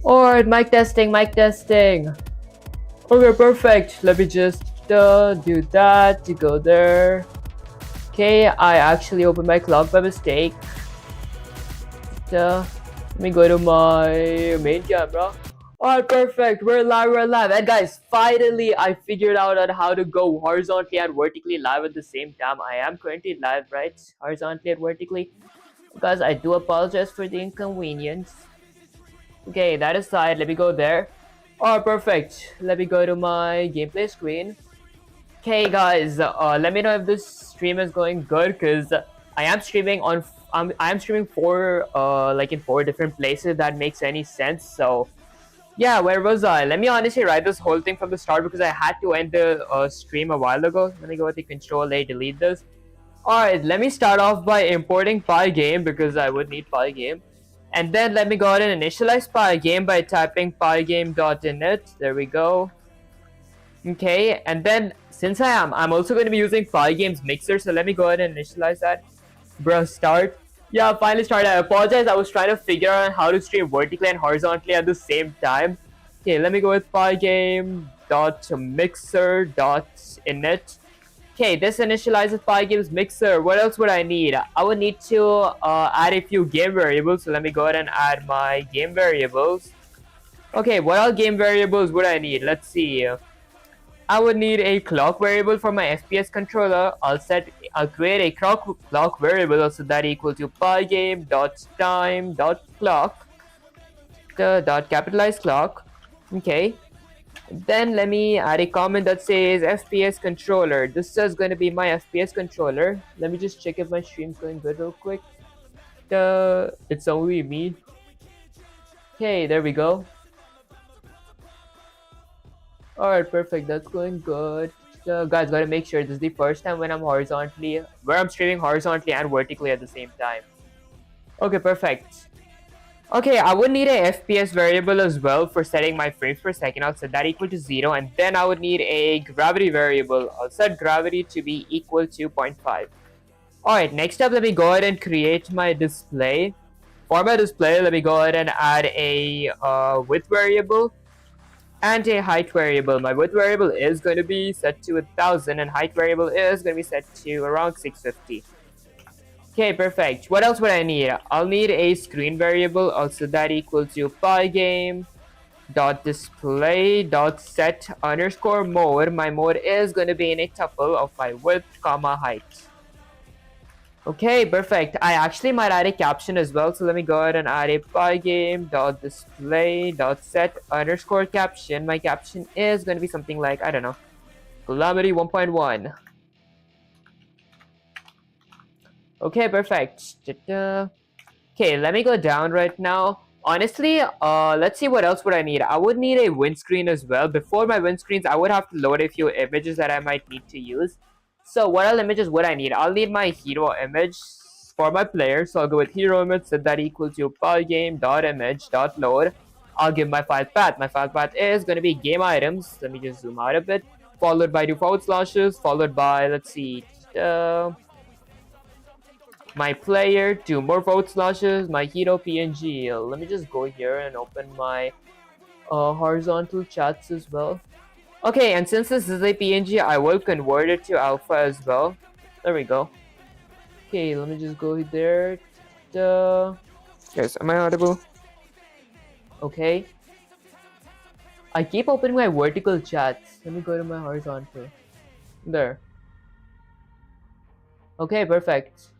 Alright, mic testing, mic testing. Okay, perfect. Let me just do that to go there. Okay, I actually opened my clock by mistake. Let me go to my main camera. Alright, perfect. We're live, we're live. And guys, finally I figured out on how to go horizontally and vertically live at the same time. I am currently live, right? Horizontally and vertically. Guys, I do apologize for the inconvenience. Okay, that aside, let me go there. Alright, perfect. Let me go to my gameplay screen. Okay, guys, let me know if this stream is going good, because I am streaming on. I am streaming like in 4 different places. That makes any sense. So, yeah, where was I? Let me honestly write this whole thing from the start because I had to end the stream a while ago. Let me go with the Control A, delete this. Alright, let me start off by importing Pygame because I would need Pygame. And then let me go ahead and initialize Pygame by typing pygame.init. There we go. Okay, and then since I'm also going to be using Pygame's mixer, so let me go ahead and initialize that. Bro, start. Yeah, finally started. I apologize. I was trying to figure out how to stream vertically and horizontally at the same time. Okay, let me go with pygame.mixer.init. Okay, this initializes Pygame's mixer. What else would I need? I would need to add a few game variables. So let me go ahead and add my game variables. Okay, what all game variables would I need? Let's see. I would need a clock variable for my FPS controller. I'll create a clock variable so that equal to pygame.time.clock dot capitalize clock. Okay. Then let me add a comment that says FPS controller. This is going to be my FPS controller. Let me just check if my stream's going good real quick. It's only me. Okay, there we go. Alright, perfect. That's going good. Guys, gotta make sure this is the first time when I'm streaming horizontally and vertically at the same time. Okay, perfect. Okay, I would need a FPS variable as well for setting my frames per second. I'll set that equal to 0, and then I would need a gravity variable. I'll set gravity to be equal to 0.5. Alright, next up, let me go ahead and create my display. For my display, let me go ahead and add a width variable and a height variable. My width variable is going to be set to 1000 and height variable is going to be set to around 650. Okay, perfect. What else would I need? I'll need a screen variable, also that equal to pygame.display.set_mode. My mode is going to be in a tuple of my width, comma, height. Okay, perfect. I actually might add a caption as well, so let me go ahead and add a pygame.display.set_caption. My caption is going to be something like, I don't know, Calamity 1.1. Okay, perfect. Okay, let me go down right now. Honestly, let's see what else would I need. I would need a windscreen as well. Before my windscreens, I would have to load a few images that I might need to use. So what all images would I need? I'll need my hero image for my player. So I'll go with hero image, set that equal to pygame.image.load. I'll give my file path. My file path is going to be game items. Let me just zoom out a bit. Followed by 2//, followed by, let's see, my player, 2 more // my hero PNG. Let me just go here and open my horizontal chats as well. Okay, and since this is a PNG, I will convert it to alpha as well. There we go. Okay, let me just go there. Yes, am I audible? Okay. I keep opening my vertical chats. Let me go to my horizontal. There. Okay, perfect.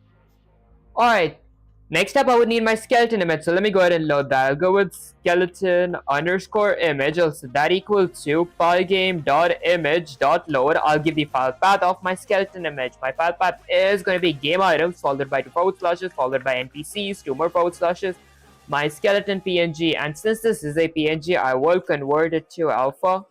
Alright, next up I would need my skeleton image, so let me go ahead and load that. I'll go with skeleton_image, also that equal to pygame.image.load. I'll give the file path of my skeleton image. My file path is going to be game items, followed by 2//, followed by NPCs, 2 more // my skeleton PNG, and since this is a PNG, I will convert it to alpha.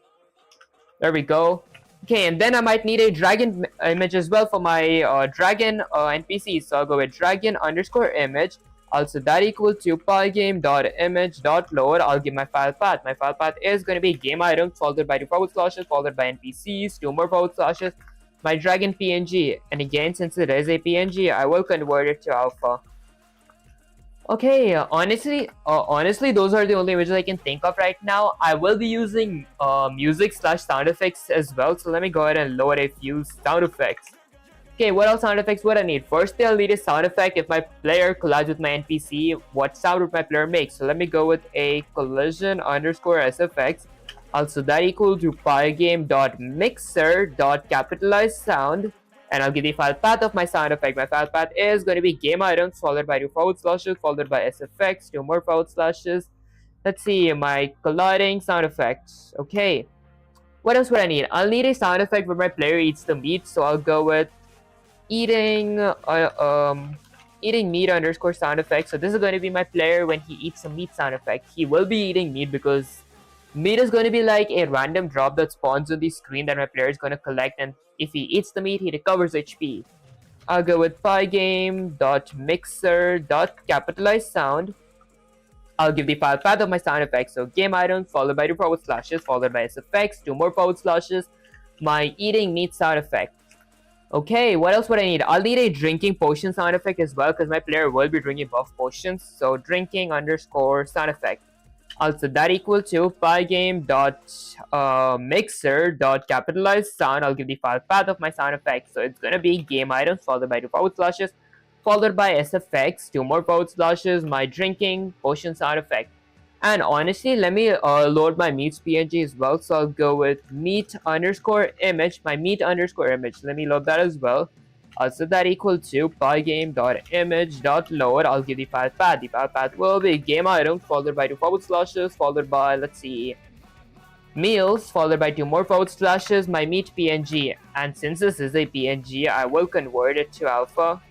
There we go. Okay, and then I might need a dragon image as well for my dragon NPC. So I'll go with dragon_image. Also that equal to pygame.image.load. I'll give my file path. My file path is going to be game items, followed by 2// followed by NPCs, 2 more // my dragon PNG. And again, since it is a PNG, I will convert it to alpha. Okay, honestly, those are the only images I can think of right now. I will be using music slash sound effects as well. So let me go ahead and load a few sound effects. Okay, what else sound effects would I need? Firstly, I'll need a sound effect if my player collides with my NPC. What sound would my player make? So let me go with a collision underscore SFX. Also, that equal to pygame.mixer.capitalize sound. And I'll give the file path of my sound effect. My file path is going to be game items followed by two forward slashes followed by SFX, two more forward slashes. Let's see, my colliding sound effects. Okay, what else would I need? I'll need a sound effect where my player eats the meat. So I'll go with eating eating meat underscore sound effect. So this is going to be my player when he eats a meat sound effect. He will be eating meat because meat is going to be like a random drop that spawns on the screen that my player is going to collect, and if he eats the meat he recovers HP. I'll go with pygame.mixer.capitalize sound. I'll give the file path of my sound effect. So game items followed by two forward slashes followed by SFX, two more forward slashes, my eating meat sound effect. Okay, what else would I need? I'll need a drinking potion sound effect as well because my player will be drinking buff potions. So drinking underscore sound effect. Also that equal to pygame dot mixer dot capitalize sound. I'll give the file path of my sound effect. So it's gonna be game items followed by two forward slashes followed by SFX, two more forward slashes, my drinking potion sound effect. And honestly, let me load my meats PNG as well. So I'll go with meat underscore image, my meat underscore image. Let me load that as well. So that equal to pygame.image.load. I'll give the file path. The file path will be game item followed by two forward slashes followed by, let's see, meals followed by two more forward slashes, my meat PNG. And since this is a PNG, I will convert it to alpha.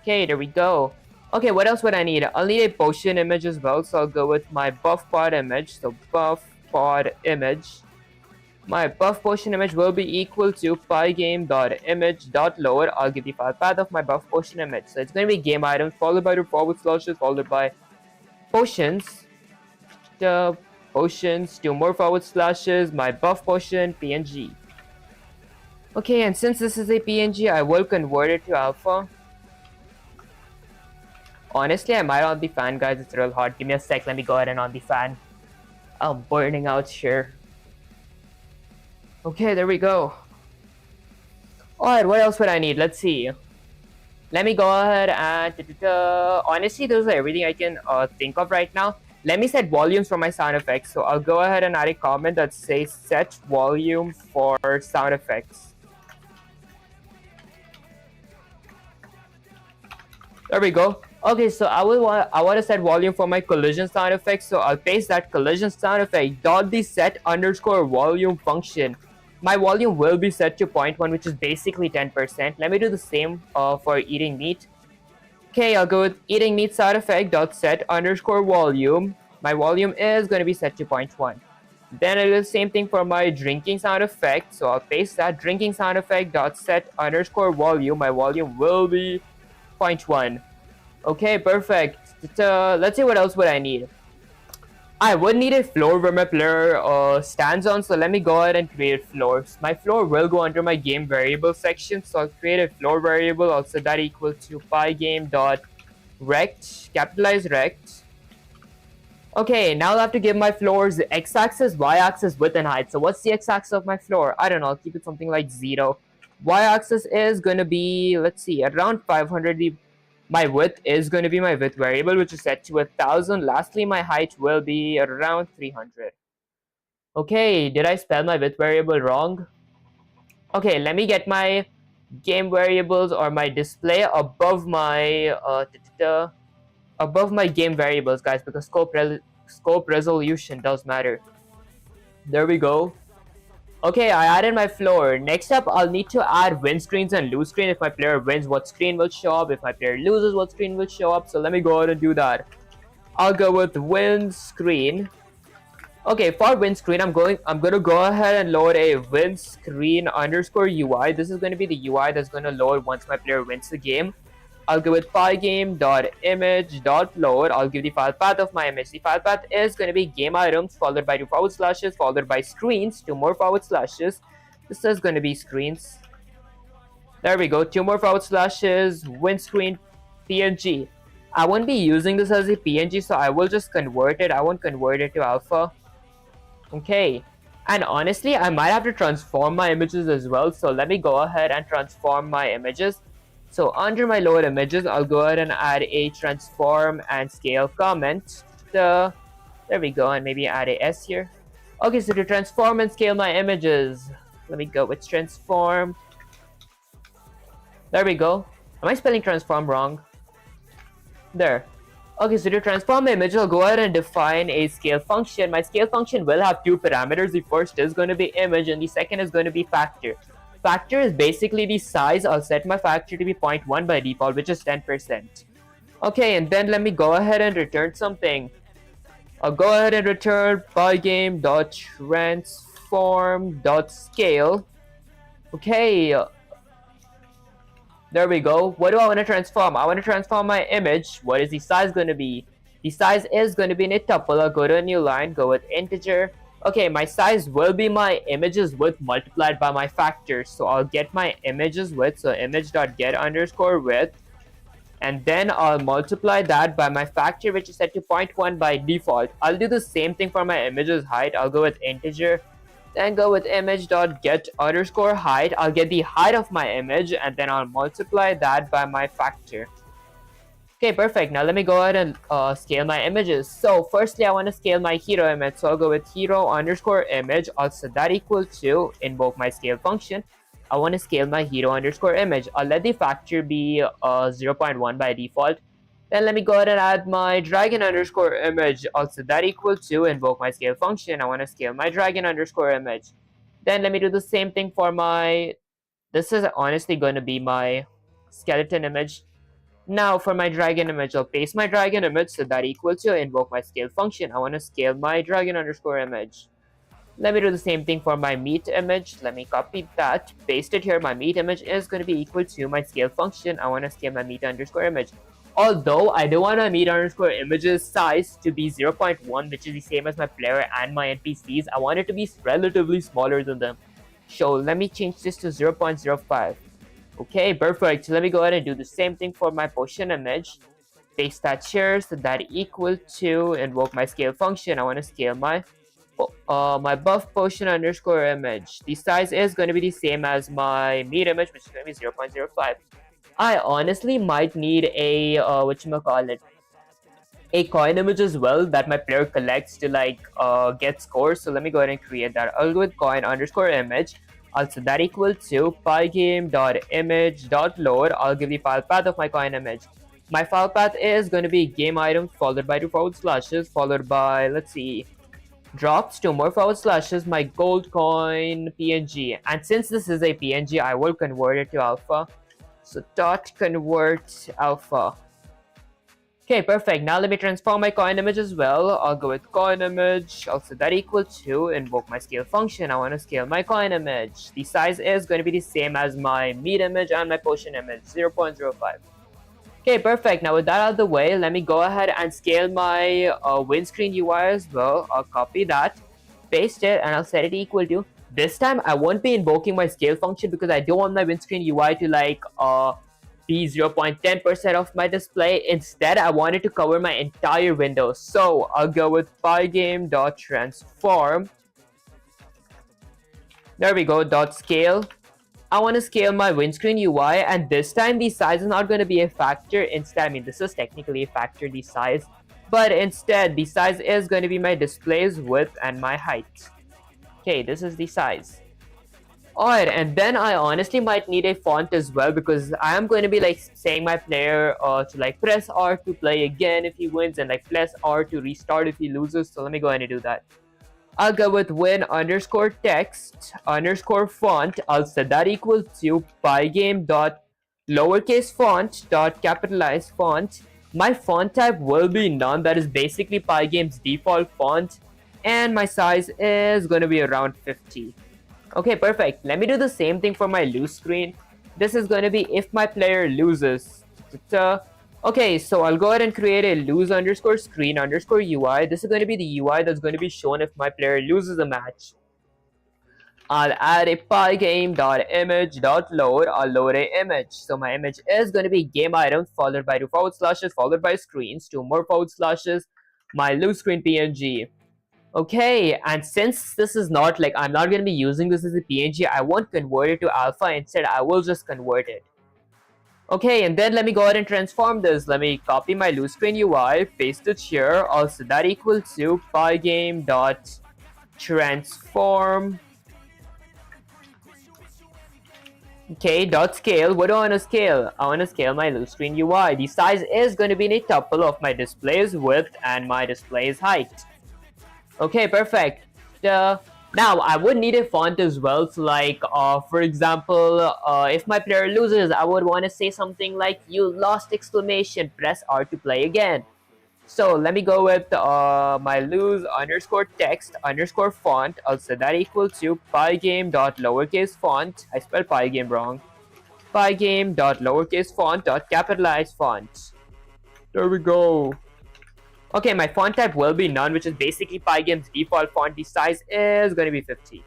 Okay, there we go. Okay, what else would I need? I'll need a potion image as well, so I'll go with my buff pod image. So buff pod image. My buff potion image will be equal to pygame.image.load. I'll give the file path of my buff potion image. So it's going to be game items followed by the forward slashes followed by potions. The potions, two more forward slashes, my buff potion PNG. Okay, and since this is a PNG, I will convert it to alpha. Honestly, I might on the fan, guys. It's real hot. Give me a sec. Let me go ahead and on the fan. I'm burning out here. Okay, there we go. Alright, what else would I need? Let's see. Let me go ahead and... honestly, those are everything I can think of right now. Let me set volumes for my sound effects. So I'll go ahead and add a comment that says set volume for sound effects. There we go. Okay, so I want to set volume for my collision sound effect. So I'll paste that collision sound effect dot the set underscore volume function. My volume will be set to 0.1, which is basically 10%. Let me do the same for eating meat. Okay, I'll go with eating meat sound effect dot set underscore volume. My volume is going to be set to 0.1. Then I'll do the same thing for my drinking sound effect. So I'll paste that drinking sound effect dot set underscore volume. My volume will be 0.1. Okay, perfect. Let's see what else would I need. I would need a floor where my player stands on, so let me go ahead and create floors. My floor will go under my game variable section, so I'll create a floor variable. Also that equal to pygame.rect, capitalize rect. Okay, now I'll have to give my floors the x-axis, y-axis, width, and height. So what's the x-axis of my floor? I don't know, I'll keep it something like 0. Y-axis is going to be, let's see, around 500. My width is going to be my width variable, which is set to 1000. Lastly, my height will be around 300. Okay, did I spell my width variable wrong? Okay, let me get my game variables or my display above my game variables, guys, because scope resolution does matter. There we go. Okay, I added my floor. Next up, I'll need to add win screens and lose screen. If my player wins, what screen will show up? If my player loses, what screen will show up? So let me go ahead and do that. I'll go with win screen. Okay, for win screen, I'm gonna go ahead and load a win screen underscore UI. This is gonna be the UI that's gonna load once my player wins the game. I'll go with pygame.image.load. I'll give the file path of my image. The file path is going to be game items followed by two forward slashes followed by screens, two more forward slashes. This is going to be screens. There we go. Two more forward slashes, win screen, PNG. I won't be using this as a PNG, so I will just convert it. I won't convert it to alpha. Okay. And honestly, I might have to transform my images as well. So let me go ahead and transform my images. So under my load images, I'll go ahead and add a transform and scale comment. There we go, and maybe add a S here. Okay, so to transform and scale my images, let me go with transform. There we go. Am I spelling transform wrong? There. Okay, so to transform my image, I'll go ahead and define a scale function. My scale function will have two parameters. The first is going to be image and the second is going to be factor. Factor is basically the size. I'll set my factor to be 0.1 by default, which is 10%. Okay, and then let me go ahead and return something. I'll go ahead and return pygame.transform.scale. Okay, there we go. What do I want to transform? I want to transform my image. What is the size going to be? The size is going to be in a tuple. I'll go to a new line, go with integer. Okay, my size will be my images width multiplied by my factor. So I'll get my images width, so image.get underscore width. And then I'll multiply that by my factor, which is set to 0.1 by default. I'll do the same thing for my images height. I'll go with integer. Then go with image.get underscore height. I'll get the height of my image and then I'll multiply that by my factor. Okay, perfect. Now let me go ahead and scale my images. So firstly, I want to scale my hero image. So I'll go with hero underscore image. I'll set that equal to invoke my scale function. I want to scale my hero underscore image. I'll let the factor be 0.1 by default. Then let me go ahead and add my dragon underscore image. I'll set that equal to invoke my scale function. I want to scale my dragon underscore image. Then let me do the same thing for my, this is honestly going to be my skeleton image. Now for my dragon image, I'll paste my dragon image, set that equal to invoke my scale function. I want to scale my dragon underscore image. Let me do the same thing for my meat image. Let me copy that, paste it here. My meat image is going to be equal to my scale function. I want to scale my meat underscore image. Although I don't want my meat underscore images size to be 0.1, which is the same as my player and my NPCs. I want it to be relatively smaller than them. So let me change this to 0.05. Okay, perfect. So let me go ahead and do the same thing for my potion image. Paste that here, so that equal to invoke my scale function. I want to scale my buff potion underscore image. The size is going to be the same as my meat image, which is going to be 0.05. I honestly might need a a coin image as well that my player collects to like get scores. So let me go ahead and create that. I'll go with coin underscore image. I'll set that equal to pygame.image.load. I'll give the file path of my coin image. My file path is going to be game item followed by 2 forward slashes followed by, let's see, drops, 2 more forward slashes, my gold coin PNG. And since this is a PNG, I will convert it to alpha. So dot convert alpha. Okay, perfect. Now let me transform my coin image as well. I'll go with coin image. I'll set that equal to invoke my scale function. I want to scale my coin image. The size is going to be the same as my meat image and my potion image, 0.05. Okay, perfect. Now with that out of the way, let me go ahead and scale my windscreen UI as well. I'll copy that, paste it, and I'll set it equal to. This time, I won't be invoking my scale function because I don't want my windscreen UI to like be 0.10% of my display. Instead, I want it to cover my entire window. So I'll go with pygame.transform. There we go, .scale. I want to scale my windscreen UI, and this time the size is not going to be a factor. Instead, I mean, this is technically a factor, the size, but instead the size is going to be my display's width and my height. Okay, this is the size. Alright, and then I honestly might need a font as well because I am going to be like saying my player to like press R to play again if he wins and like press R to restart if he loses. So let me go ahead and do that. I'll go with win underscore text underscore font. I'll set that equal to pygame dot lowercase font dot capitalized font. My font type will be none. That is basically Pygame's default font, and my size is going to be around 50. Okay, perfect. Let me do the same thing for my lose screen. This is going to be if my player loses. Okay, so I'll go ahead and create a lose underscore screen underscore UI. This is going to be the UI that's going to be shown if my player loses a match. I'll add a pygame.image.load. I'll load a image. So my image is going to be game items followed by 2 forward slashes followed by screens, 2 more forward slashes, my loose screen PNG. Okay, and since this is not like I'm not going to be using this as a PNG, I won't convert it to alpha. Instead, I will just convert it. Okay, and then let me go ahead and transform this. Let me copy my loose screen UI, paste it here. Also, that equals to pygame.transform. Okay, dot scale. What do I want to scale? I want to scale my loose screen UI. The size is going to be in a tuple of my display's width and my display's height. Okay, perfect. Now I would need a font as well. So like, for example, if my player loses, I would want to say something like "You lost!" exclamation. Press R to play again. So let me go with my lose underscore text underscore font. Also that equals to pygame.lowercase font. I spelled pygame wrong. Pygame.lowercase font dot capitalized font. There we go. Okay, my font type will be none, which is basically Pygame's default font. The size is going to be 50.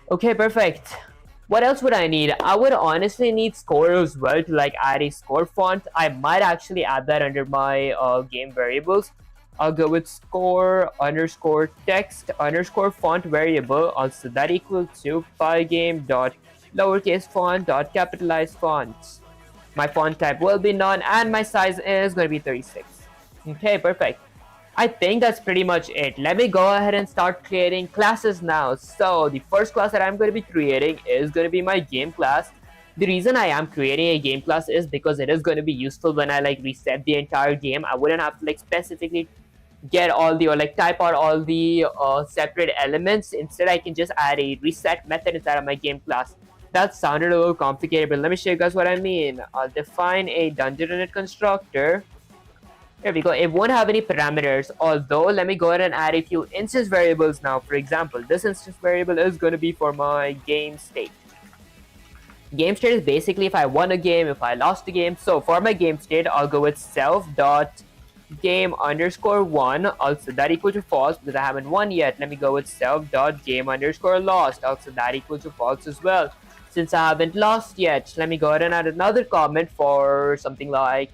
Okay, perfect. What else would I need? I would honestly need score as well to like add a score font. I might actually add that under my game variables. I'll go with score underscore text underscore font variable. Also that equals to pygame dot lowercase font dot capitalized font. My font type will be none and my size is going to be 36. Okay, perfect. I think that's pretty much it. Let me go ahead and start creating classes now. So the first class that I'm going to be creating is going to be my game class. The reason I am creating a game class is because it is going to be useful when I like reset the entire game. I wouldn't have to like specifically get all the or like type out all the separate elements. Instead, I can just add a reset method inside of my game class. That sounded a little complicated, but let me show you guys what I mean. I'll define a dungeon init constructor. Here we go. It won't have any parameters, although let me go ahead and add a few instance variables now. For example, this instance variable is going to be for my game state. Game state is basically if I won a game, if I lost a game. So for my game state, I'll go with self.game underscore one. Also that equals to false because I haven't won yet. Let me go with self.game underscore lost. Also that equals to false as well. Since I haven't lost yet, let me go ahead and add another comment for something like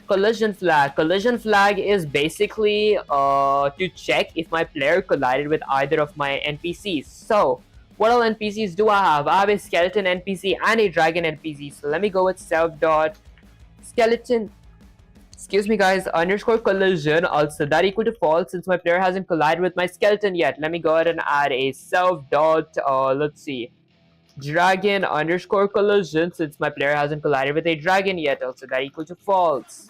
collision flag. Collision flag is basically to check if my player collided with either of my NPCs. So what all NPCs do I have? I have a skeleton NPC and a dragon NPC. So let me go with self.skeleton, excuse me guys, underscore collision. Also that equal to false since my player hasn't collided with my skeleton yet. Let me go ahead and add a let's see, dragon underscore collision since my player hasn't collided with a dragon yet. Also that equal to false.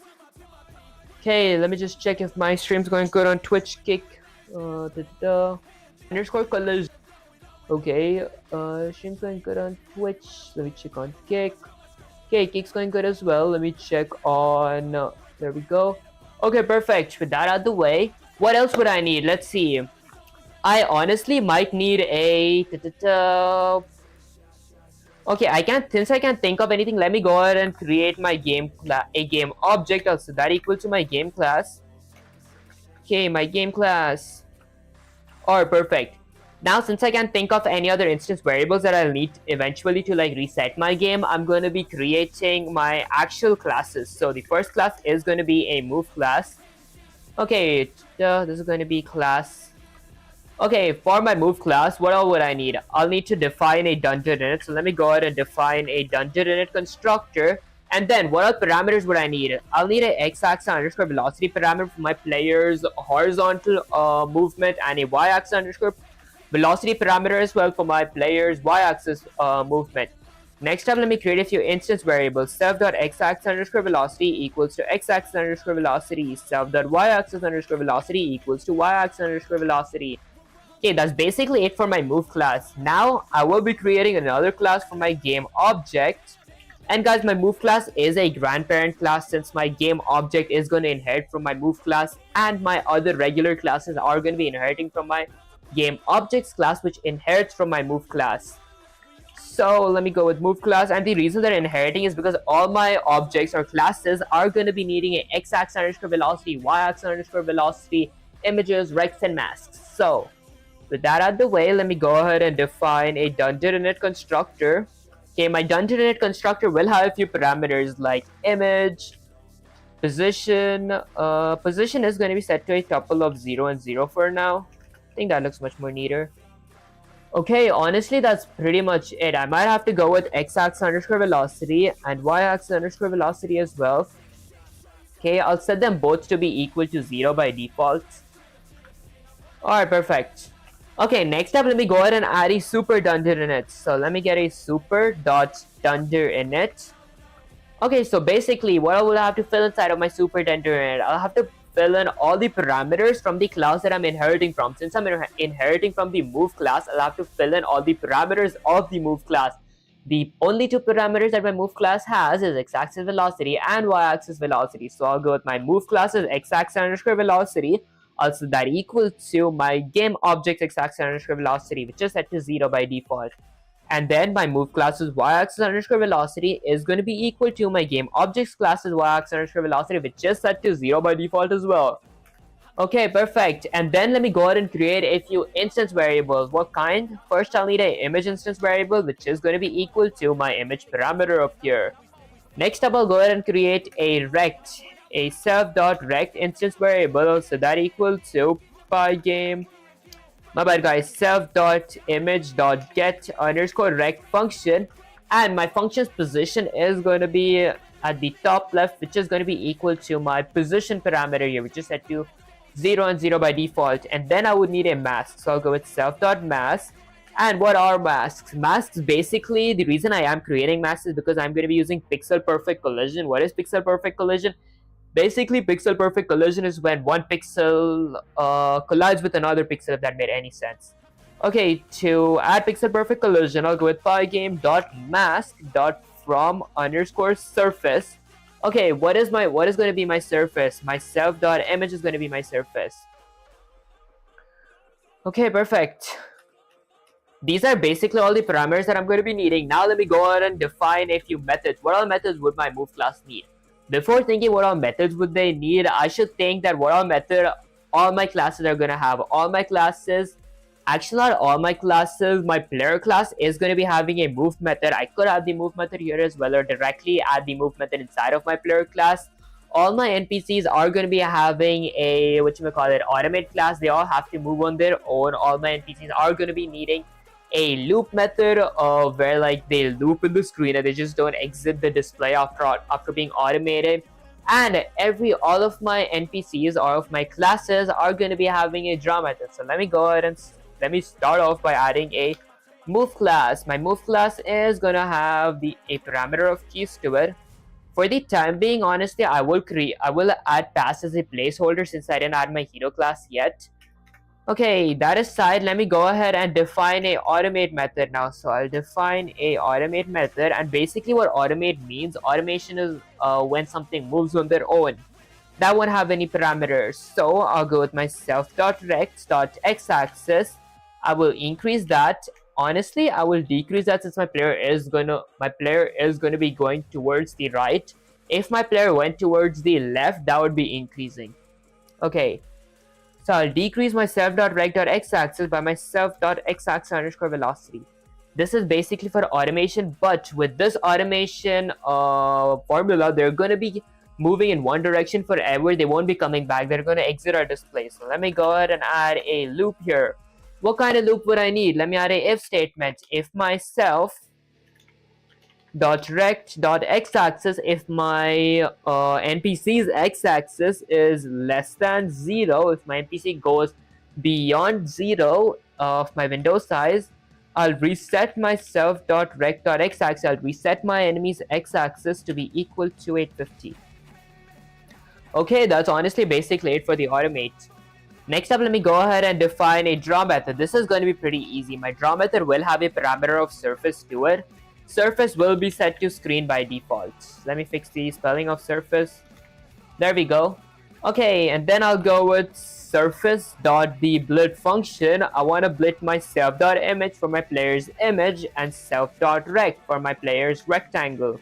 Okay, let me just check if my stream's going good on Twitch. Kick underscore collision. Okay, stream's going good on Twitch. Let me check on Kick. Okay, Kick's going good as well. Let me check on there we go. Okay, perfect. With that out of the way, what else would I need? Let's see. I honestly might need a okay, since I can't think of anything, let me go ahead and create my game object. Also that equal to my game class. Okay, my game class. Alright, perfect. Now since I can't think of any other instance variables that I'll need eventually to like reset my game, I'm going to be creating my actual classes. So the first class is going to be a move class. Okay, this is going to be class. Okay, for my move class, what all would I need? I'll need to define a dungeon init. So let me go ahead and define a dungeon init constructor. And then what all parameters would I need? I'll need a x-axis underscore velocity parameter for my player's horizontal movement and a y-axis underscore velocity parameter as well for my player's y-axis movement. Next up, let me create a few instance variables. Self.x-axis underscore velocity equals to x-axis underscore velocity. Self.y-axis underscore velocity equals to y-axis underscore velocity. Okay, that's basically it for my move class. Now, I will be creating another class for my game object. And guys, my move class is a grandparent class since my game object is going to inherit from my move class and my other regular classes are going to be inheriting from my game objects class, which inherits from my move class. So let me go with move class, and the reason they're inheriting is because all my objects or classes are going to be needing a x-axis underscore velocity, y-axis underscore velocity, images, recs, and masks. So With that out the way, let me go ahead and define a dunder_init constructor. Okay, my dunder_init constructor will have a few parameters like image, position. Position is going to be set to a tuple of 0 and 0 for now. I think that looks much more neater. Okay, honestly, that's pretty much it. I might have to go with x-axis underscore velocity and y-axis underscore velocity as well. Okay, I'll set them both to be equal to 0 by default. Alright, perfect. Okay, next up, let me go ahead and add a super dunder_init. So let me get a super.dunder_init. Okay, so basically, what I will have to fill inside of my super dunder_init, I'll have to fill in all the parameters from the class that I'm inheriting from. Since I'm inheriting from the move class, I'll have to fill in all the parameters of the move class. The only two parameters that my move class has is x-axis velocity and y-axis velocity. So I'll go with my move class is x-axis underscore velocity. Also, that equals to my game object x-axis underscore velocity, which is set to 0 by default. And then my move class's y-axis underscore velocity is going to be equal to my game object's class's y-axis underscore velocity, which is set to 0 by default as well. Okay, perfect. And then let me go ahead and create a few instance variables. What kind? First, I'll need an image instance variable, which is going to be equal to my image parameter up here. Next up, I'll go ahead and create a rect, a self.rect instance variable. So that equals to pygame. My bad, guys. Self.image.get underscore rect function, and my function's position is going to be at the top left, which is going to be equal to my position parameter here, which is set to 0 and 0 by default. And then I would need a mask, so I'll go with self.mask. And what are masks? Masks, basically, the reason I am creating masks is because I'm going to be using pixel perfect collision. What is pixel perfect collision? Basically, pixel perfect collision is when one pixel collides with another pixel, if that made any sense. Okay, to add pixel perfect collision, I'll go with pygame.mask.from underscore surface. Okay, what is going to be my surface? My self.image is going to be my surface. Okay, perfect. These are basically all the parameters that I'm going to be needing. Now let me go ahead and define a few methods. What all methods would my move class need? Before thinking what all methods would they need, I should think that what all method all my classes are going to have. All my classes, actually not all my classes, my player class is going to be having a move method. I could add the move method here as well, or directly add the move method inside of my player class. All my NPCs are going to be having a, automate class. They all have to move on their own. All my NPCs are going to be needing a loop method where like they loop in the screen and they just don't exit the display after being automated. And all of my NPCs or of my classes are going to be having a draw method. So let me go ahead and let me start off by adding a move class. My move class is going to have a parameter of keys to it. For the time being, honestly, I will add pass as a placeholder since I didn't add my hero class yet. Okay, that aside, let me go ahead and define a automate method now. So I'll define a automate method, and basically what automate means, automation is when something moves on their own. That won't have any parameters. So I'll go with my self.rect.x-axis. I will increase that. Honestly, I will decrease that since my player is going to be going towards the right. If my player went towards the left, that would be increasing. Okay. So I'll decrease my self.rect.x-axis by my self.x-axis underscore velocity. This is basically for automation, but with this automation formula, they're going to be moving in one direction forever. They won't be coming back. They're going to exit our display. So let me go ahead and add a loop here. What kind of loop would I need? Let me add a if statement. If my self.rect.x-axis, if my NPC's x-axis is less than 0, if my NPC goes beyond 0 of my window size, I'll reset my self.rect.x-axis. I'll reset my enemy's x-axis to be equal to 850. Okay, that's honestly basically it for the automate. Next up, let me go ahead and define a draw method. This is going to be pretty easy. My draw method will have a parameter of surface to it. Surface will be set to screen by default. Let me fix the spelling of surface. There we go. Okay, and then I'll go with surface.theBlit function. I want to blit my self.image for my player's image and self.rect for my player's rectangle.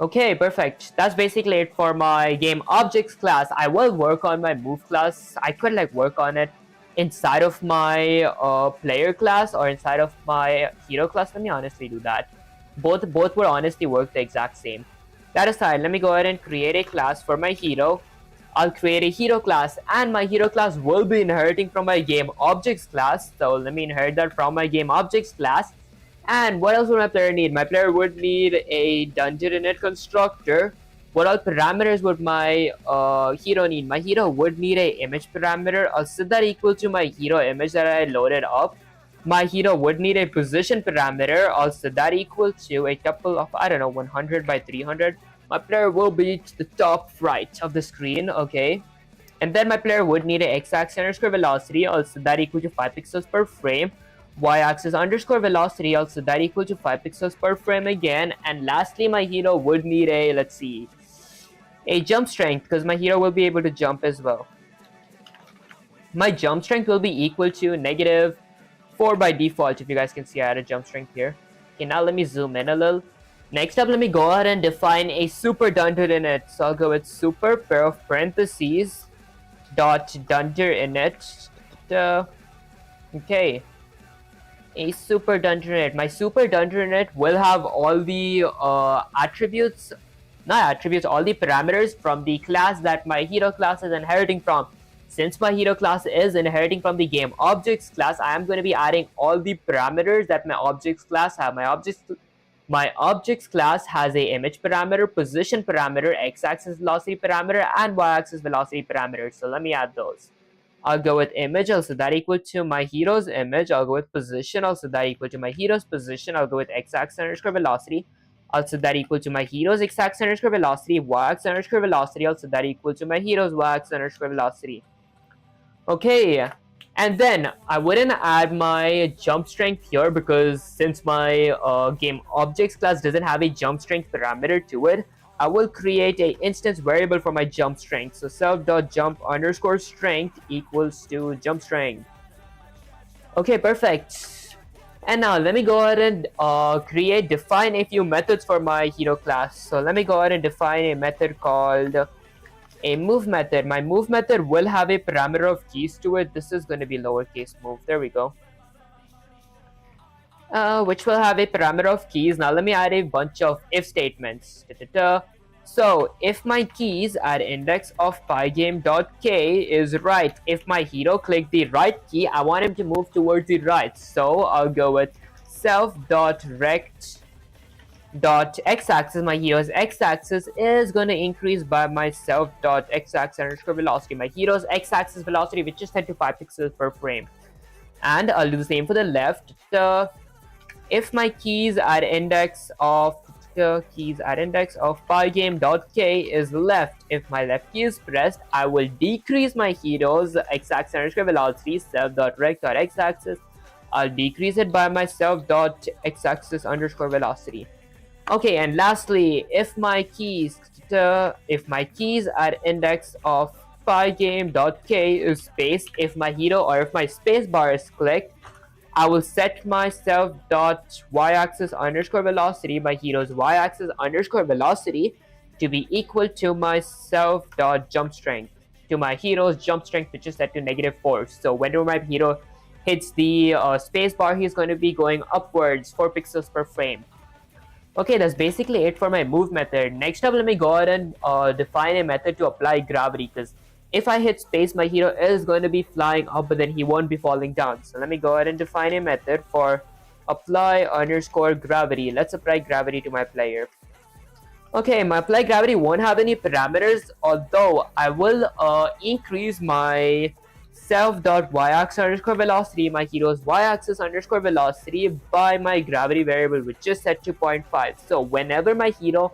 Okay, perfect. That's basically it for my game objects class. I will work on my move class. I could work on it inside of my player class or inside of my hero class. Let me honestly do that. Both would honestly work the exact same. That aside, let me go ahead and create a class for my hero. I'll create a hero class, and my hero class will be inheriting from my game objects class. So let me inherit that from my game objects class. And what else would my player need? My player would need a dungeon init constructor. What all parameters would my hero need? My hero would need a image parameter. I'll set that equal to my hero image that I loaded up. My hero would need a position parameter. I'll set that equal to a tuple of, I don't know, 100 by 300. My player will be to the top right of the screen, okay? And then my player would need a x-axis underscore velocity, also that equal to 5 pixels per frame. Y-axis underscore velocity, also that equal to 5 pixels per frame again. And lastly, my hero would need a, let's see, a jump strength, because my hero will be able to jump as well. My jump strength will be equal to negative 4 by default. If you guys can see, I had a jump strength here. Okay, now let me zoom in a little. Next up, let me go ahead and define a super dunder init. So I'll go with super pair of parentheses dot dunder init. Okay, a super dunder init. My super dunder init will have all the attributes, not attributes, all the parameters from the class that my hero class is inheriting from. Since my hero class is inheriting from the game objects class, I am going to be adding all the parameters that my objects class have. My objects class has a image parameter, position parameter, x-axis velocity parameter, and y-axis velocity parameter. So let me add those. I'll go with image, I'll set that equal to my hero's image. I'll go with position, I'll set that equal to my hero's position. I'll go with x-axis underscore velocity. I'll set that equal to my hero's x-axis underscore velocity. Y-axis underscore velocity, I'll set that equal to my hero's y-axis underscore velocity. Okay, and then I wouldn't add my jump strength here because since my game objects class doesn't have a jump strength parameter to it, I will create a instance variable for my jump strength. So self.jump underscore strength equals to jump strength. Okay, perfect. And now let me go ahead and define a few methods for my hero class. So let me go ahead and define a method called a move method. My move method will have a parameter of keys to it. This is going to be lowercase move. There we go. Which will have a parameter of keys. Now let me add a bunch of if statements. So if my keys at index of pygame.k is right, if my hero clicked the right key, I want him to move towards the right. So I'll go with self.rect dot x-axis. My hero's x-axis is going to increase by my self.x-axis underscore velocity. My hero's x-axis velocity, which is set to 5 pixels per frame. And I'll do the same for the left. If my keys at index of pygame.k is left, if my left key is pressed, I will decrease my hero's x-axis underscore velocity, self.rect.x-axis. I'll decrease it by my self.x-axis underscore velocity. Okay, and lastly, if my keys at index of pygame.k is space, if my hero or if my space bar is clicked, I will set my self.y-axis underscore velocity, my hero's y-axis underscore velocity, to be equal to my self.jump strength, to my hero's jump strength, which is set to -4. So whenever my hero hits the space bar, he's going to be going upwards 4 pixels per frame. Okay, that's basically it for my move method. Next up, let me go ahead and define a method to apply gravity, because if I hit space, my hero is going to be flying up, but then he won't be falling down. So let me go ahead and define a method for apply underscore gravity. Let's apply gravity to my player. Okay, my apply gravity won't have any parameters, although I will increase my self.y-axis underscore velocity, my hero's y-axis underscore velocity, by my gravity variable, which is set to 0.5. So whenever my hero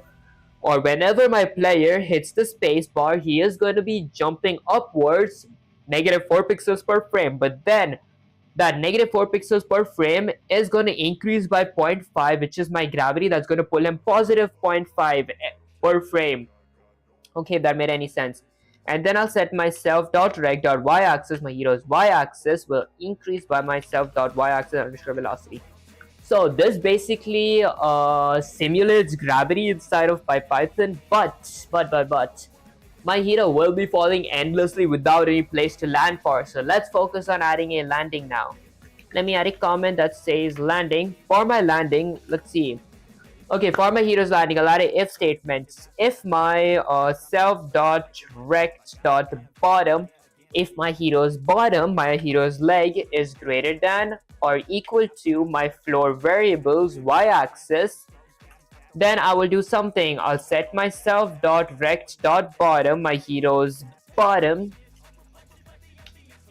or whenever my player hits the space bar, he is going to be jumping upwards -4 pixels per frame. But then that -4 pixels per frame is going to increase by 0.5, which is my gravity that's going to pull him positive 0.5 per frame. Okay, if that made any sense. And then I'll set my self.rect.y-axis. My hero's y-axis will increase by my self.y-axis underscore velocity. So this basically simulates gravity inside of PyPython, but my hero will be falling endlessly without any place to land for. So let's focus on adding a landing now. Let me add a comment that says landing. For my landing, let's see. Okay, for my hero's landing, I'll add a if statements. If my self.rect.bottom, if my hero's bottom, my hero's leg is greater than or equal to my floor variables y-axis, then I will do something. I'll set myself .rect.bottom, my hero's bottom,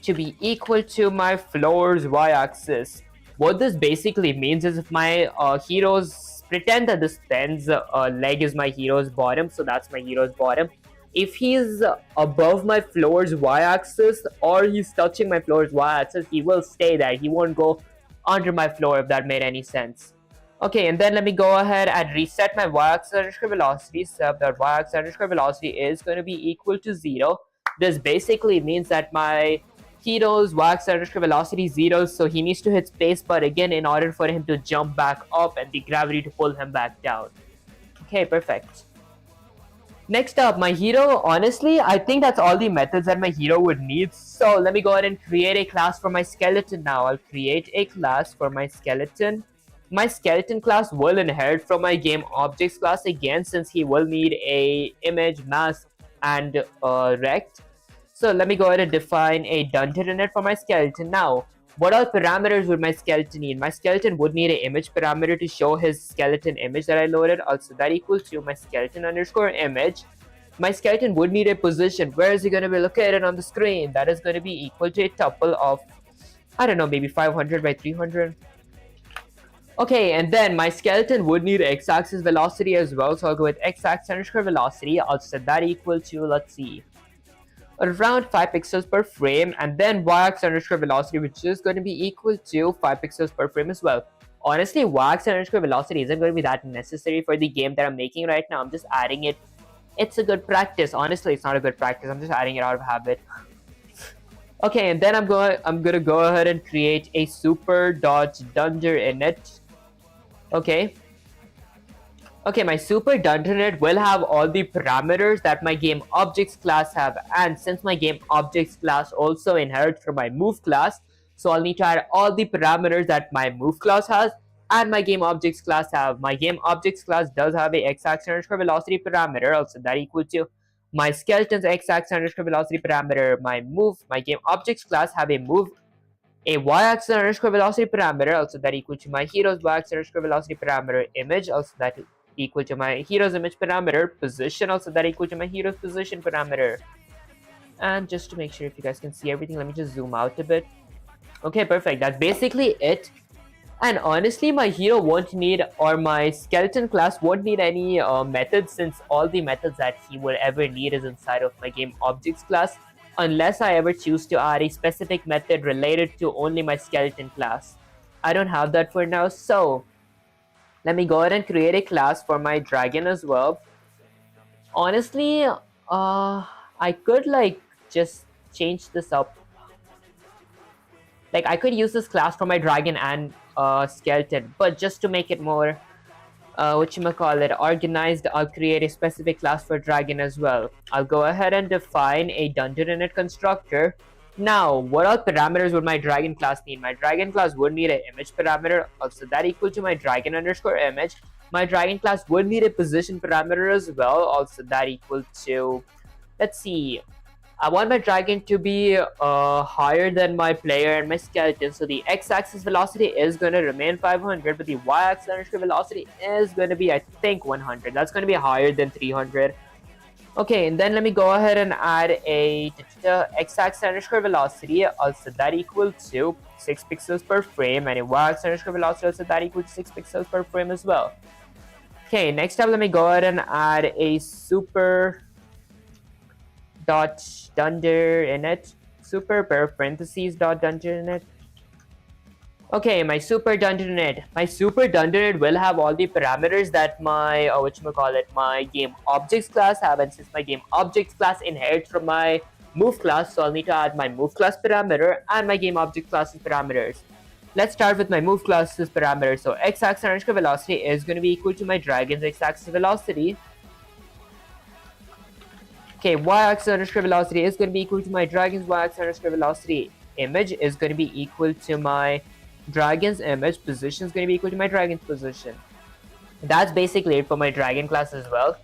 to be equal to my floor's y-axis. What this basically means is if my heroes pretend that this pen's leg is my hero's bottom, so that's my hero's bottom. If he's above my floor's y-axis or he's touching my floor's y-axis, he will stay there. He won't go under my floor, if that made any sense. Okay, and then let me go ahead and reset my y-axis underscore velocity. So that y-axis underscore velocity is going to be equal to 0. This basically means that my hero's y-axis underscore velocity is 0, so he needs to hit spacebar again in order for him to jump back up and the gravity to pull him back down. Okay, perfect. Next up, my hero, honestly, I think that's all the methods that my hero would need. So let me go ahead and create a class for my skeleton now. I'll create a class for my skeleton. My skeleton class will inherit from my game objects class again, since he will need a image, mask, and rect. So let me go ahead and define a dungeon in it for my skeleton now. What all parameters would my skeleton need? My skeleton would need an image parameter to show his skeleton image that I loaded. Also, that equals to my skeleton underscore image. My skeleton would need a position. Where is he going to be located on the screen? That is going to be equal to a tuple of, I don't know, maybe 500 by 300. Okay, and then my skeleton would need x-axis velocity as well. So I'll go with x-axis underscore velocity. I'll set that equal to, let's see, around 5 pixels per frame, and then y-axis underscore velocity, which is going to be equal to 5 pixels per frame as well. Honestly, y-axis underscore velocity isn't going to be that necessary for the game that I'm making right now. I'm just adding it. It's a good practice. Honestly, it's not a good practice. I'm just adding it out of habit. Okay, and then I'm gonna go ahead and create a super.dunder init. Okay, my super dungeon init will have all the parameters that my game objects class have, and since my game objects class also inherits from my move class, so I'll need to add all the parameters that my move class has and my game objects class have. My game objects class does have a x-axis underscore velocity parameter, also that equal to my skeleton's x-axis underscore velocity parameter. My game objects class have a y-axis underscore velocity parameter, also that equal to my hero's y-axis underscore velocity parameter image, also that equal to my hero's image parameter position, also that equal to my hero's position parameter. And just to make sure if you guys can see everything, let me just zoom out a bit. Okay, perfect. That's basically it. And honestly, my hero won't need, or my skeleton class won't need any methods, since all the methods that he will ever need is inside of my game objects class, unless I ever choose to add a specific method related to only my skeleton class. I don't have that for now, so let me go ahead and create a class for my dragon as well. Honestly, I could just change this up. I could use this class for my dragon and skeleton, but just to make it more organized, I'll create a specific class for dragon as well. I'll go ahead and define a dungeon init constructor. Now, what all parameters would my dragon class need? My dragon class would need an image parameter, also that equal to my dragon underscore image. My dragon class would need a position parameter as well, also that equal to, let's see, I want my dragon to be higher than my player and my skeleton, so the x-axis velocity is going to remain 500, but the y-axis underscore velocity is going to be, I think, 100. That's going to be higher than 300. Okay, and then let me go ahead and add a x-axis underscore velocity, also that equal to 6 pixels per frame, and a y-axis underscore velocity, also that equal to 6 pixels per frame as well. Okay, next up, let me go ahead and add a super dot dunder init, super parentheses dot dunder init. Okay, my super dungeon init. My super dungeon init will have all the parameters that my my game objects class have, and since my game objects class inherits from my move class, so I'll need to add my move class parameter and my game object class's parameters. Let's start with my move class's parameters. So x-axis underscore velocity is going to be equal to my dragon's x-axis velocity. Okay, y-axis underscore velocity is going to be equal to my dragon's y-axis underscore velocity. Image is going to be equal to my dragon's image. Position is going to be equal to my dragon's position. That's basically it for my dragon class as well.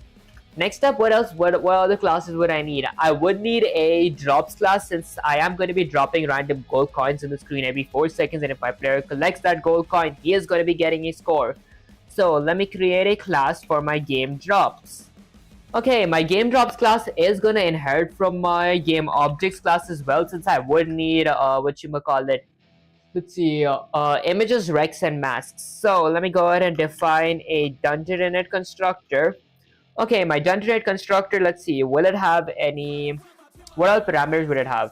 Next up, what else? What other classes would I need? I would need a drops class, since I am going to be dropping random gold coins on the screen every 4 seconds, and if my player collects that gold coin, he is going to be getting a score. So let me create a class for my game drops. Okay, my game drops class is going to inherit from my game objects class as well, since I would need let's see, images, recs, and masks. So let me go ahead and define a dungeon init constructor. Okay, my dungeon init constructor, let's see, will it have any, what other parameters would it have?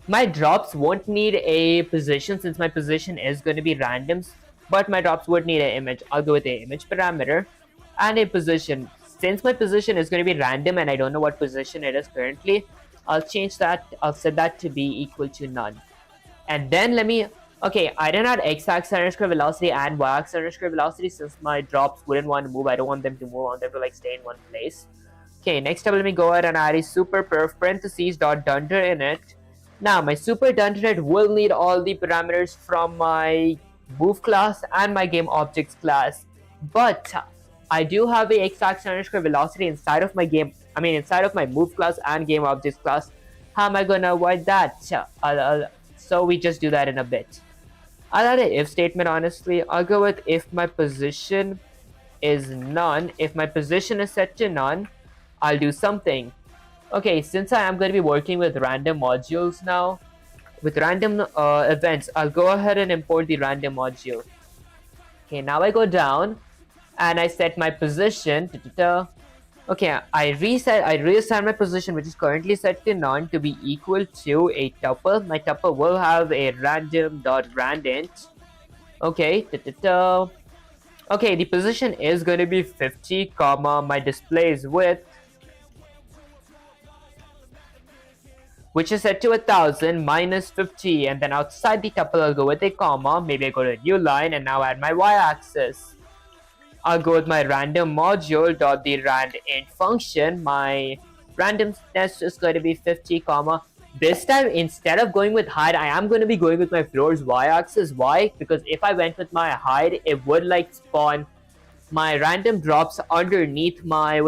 My drops won't need a position, since my position is going to be random, but my drops would need an image. I'll go with an image parameter and a position. Since my position is going to be random and I don't know what position it is currently, I'll change that, I'll set that to be equal to none. And then let me, okay, I don't add x-axis underscore velocity and y-axis underscore velocity, since my drops wouldn't want to move. I don't want them to move, I want them to like stay in one place. Okay, next up, let me go ahead and add a super perf parentheses dot dunder init. Now, my super dunder init will need all the parameters from my move class and my game objects class, but I do have a x-axis underscore velocity inside of my game, inside of my move class and game objects class. How am I gonna avoid that? So we just do that in a bit. I'll add an if statement, honestly. I'll go with if my position is none. If my position is set to none, I'll do something. Okay, since I am going to be working with random modules now, with random events, I'll go ahead and import the random module. Okay, now I go down and I set my position. Okay, I reassign my position, which is currently set to none, to be equal to a tuple. My tuple will have a random.randint. Okay, okay, the position is going to be 50, comma, my display's width, which is set to 1000 minus 50, and then outside the tuple I'll go with a comma. Maybe I go to a new line and now add my y-axis. I'll go with my random module dot the randint function. My randomness is going to be 50, comma. This time, instead of going with height, I am going to be going with my floor's y-axis. Why? Because if I went with my height, it would like spawn my random drops underneath my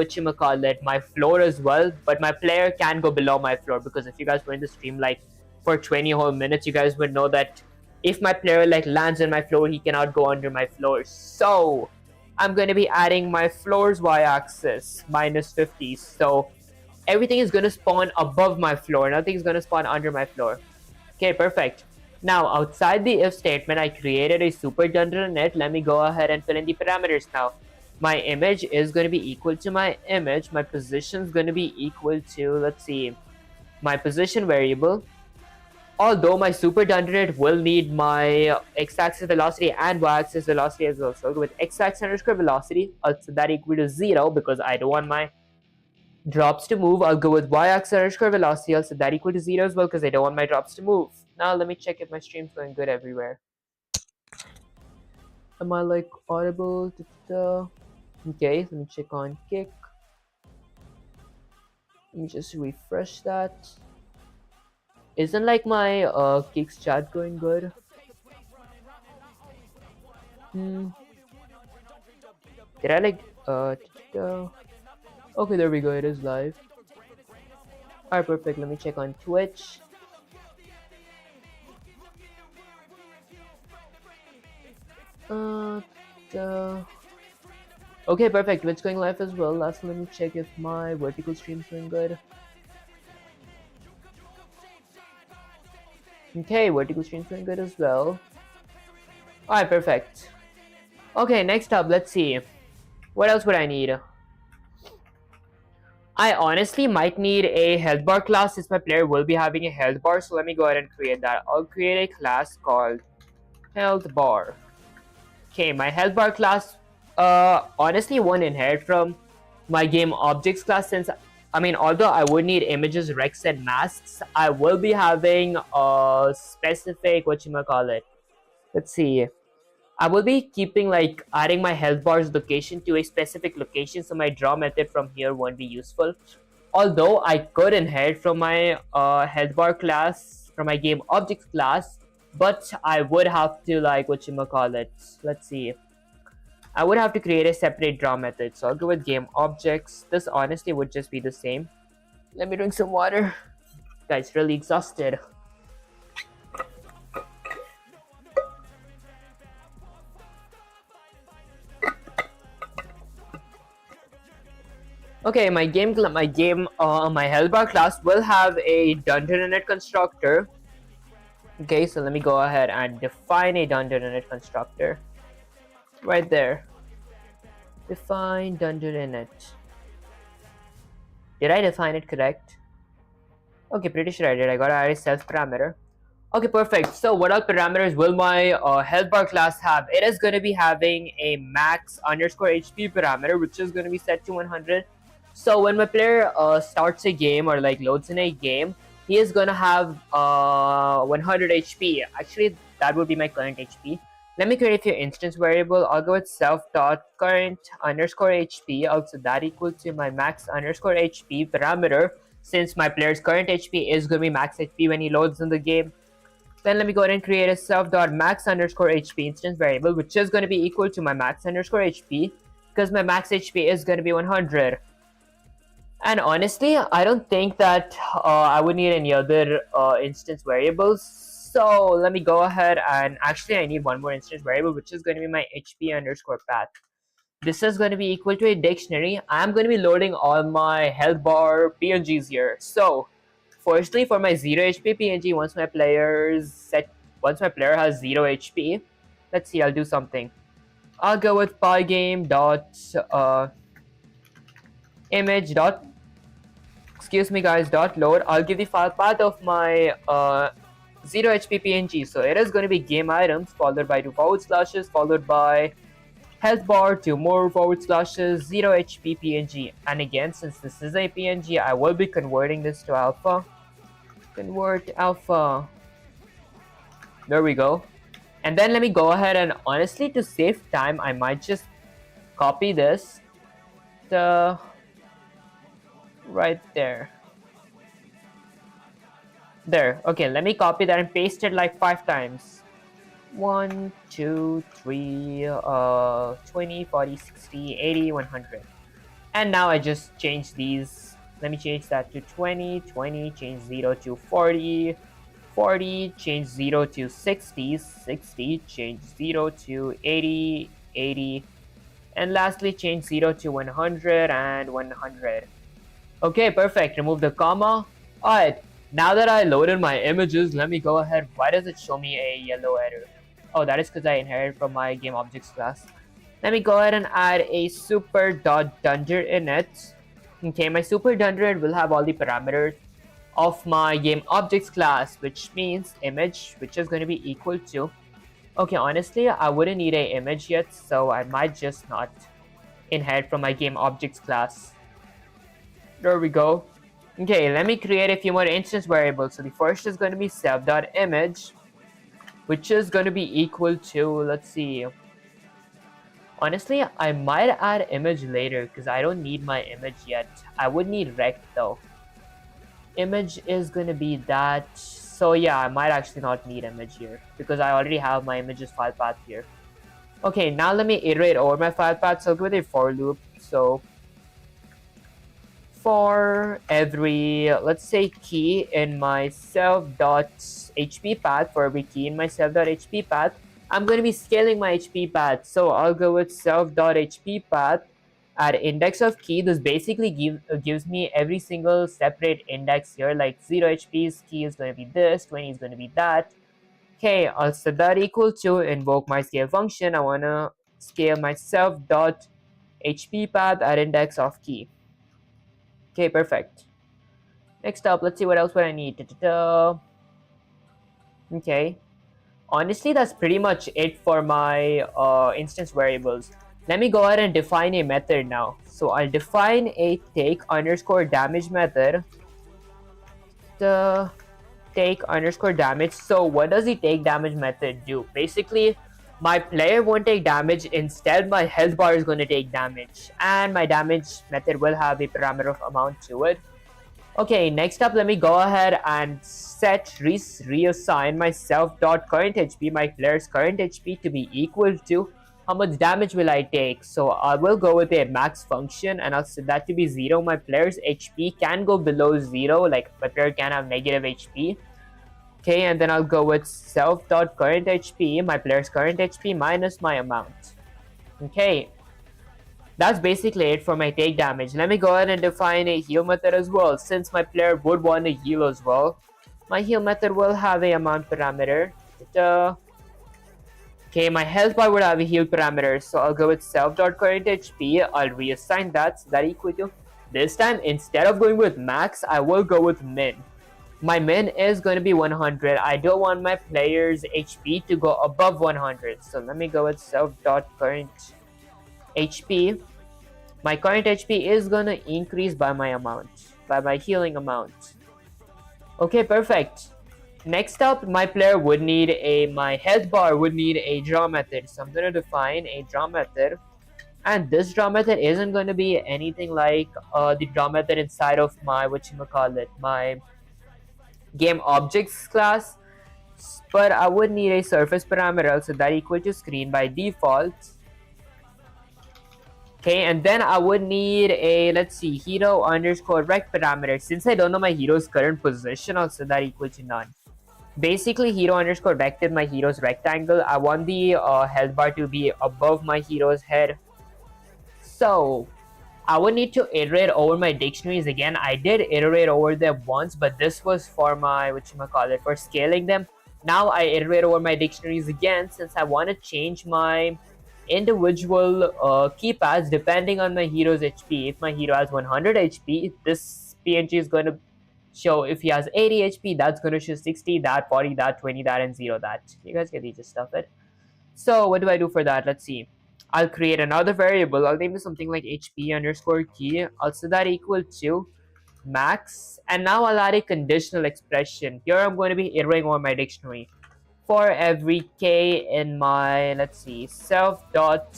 my floor as well. But my player can go below my floor, because if you guys were in the stream like for 20 whole minutes, you guys would know that if my player like lands on my floor, he cannot go under my floor. So I'm going to be adding my floor's y-axis minus 50. So everything is going to spawn above my floor. Nothing is going to spawn under my floor. Okay, perfect. Now, outside the if statement, I created a super dunder init. Let me go ahead and fill in the parameters now. My image is going to be equal to my image. My position is going to be equal to, let's see, my position variable. Although my super dunder init will need my x-axis velocity and y-axis velocity as well. So I'll go with x-axis underscore velocity. I'll set that equal to 0 because I don't want my drops to move. I'll go with y-axis underscore velocity. I'll set that equal to 0 as well because I don't want my drops to move. Now let me check if my stream's going good everywhere. Am I like audible? Okay, let me check on Kick. Let me just refresh that. Isn't like my Kick's chat going good? Did I like okay, there we go, it is live. Alright, perfect. Let me check on Twitch. Okay, perfect. Twitch going live as well. Last, let me check if my vertical stream's going good. Okay, vertical stream's going good as well. Alright, perfect. Okay, next up, let's see. What else would I need? I honestly might need a health bar class, since my player will be having a health bar. So let me go ahead and create that. I'll create a class called health bar. Okay, my health bar class honestly won't inherit from my game objects class, since although I would need images, recs, and masks, I will be having a specific let's see, I will be keeping like adding my health bar's location to a specific location, so my draw method from here won't be useful. Although I could inherit from my health bar class, from my game objects class, but I would have to, like, whatchamacallit, let's see, I would have to create a separate draw method. So I'll go with game objects. This honestly would just be the same. Let me drink some water. Guys, really exhausted. Okay, my health bar class will have a dungeon constructor. Okay, so let me go ahead and define a dungeon constructor. Right there. Define dungeon init. Did I define it correct? Okay, pretty sure I did. I gotta add a self parameter. Okay, perfect. So what all parameters will my health bar class have? It is going to be having a max underscore HP parameter, which is going to be set to 100. So when my player starts a game or like loads in a game, he is going to have 100 HP. Actually, that would be my current HP. Let me create a few instance variable. I'll go with self.current underscore HP. Also that equal to my max underscore HP parameter, since my player's current HP is going to be max HP when he loads in the game. Then let me go ahead and create a self.max underscore HP instance variable, which is going to be equal to my max underscore HP, because my max HP is going to be 100. And honestly, I don't think that I would need any other instance variables. So let me go ahead and actually I need one more instance variable, which is going to be my HP underscore path. This is going to be equal to a dictionary. I'm going to be loading all my health bar PNGs here. So firstly, for my 0 HP PNG, once my player has 0 HP, let's see, I'll do something. I'll go with pygame dot image dot, excuse me guys, dot load. I'll give the file path of my 0 HP PNG. So it is going to be game items followed by 2 forward slashes followed by health bar, 2 more forward slashes, 0 HP PNG. And again, since this is a PNG, I will be converting this to alpha. Convert alpha. There we go. And then let me go ahead and honestly, to save time, I might just copy this to right there. There. Okay, let me copy that and paste it like 5 times. 1, 2, 3, 20, 40, 60, 80, 100. And now I just change these. Let me change that to 20, 20, change 0 to 40, 40, change 0 to 60, 60, change 0 to 80, 80, and lastly change 0 to 100 and 100. Okay, perfect. Remove the comma. Alright, now that I loaded my images, let me go ahead. Why does it show me a yellow error? Oh, that is because I inherited from my game objects class. Let me go ahead and add a super.dunder init. Okay, my super dunder will have all the parameters of my game objects class, which means image, which is going to be equal to. Okay, honestly, I wouldn't need a image yet, so I might just not inherit from my game objects class. There we go. Okay, let me create a few more instance variables. So the first is going to be self.image, which is going to be equal to, let's see. Honestly, I might add image later because I don't need my image yet. I would need rect though. Image is going to be that. So yeah, I might actually not need image here because I already have my images file path here. Okay, now let me iterate over my file path. So I'll go with a for loop. So for every, let's say, key in my self.hp path, for every key in my self.hp path, I'm going to be scaling my HP path. So I'll go with self.hp path at index of key. This basically gives me every single separate index here. Like 0 HP's key is going to be this, 20 is going to be that. Okay, I'll set that equal to invoke my scale function. I want to scale my self.hp path at index of key. Okay, perfect. Next up, let's see what else would I need. Okay. Honestly, that's pretty much it for my instance variables. Let me go ahead and define a method now. So I'll define a take underscore damage method. The take underscore damage. So what does the take damage method do? Basically, my player won't take damage. Instead, my health bar is going to take damage. And my damage method will have a parameter of amount to it. Okay, next up, let me go ahead and reassign my self.current HP, my player's current HP, to be equal to how much damage will I take. So I will go with a max function and I'll set that to be 0. My player's HP can go below 0, like my player can have negative HP. Okay, and then I'll go with self.current HP, my player's current HP minus my amount. Okay, that's basically it for my take damage. Let me go ahead and define a heal method as well. Since my player would want to heal as well, my heal method will have a amount parameter. Okay, my health bar would have a heal parameter, so I'll go with self.current HP. I'll reassign that, so that equal to, this time instead of going with max, I will go with min. My min is going to be 100. I don't want my player's HP to go above 100, so let me go with self.current HP. My current HP is gonna increase by my amount, by my healing amount. Okay, perfect. Next up, my player would need my health bar would need a draw method. So I'm gonna define a draw method, and this draw method isn't gonna be anything like the draw method inside of my my game objects class, but I would need a surface parameter, so that equal to screen by default. Okay, and then I would need a, let's see, hero underscore rect parameter. Since I don't know my hero's current position, I'll set that equal to none. Basically, hero underscore rect is my hero's rectangle. I want the health bar to be above my hero's head. So I would need to iterate over my dictionaries again. I did iterate over them once, but this was for my, for scaling them. Now I iterate over my dictionaries again since I want to change my individual keypads depending on my hero's HP. If my hero has 100 HP, this PNG is going to show. If he has 80 HP, that's going to show 60, that 40, that 20, that, and 0, that. You guys get the gist of it. So what do I do for that? Let's see. I'll create another variable. I'll name it something like HP underscore key. I'll set that equal to max, and now I'll add a conditional expression. Here I'm going to be iterating over my dictionary. For every k in my, let's see, self dot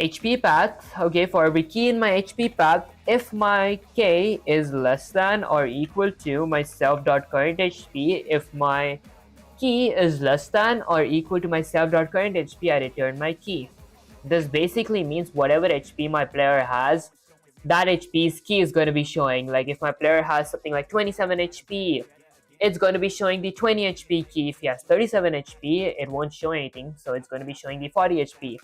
HP path, okay, for every key in my HP path, if my k is less than or equal to my self dot current HP, if my key is less than or equal to my self dot current HP, I return my key. This basically means whatever HP my player has, that HP's key is going to be showing. Like if my player has something like 27 HP, it's going to be showing the 20 HP key. If he has 37 HP, it won't show anything, so it's going to be showing the 40 HP.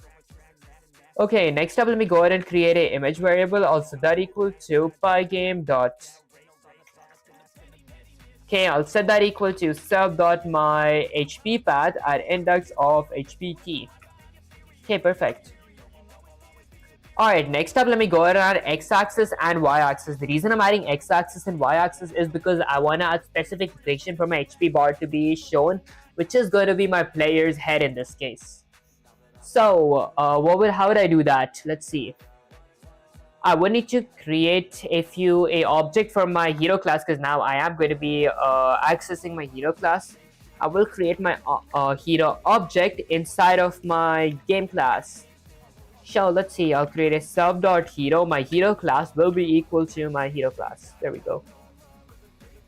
Okay, next up, let me go ahead and create an image variable. Also, that equal to pygame dot. Okay, I'll set that equal to self dot my HP path at index of HP key. Okay, perfect. Alright, next up, let me go ahead and add x-axis and y-axis. The reason I'm adding x-axis and y-axis is because I want to add specific position for my HP bar to be shown, which is going to be my player's head in this case. So, how would I do that? Let's see. I would need to create a object for my hero class, because now I am going to be accessing my hero class. I will create my hero object inside of my game class. So let's see, I'll create a self.hero. My hero class will be equal to my hero class. There we go.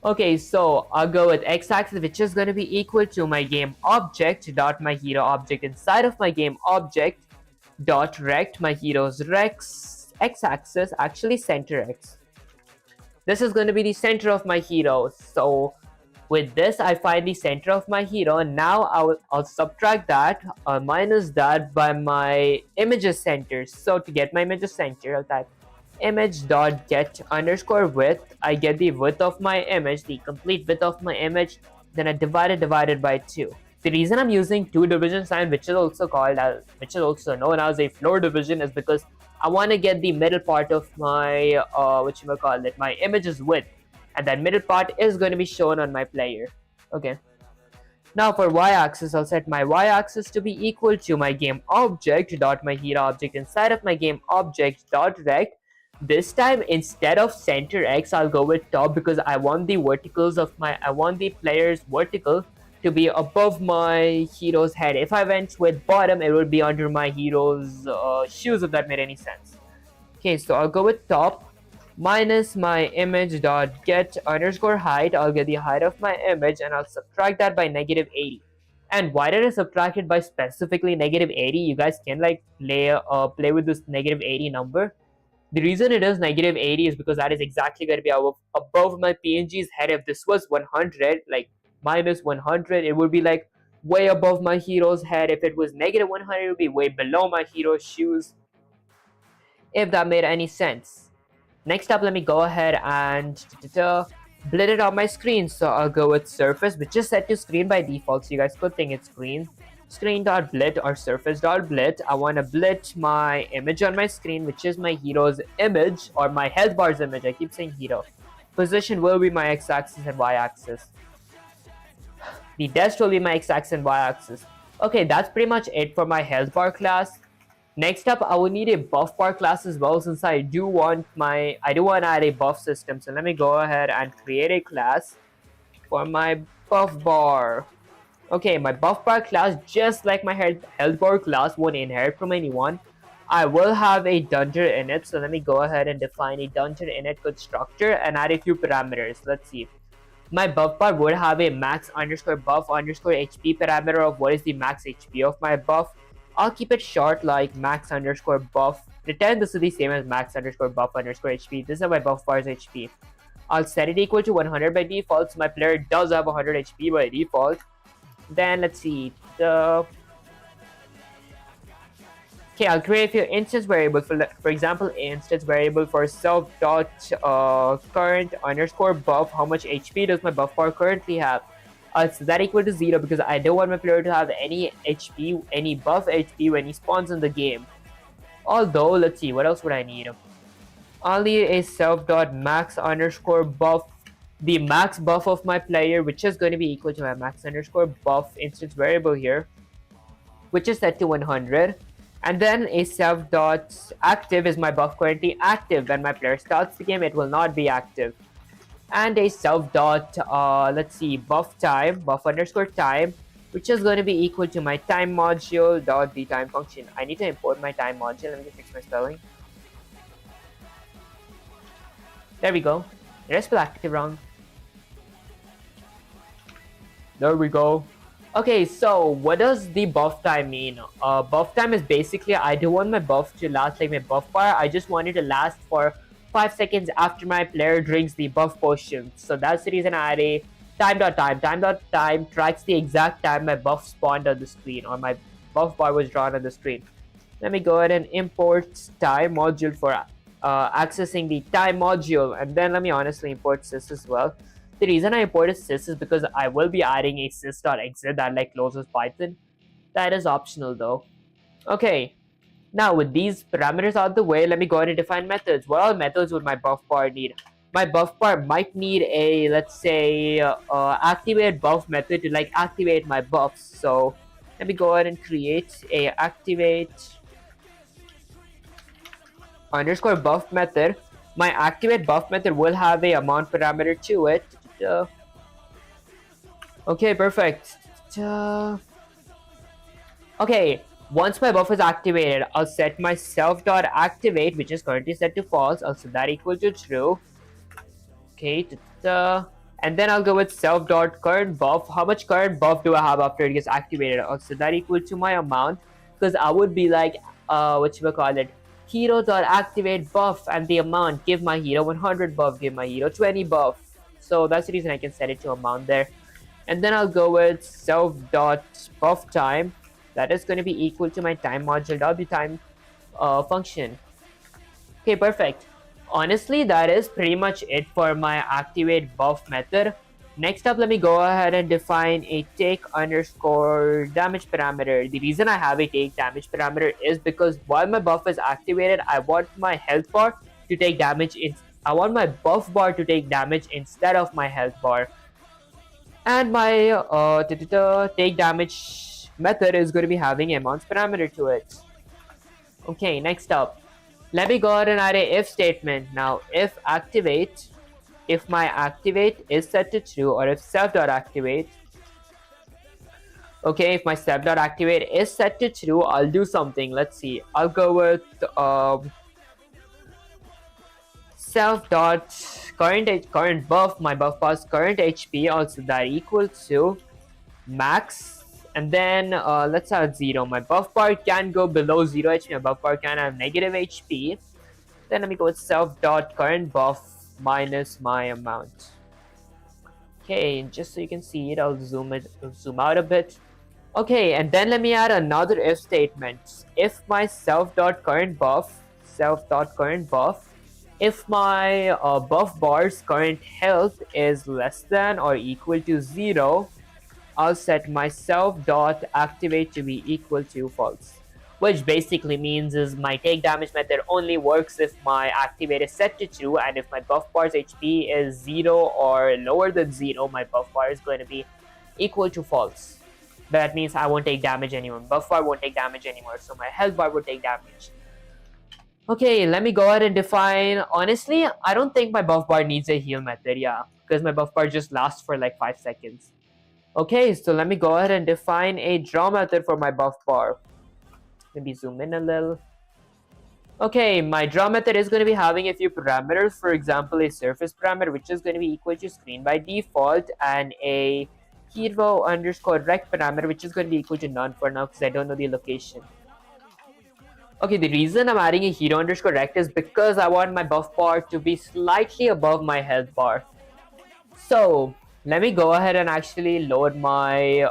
Okay, so I'll go with x-axis, which is going to be equal to my game object dot my hero object inside of my game object dot rect my hero's x-axis, actually center x. This is going to be the center of my hero. So with this, I find the center of my hero, and now I'll subtract that, minus that by my image's center. So to get my image's center, I'll type image dot get underscore width. I get the width of my image, the complete width of my image, then I divided by 2. The reason I'm using 2 division sign, which is also known as a floor division, is because I want to get the middle part of my my image's width, and that middle part is going to be shown on my player. Okay. Now for y-axis, I'll set my y-axis to be equal to my game object dot my hero object inside of my game object dot rect. This time, instead of center x, I'll go with top, because I want the player's vertical to be above my hero's head. If I went with bottom, it would be under my hero's shoes, if that made any sense. Okay, so I'll go with top. minus my image dot get underscore height. I'll get the height of my image and I'll subtract that by negative 80. And why did I subtract it by specifically negative 80? You guys can like play with this negative 80 number. The reason it is negative 80 is because that is exactly going to be above my PNG's head. If this was 100, like minus 100, it would be like way above my hero's head. If it was negative 100, it would be way below my hero's shoes, if that made any sense. Next up, let me go ahead and blend it on my screen. So I'll go with surface, which is set to screen by default. So you guys could think it's screen. Screen.blit or surface.blit. I want to blit my image on my screen, which is my hero's image or my health bar's image. I keep saying hero. Position will be my x-axis and y-axis. The dest will be my x-axis and y-axis. Okay, that's pretty much it for my health bar class. Next up, I will need a buff bar class as well, since I do want to add a buff system. So let me go ahead and create a class for my buff bar. Okay, my buff bar class, just like my health bar class, won't inherit from anyone. I will have a dungeon in it. So let me go ahead and define a dungeon init constructor and add a few parameters. Let's see. My buff bar would have a max underscore buff underscore HP parameter of what is the max HP of my buff. I'll keep it short, like max underscore buff. Pretend this is the same as max underscore buff underscore HP. This is my buff bar's HP. I'll set it equal to 100 by default, so my player does have 100 HP by default. Then let's see. Okay, I'll create a few instance variables. For example, instance variable for self dot current underscore buff. How much HP does my buff bar currently have? So that equal to 0 because I don't want my player to have any HP, any buff HP when he spawns in the game. Although, let's see, what else would I need? I'll need a self.max underscore buff, the max buff of my player, which is going to be equal to my max underscore buff instance variable here, which is set to 100. And then a self.active is my buff currently active. When my player starts the game, it will not be active. And a self dot let's see, buff underscore time, which is going to be equal to my time module dot the time function. I need to import my time module. Let me just fix my spelling. There we go. Did I spell active wrong? There we go. Okay, so what does the buff time mean? Buff time is basically, I don't want my buff to last like my buff bar. I just want it to last for 5 seconds after my player drinks the buff potion. So that's the reason I add a time.time. Time.time tracks the exact time my buff spawned on the screen or my buff bar was drawn on the screen. Let me go ahead and import time module for accessing the time module, and then let me honestly import sys as well. The reason I imported sys is because I will be adding a sys.exit that like closes Python. That is optional though. Okay. Now, with these parameters out of the way, let me go ahead and define methods. What all methods would my buff bar need? My buff bar might need a, let's say, activate buff method to like activate my buffs. So let me go ahead and create a activate underscore buff method. My activate buff method will have a amount parameter to it. Okay, perfect. Okay. Once my buff is activated, I'll set my self.activate, which is currently set to false. I'll set that equal to true. Okay, and then I'll go with self.current buff. How much current buff do I have after it gets activated? I'll set that equal to my amount, because I would be like, what you call it, hero.activate buff and the amount. Give my hero 100 buff, give my hero 20 buff. So that's the reason I can set it to amount there. And then I'll go with self.buff time. That is going to be equal to my time module w time function. Okay, perfect. Honestly, that is pretty much it for my activate buff method. Next up, let me go ahead and define a take underscore damage parameter. The reason I have a take damage parameter is because while my buff is activated, I want my health bar to take damage. I want my buff bar to take damage instead of my health bar. And my take damage method is going to be having amounts parameter to it. Okay, next up, let me go ahead and add a if statement. Now, if activate, if my activate is set to true, or if self.activate, okay, if my self.activate is set to true, I'll do something. Let's see, I'll go with self dot current buff, my buff bar's current HP, also that equal to max, and then let's have 0. My buff bar can go below 0 HP, my buff bar can have negative HP. Then let me go with self dot current buff minus my amount. Okay, just so you can see it, I'll zoom out a bit. Okay, and then let me add another if statement. If my self dot current buff, if my buff bar's current health is less than or equal to 0, I'll set my self dot activate to be equal to false, which basically means is my take damage method only works if my activate is set to 2, and if my buff bar's HP is 0 or lower than 0, my buff bar is going to be equal to false. That means I won't take damage anymore. Buff bar won't take damage anymore, so my health bar will take damage. Okay, let me go ahead and define. Honestly, I don't think my buff bar needs a heal method, yeah, because my buff bar just lasts for like 5 seconds. Okay, so let me go ahead and define a draw method for my buff bar. Maybe zoom in a little. Okay, my draw method is going to be having a few parameters. For example, a surface parameter, which is going to be equal to screen by default, and a hero underscore rect parameter, which is going to be equal to none for now because I don't know the location. Okay, the reason I'm adding a hero underscore rect is because I want my buff bar to be slightly above my health bar. So let me go ahead and actually load my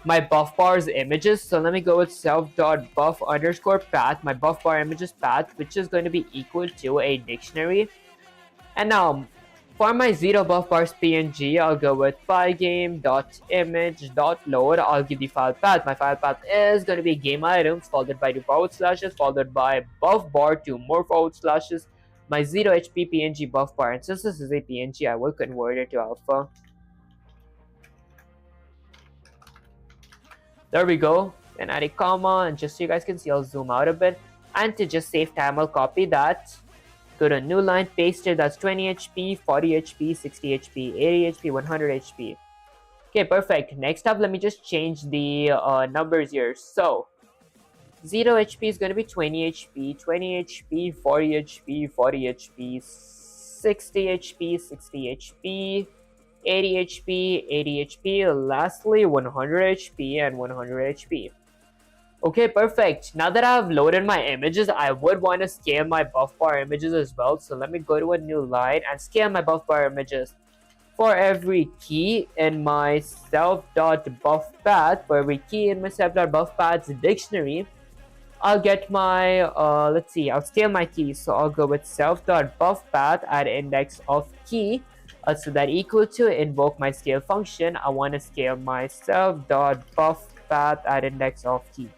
my buff bar's images. So let me go with self.buff underscore path, my buff bar images path, which is going to be equal to a dictionary. And now for my 0 buff bars PNG, I'll go with pygame.image.load. I'll give the file path. My file path is going to be game items followed by 2 forward slashes followed by buff bar 2 more forward slashes, my 0 HP PNG buff bar. And since this is a PNG, I will convert it to alpha. There we go. Then add a comma, and just so you guys can see, I'll zoom out a bit. And to just save time, I'll copy that. Go to a new line, paste it. That's 20 HP, 40 HP, 60 HP, 80 HP, 100 HP. Okay, perfect. Next up, let me just change the numbers here. So 0 HP is going to be 20 HP, 20 HP, 40 HP, 40 HP, 60 HP, 60 HP, 80 HP, 80 HP, lastly 100 HP and 100 HP. Okay, perfect. Now that I've loaded my images, I would want to scale my buff bar images as well. So let me go to a new line and scale my buff bar images. For every key in my self.buff path, dictionary, I'll get my, I'll scale my keys. So I'll go with self.buff path at index of key. So that equal to invoke my scale function. I want to scale my self.buff path at index of key.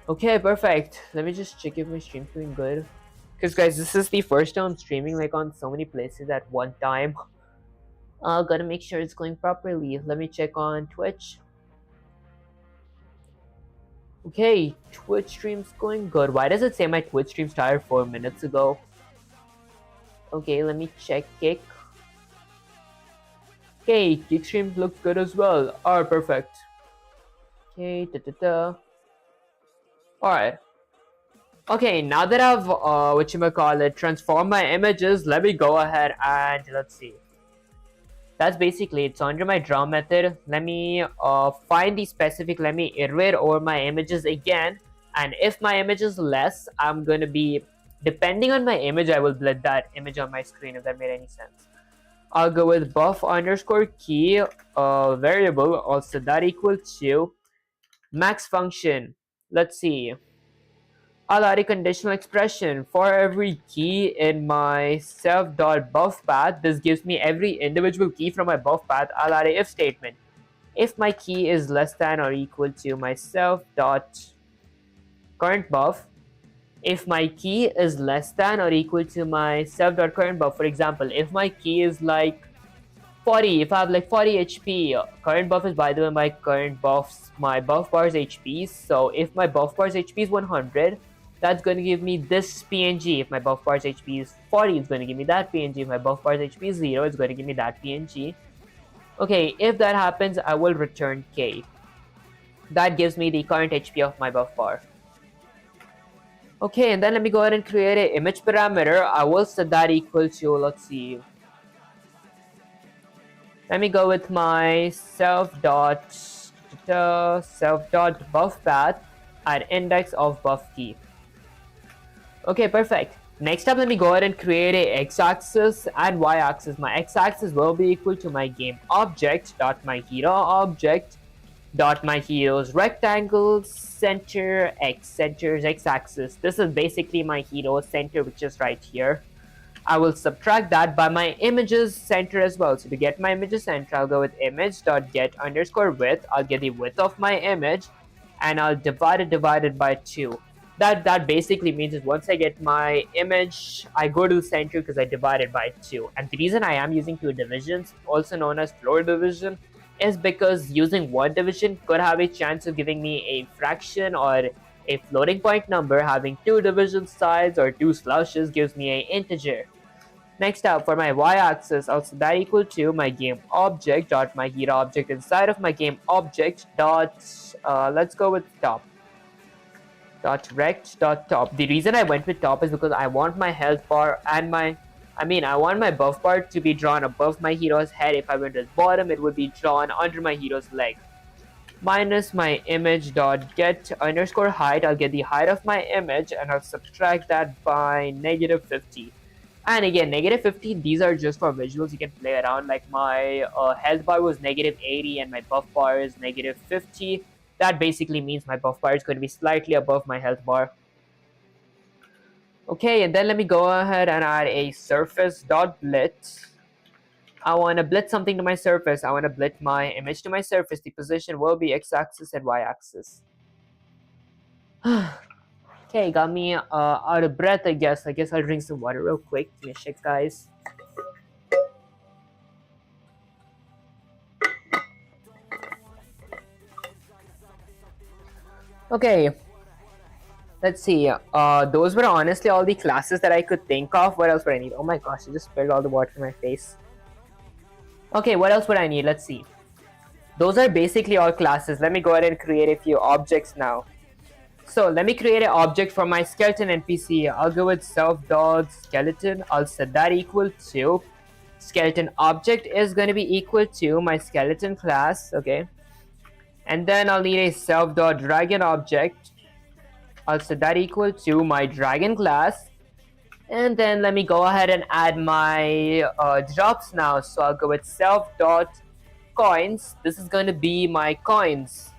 Okay, perfect. Let me just check if my stream's doing good. Because guys, this is the first time I'm streaming like on so many places at one time. Gotta make sure it's going properly. Let me check on Twitch. Okay, Twitch stream's going good. Why does it say my Twitch stream started 4 minutes ago? Okay, let me check Kick. Okay, Kick stream looks good as well. Alright, perfect. Okay, Alright. Okay, now that I've transformed my images, let me go ahead and let's see. That's basically it. So under my draw method, let me find the specific, let me iterate over my images again. And if my image is less, I'm going to be, depending on my image, I will blend that image on my screen, if that made any sense. I'll go with buff underscore key variable, also that equal to max function. Let's see. I'll add a conditional expression for every key in my self.buff path. This gives me every individual key from my buff path. I'll add a if statement. If my key is less than or equal to my self.current buff, if my key is less than or equal to my self.current buff, for example, if my key is like 40, if I have like 40 HP, current buff is, by the way, my current buffs, my buff bar's HP. So if my buff bar's HP is 100, that's going to give me this PNG. If my buff bar's HP is 40, it's going to give me that PNG. If my buff bar's HP is 0, it's going to give me that PNG. Okay, if that happens, I will return K. That gives me the current HP of my buff bar. Okay, and then let me go ahead and create an image parameter. I will set that equal to, let's see. Let me go with my self dot buff path at index of buff key. Okay, perfect. Next up, let me go ahead and create a x-axis and y-axis. My x-axis will be equal to my game object dot my hero object dot my hero's rectangle center x centers x-axis. This is basically my hero center, which is right here. I will subtract that by my images center as well. So to get my images center, I'll go with image dot get underscore width. I'll get the width of my image, and I'll divide it by 2. That basically means is once I get my image, I go to the center because I divide it by 2. And the reason I am using 2 divisions, also known as floor division, is because using one division could have a chance of giving me a fraction or a floating point number. Having 2 division sides or 2 slashes gives me an integer. Next up, for my y-axis, I'll set that equal to my game object dot my hero object inside of my game object dot let's go with top dot rect dot top. The reason I went with top is because I want my health bar and I want my buff bar to be drawn above my hero's head. If I went with bottom, it would be drawn under my hero's leg. Minus my image dot get underscore height. I'll get the height of my image and I'll subtract that by -50. And again, -50, these are just for visuals. You can play around. Like my health bar was -80 and my buff bar is -50. That basically means my buff bar is going to be slightly above my health bar. Okay, and then let me go ahead and add a surface.blitz. I want to blitz something to my surface. I want to blitz my image to my surface. The position will be x-axis and y-axis. Okay, got me out of breath, I guess. I guess I'll drink some water real quick. Give me a shake, guys. Okay. Let's see. Those were honestly all the classes that I could think of. What else would I need? Oh my gosh, I just spilled all the water in my face. Okay, what else would I need? Let's see. Those are basically all classes. Let me go ahead and create a few objects now. So let me create an object for my skeleton NPC. I'll go with self.skeleton. I'll set that equal to skeleton object is going to be equal to my skeleton class. Okay. And then I'll need a self.dragon object. I'll set that equal to my dragon class. And then let me go ahead and add my drops now. So I'll go with self.coins. This is going to be my coins.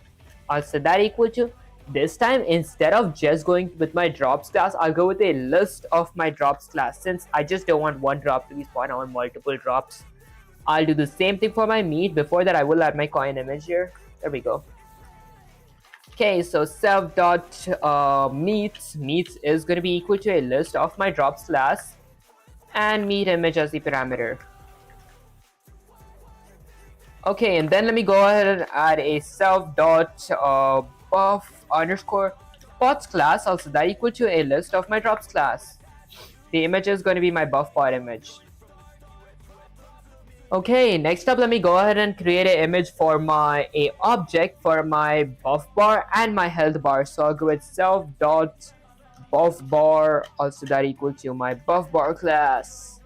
I'll set that equal to. This time, instead of just going with my drops class, I'll go with a list of my drops class. Since I just don't want one drop to be spawned, I want multiple drops. I'll do the same thing for my meat. Before that, I will add my coin image here. There we go. Okay, so self.meats is going to be equal to a list of my drops class and meat image as the parameter. Okay, and then let me go ahead and add a self.buff underscore pots class. Also, that equal to a list of my drops class. The image is going to be my buff pot image. Okay, next up, let me go ahead and create an image for my object for my buff bar and my health bar. So I'll go with self.buff bar, also that equal to my buff bar class.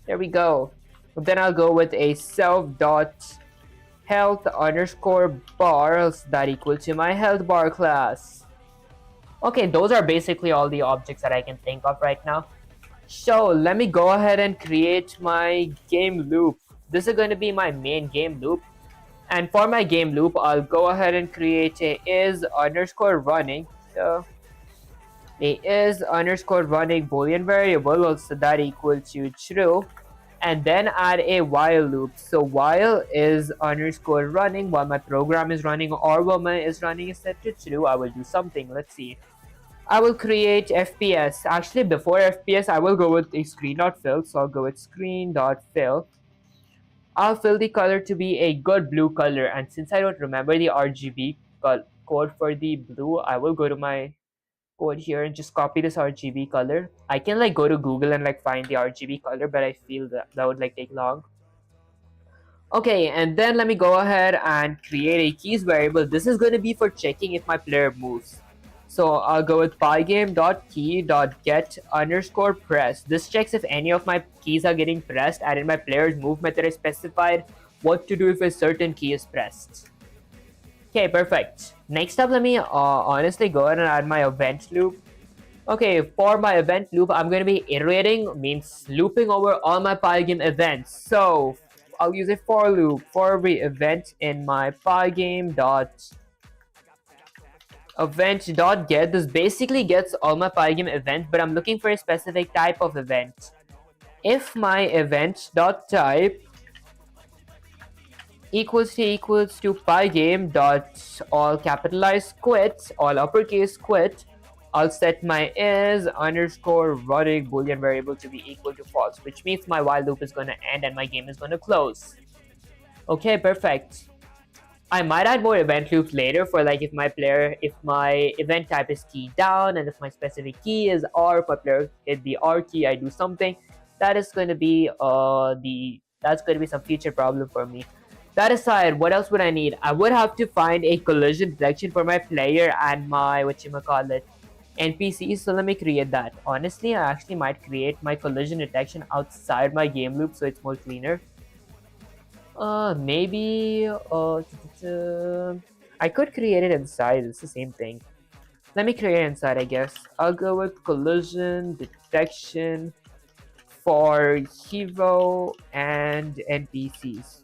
There we go. Then I'll go with a self.health underscore bar, so that equal to my health bar class. Okay, those are basically all the objects that I can think of right now. So let me go ahead and create my game loop. This is going to be my main game loop. And for my game loop, I'll go ahead and create a is underscore running. So a is underscore running boolean variable, also that equal to true. And then add a while loop. So while is underscore running, while my program is running or while my is running is set to true, I will do something. Let's see. I will create FPS. Actually, before FPS, I will go with a screen.fill. So I'll go with screen.fill. I'll fill the color to be a good blue color. And since I don't remember the RGB code for the blue, I will go to my code here and just copy this RGB color. I can like go to Google and like find the RGB color, but I feel that would like take long. Okay, and then let me go ahead and create a keys variable. This is going to be for checking if my player moves. So I'll go with pygame.key.get_press. This checks if any of my keys are getting pressed, and in my player's move method is specified what to do if a certain key is pressed. Okay, perfect. Next up, let me honestly go ahead and add my event loop. Okay, for my event loop, I'm going to be iterating, means looping over all my Pygame events. So I'll use a for loop for every event in my pygame.event.get. This basically gets all my Pygame events, but I'm looking for a specific type of event. If my event.type equals to pygame dot all capitalized quit, all uppercase quit, I'll set my is underscore running boolean variable to be equal to false, which means my while loop is going to end and my game is going to close. Okay, perfect. I might add more event loops later for like if my event type is key down, and if my specific key is R, if my player hit the R key, I do something. That is going to be some future problem for me. That aside, what else would I need? I would have to find a collision detection for my player and my NPCs. So let me create that. Honestly, I actually might create my collision detection outside my game loop so it's more cleaner. Maybe I could create it inside. It's the same thing. Let me create it inside, I guess. I'll go with collision detection for hero and NPCs.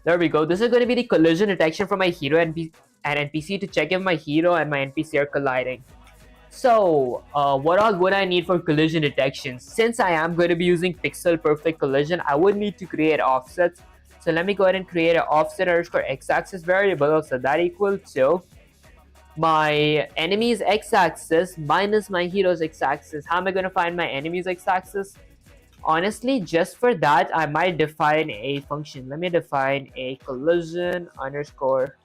There we go. This is going to be the collision detection for my hero and NPC to check if my hero and my NPC are colliding. So, what all would I need for collision detection? Since I am going to be using pixel perfect collision, I would need to create offsets. So let me go ahead and create an offset underscore x-axis variable. So that equal to my enemy's x-axis minus my hero's x-axis. How am I going to find my enemy's x-axis? Honestly, just for that, I might define a function. Let me define a collision underscore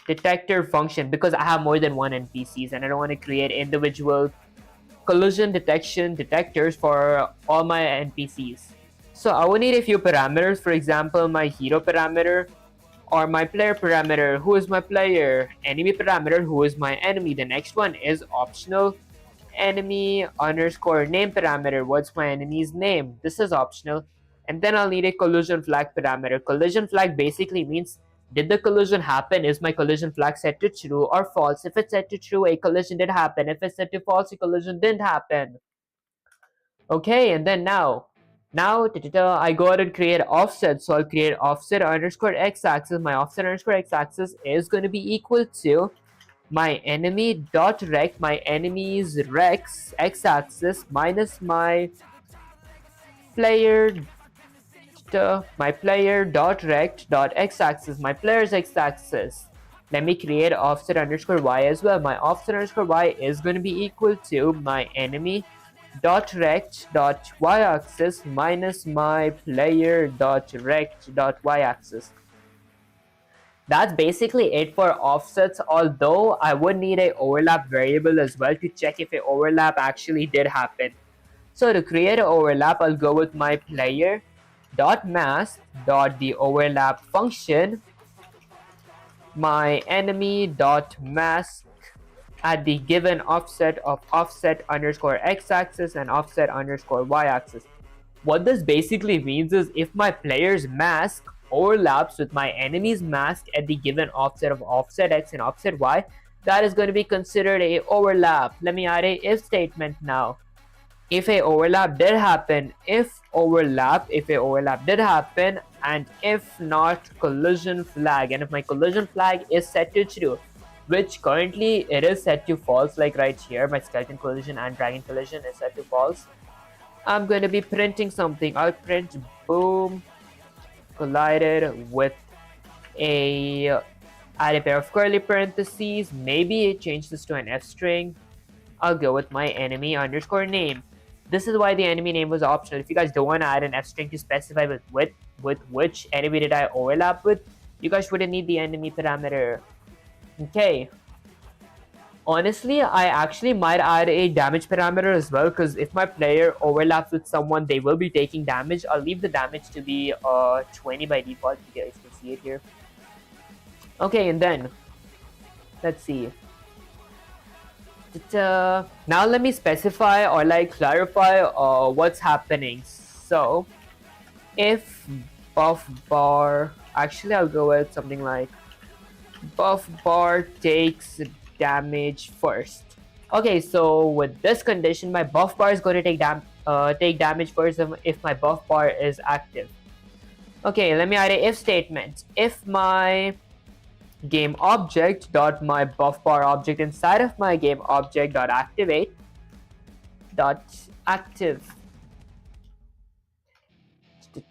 detector function because I have more than one NPCs and I don't want to create individual collision detection detectors for all my NPCs. So I will need a few parameters. For example, my hero parameter or my player parameter, who is my player, enemy parameter, who is my enemy. The next one is optional. Enemy underscore name parameter, what's my enemy's name? This is optional. And then I'll need a collision flag parameter. Collision flag basically means, did the collision happen? Is my collision flag set to true or false? If it's set to true, a collision did happen. If it's set to false, a collision didn't happen. Okay, and then now I go ahead and create offset. So I'll create offset underscore x-axis. My offset underscore x-axis is going to be equal to my enemy dot rect, my enemy's rex x-axis minus my player dot rect dot x-axis, my player's x-axis. Let me create offset underscore y as well. My offset underscore y is going to be equal to my enemy dot rect dot y-axis minus my player dot rect dot y-axis. That's basically it for offsets, although I would need a overlap variable as well to check if an overlap actually did happen. So to create an overlap, I'll go with my player dot mask dot the overlap function, my enemy dot mask at the given offset of offset underscore x-axis and offset underscore y-axis. What this basically means is if my player's mask overlaps with my enemy's mask at the given offset of offset x and offset y, that is going to be considered a overlap. Let me add a if statement now. If a overlap did happen, if a overlap did happen, and if not, collision flag. And if my collision flag is set to true, which currently it is set to false, like right here, my skeleton collision and dragon collision is set to false, I'm going to be printing something. I'll print boom collided with add a pair of curly parentheses, maybe change this to an F string. I'll go with my enemy underscore name. This is why the enemy name was optional. If you guys don't want to add an F string to specify with which enemy did I overlap with, you guys wouldn't need the enemy parameter. Okay. Honestly, I actually might add a damage parameter as well, because if my player overlaps with someone, they will be taking damage. I'll leave the damage to be 20 by default. You guys can see it here. Okay, and then let's see. Now let me specify or like clarify what's happening. So if buff bar, actually I'll go with something like buff bar takes damage first. Okay, so with this condition, my buff bar is going to take damage first if my buff bar is active. Okay, let me add a if statement. If my game object dot my buff bar object inside of my game object dot activate dot active.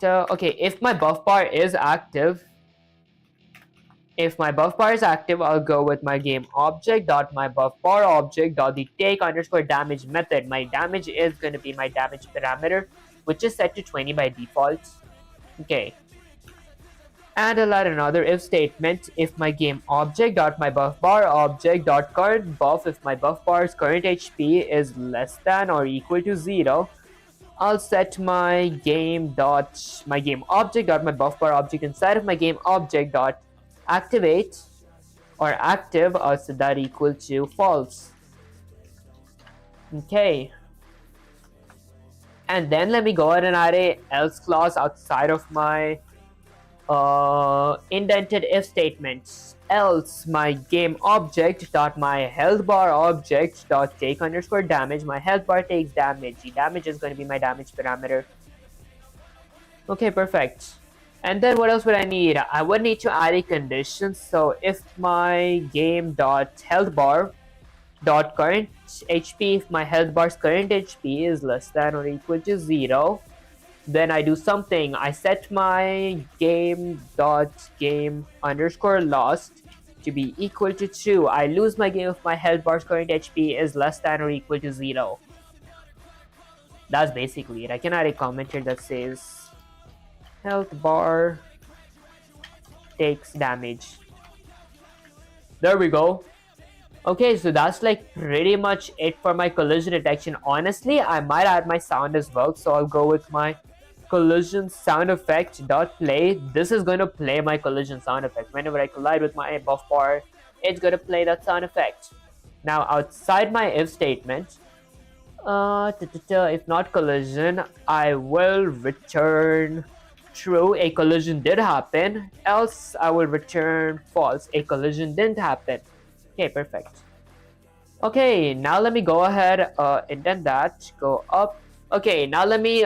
Okay, if my buff bar is active, I'll go with my game object dot my buff bar object dot the take underscore damage method. My damage is going to be my damage parameter, which is set to 20 by default. Okay. And I'll add another if statement. If my game object dot my buff bar object dot current buff, if my buff bar's current HP is less than or equal to 0, I'll set my game object dot my buff bar object inside of my game object dot activate or active. I'll set that equal to false. Okay. And then let me go ahead and add a else clause outside of my indented if statements. Else my game object dot my health bar object dot take underscore damage. My health bar takes damage. The damage is going to be my damage parameter. Okay, perfect. And then what else would I need? I would need to add a condition. So if my game dot health bar dot current HP, if my health bar's current HP is less than or equal to 0, then I do something. I set my game underscore lost to be equal to 2. I lose my game if my health bar's current HP is less than or equal to 0. That's basically it. I can add a comment here that says health bar takes damage. There we go. Okay, so that's like pretty much it for my collision detection. Honestly, I might add my sound as well, so I'll go with my collision sound effect dot play. This is going to play my collision sound effect. Whenever I collide with my buff bar, it's going to play that sound effect. Now outside my if statement, if not collision, I will return true, a collision did happen, else I will return false, a collision didn't happen. Okay, perfect. Okay, now let me go ahead, indent that, go up. Okay, now let me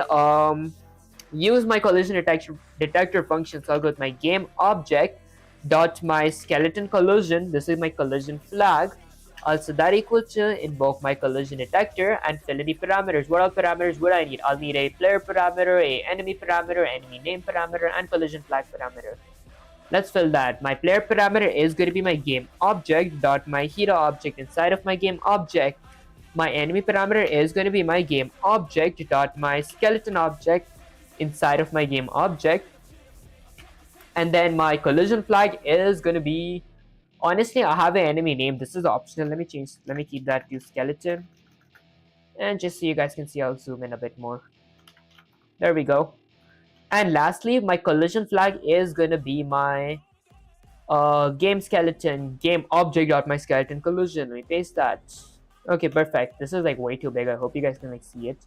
use my collision detector function. So I'll go with my game object dot my skeleton collision. This is my collision flag. Also that equal to invoke my collision detector and fill in the parameters. What all parameters would I need? I'll need a player parameter, a enemy parameter, enemy name parameter, and collision flag parameter. Let's fill that. My player parameter is going to be my game object dot my hero object inside of my game object. My enemy parameter is going to be my game object dot my skeleton object inside of my game object. And then my collision flag is going to be, honestly, I have an enemy name. This is optional. Let me keep that to skeleton. And just so you guys can see, I'll zoom in a bit more. There we go. And lastly, my collision flag is going to be my game skeleton, game object dot my skeleton collision. Let me paste that. Okay, perfect. This is like way too big. I hope you guys can like see it.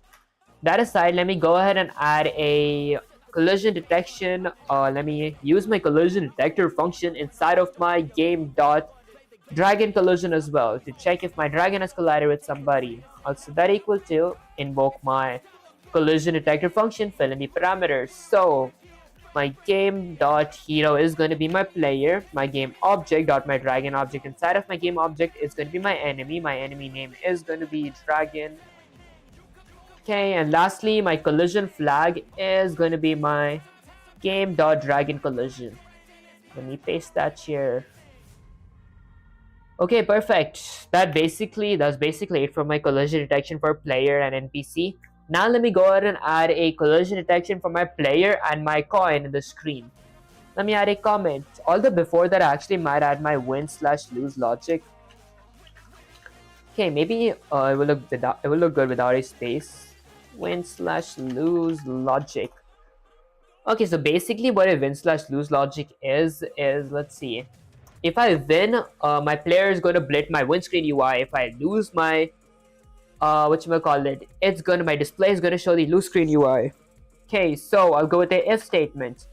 That aside, let me go ahead and add a collision detection. Let me use my collision detector function inside of my game dot dragon collision as well to check if my dragon has collided with somebody. Also that equal to invoke my collision detector function, fill in the parameters. So my game dot hero is going to be my player. My game object dot my dragon object inside of my game object is going to be my enemy. My enemy name is going to be dragon. Okay, and lastly, my collision flag is going to be my game dot dragon collision. Let me paste that here. Okay, perfect. That's basically it for my collision detection for player and NPC. Now let me go ahead and add a collision detection for my player and my coin in the screen. Let me add a comment. Although before that, I actually might add my win/lose logic. Okay, maybe it will look good without a space. Win/lose logic. Okay, so basically what a win/lose logic is let's see. if I win, my player is going to blit my win screen UI. If I lose, my my display is going to show the lose screen UI. Okay, so I'll go with the if statement.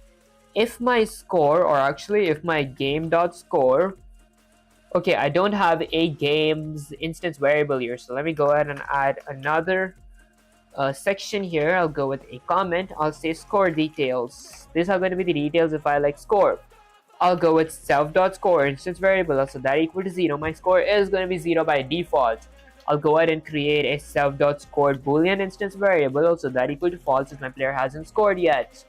If my score, or actually if my game.score, okay, I don't have a game's instance variable here, so let me go ahead and add another section here. I'll go with a comment. I'll say score details. These are going to be the details if I like score. I'll go with self.score instance variable, so that equal to 0. My score is going to be 0 by default. I'll go ahead and create a self.score boolean instance variable, also that equal to false since my player hasn't scored yet.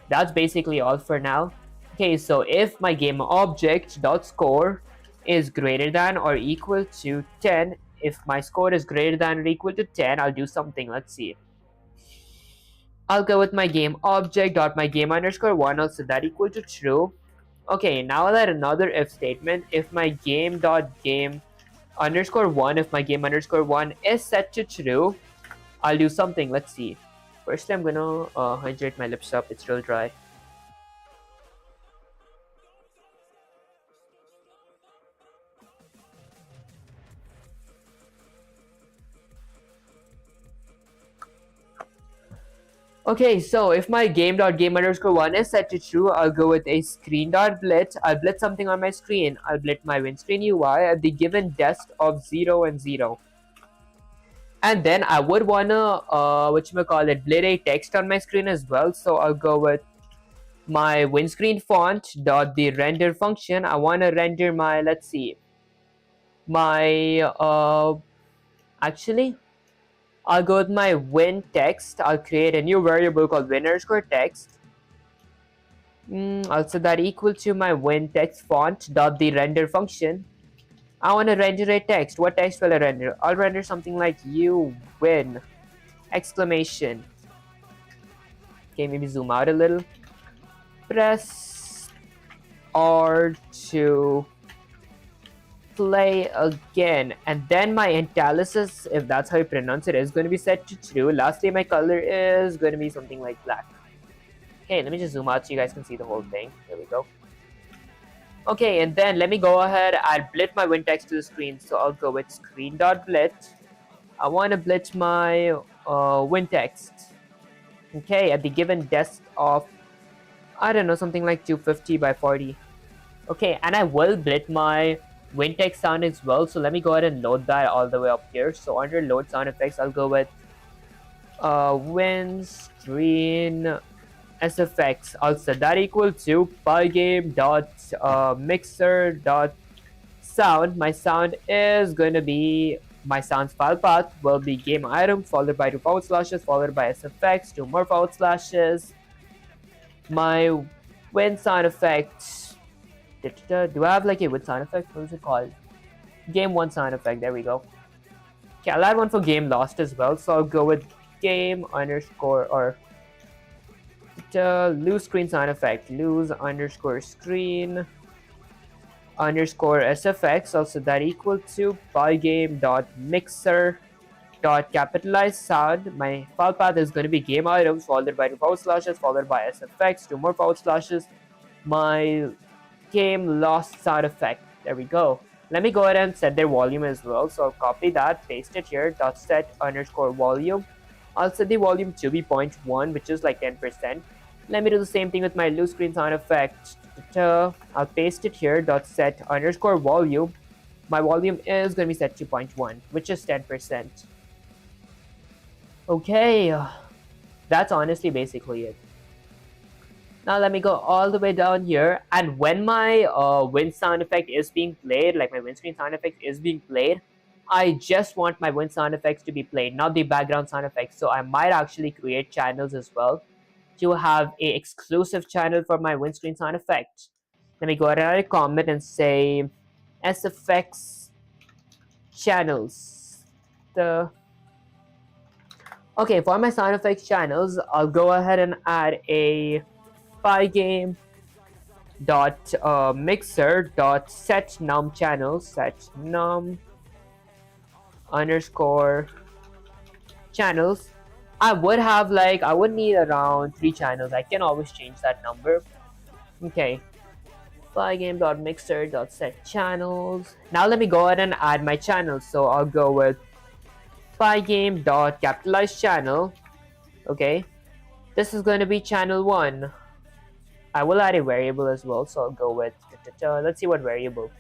That's basically all for now. Okay, so if my game object.score is greater than or equal to 10, if my score is greater than or equal to 10, I'll do something. Let's see. I'll go with my game object.mygame_1, also that equal to true. Okay, now I'll add another if statement. If my game.game_1, if my game_1 is set to true, I'll do something. Let's see. Firstly, I'm gonna hydrate my lips up. It's real dry. Okay, so if my game.game_1 is set to true, I'll go with a screen.blit. I'll blit something on my screen. I'll blit my win screen UI at the given depth of 0 and 0. And then I would wanna blit a text on my screen as well. So I'll go with my windscreen font dot the render function. I wanna render my, let's see, my actually I'll go with my win text. I'll create a new variable called win_text. I'll set that equal to my win text font dot the render function. I want to render a text. What text will I render? I'll render something like you win! Exclamation. Okay, maybe zoom out a little. Press R to play again, and then my entalysis, if that's how you pronounce it, is going to be set to true. Lastly, my color is going to be something like black. Okay, let me just zoom out so you guys can see the whole thing. There we go. Okay, and then let me go ahead and blit my win text to the screen. So I'll go with screen.blit. I want to blit my win text. Okay, at the given depth of, I don't know, something like 250 by 40. Okay, and I will blit my win text sound as well. So let me go ahead and load that all the way up here. So under load sound effects, I'll go with win screen SFX. I'll set that equal to pygame.mixer.sound. My sound is going to be, my sound's file path will be game item followed by 2 forward slashes followed by SFX, 2 more forward slashes. My win sound effect, do I have like a win sound effect? What is it called? Game 1 sound effect. There we go. Okay, I'll add one for game lost as well. So I'll go with game underscore or lose screen sound effect, lose underscore screen underscore SFX, also that equal to pygame.mixer.capitalize sound. My file path is going to be game items followed by 2 forward slashes followed by SFX, 2 more forward slashes. My game lost sound effect. There we go. Let me go ahead and set their volume as well. So I'll copy that, paste it here, dot set underscore volume. I'll set the volume to be 0.1, which is like 10%. Let me do the same thing with my lose screen sound effect. I'll paste it here, dot set underscore volume. My volume is going to be set to 0.1, which is 10%. Okay, that's honestly basically it. Now let me go all the way down here, and when my wind sound effect is being played, like my windscreen sound effect is being played, I just want my wind sound effects to be played, not the background sound effects. So I might actually create channels as well to have a exclusive channel for my windscreen sound effect. Let me go ahead and comment and say SFX channels. Okay, for my sound effects channels, I'll go ahead and add a pygame dot mixer dot set num channel, set num underscore channels. I would have I would need around 3 channels. I can always change that number. Okay, pygame.mixer.set channels. Now let me go ahead and add my channels. So I'll go with pygame.capitalize channel. Okay, this is going to be channel 1. I will add a variable as well, so I'll go with let's see what variable.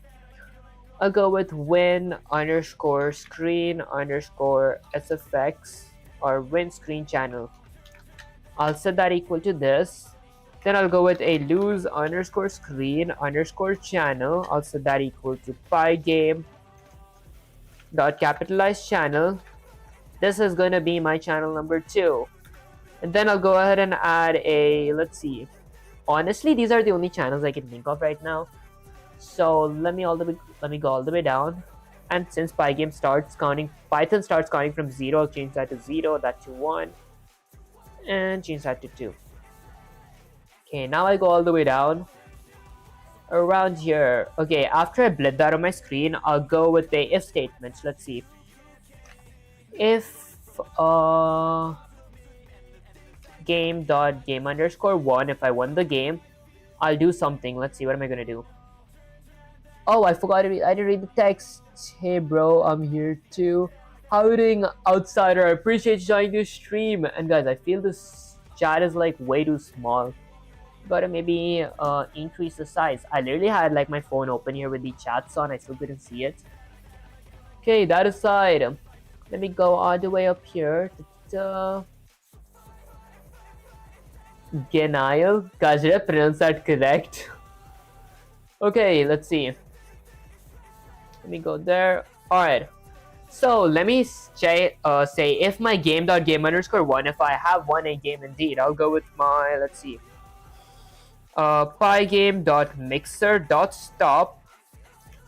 I'll go with win underscore screen underscore sfx or win screen channel. I'll set that equal to this. Then I'll go with a lose underscore screen underscore channel. I'll set that equal to pygame dot capitalize channel. This is going to be my channel number 2. And then I'll go ahead and add a, let's see. Honestly, these are the only channels I can think of right now. So let me go all the way down. And since Python starts counting from 0, I'll change that to 0, that to 1, and change that to 2. Okay, now I go all the way down around here. Okay, after I blip that on my screen, I'll go with the if statements. Let's see. If game underscore 1, if I won the game, I'll do something. Let's see, what am I gonna do? Oh, I forgot to read. I didn't read the text. Hey bro, I'm here too. How are you doing, outsider? I appreciate you joining this stream. And guys, I feel this chat is like way too small. Gotta maybe increase the size. I literally had like my phone open here with the chats on. I still couldn't see it. Okay, that aside, let me go all the way up here. Genial. Guys, did I pronounce that correct? Okay, let's see. Let me go there. Alright. So let me say if my game.game underscore 1, if I have won a game indeed, I'll go with my, let's see, pygame.mixer.stop.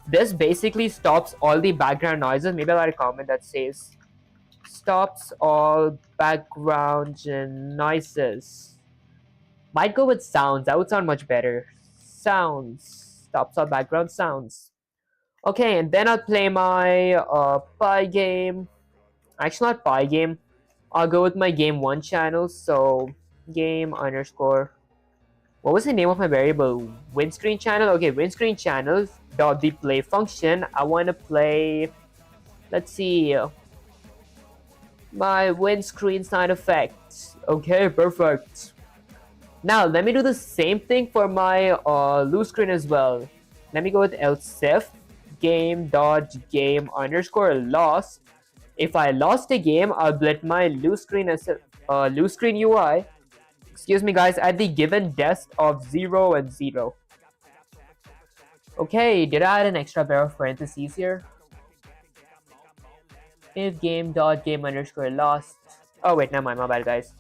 This basically stops all the background noises. Maybe I'll add a comment that says stops all background noises. Might go with sounds. That would sound much better. Sounds. Stops all background sounds. Okay, and then I'll play my Pygame. Actually, not Pygame. I'll go with my game 1 channel. So game underscore. What was the name of my variable? Windscreen channel. Okay, windscreen channel dot the play function. I want to play. Let's see. My windscreen sound effects. Okay, perfect. Now let me do the same thing for my lose screen as well. Let me go with else if game underscore lost. If I lost a game, I'll blip my lose screen as lose screen UI. Excuse me, guys, at the given depth of 0 and 0. Okay, did I add an extra pair of parentheses here? If game underscore lost. Oh wait, never mind, my bad, guys.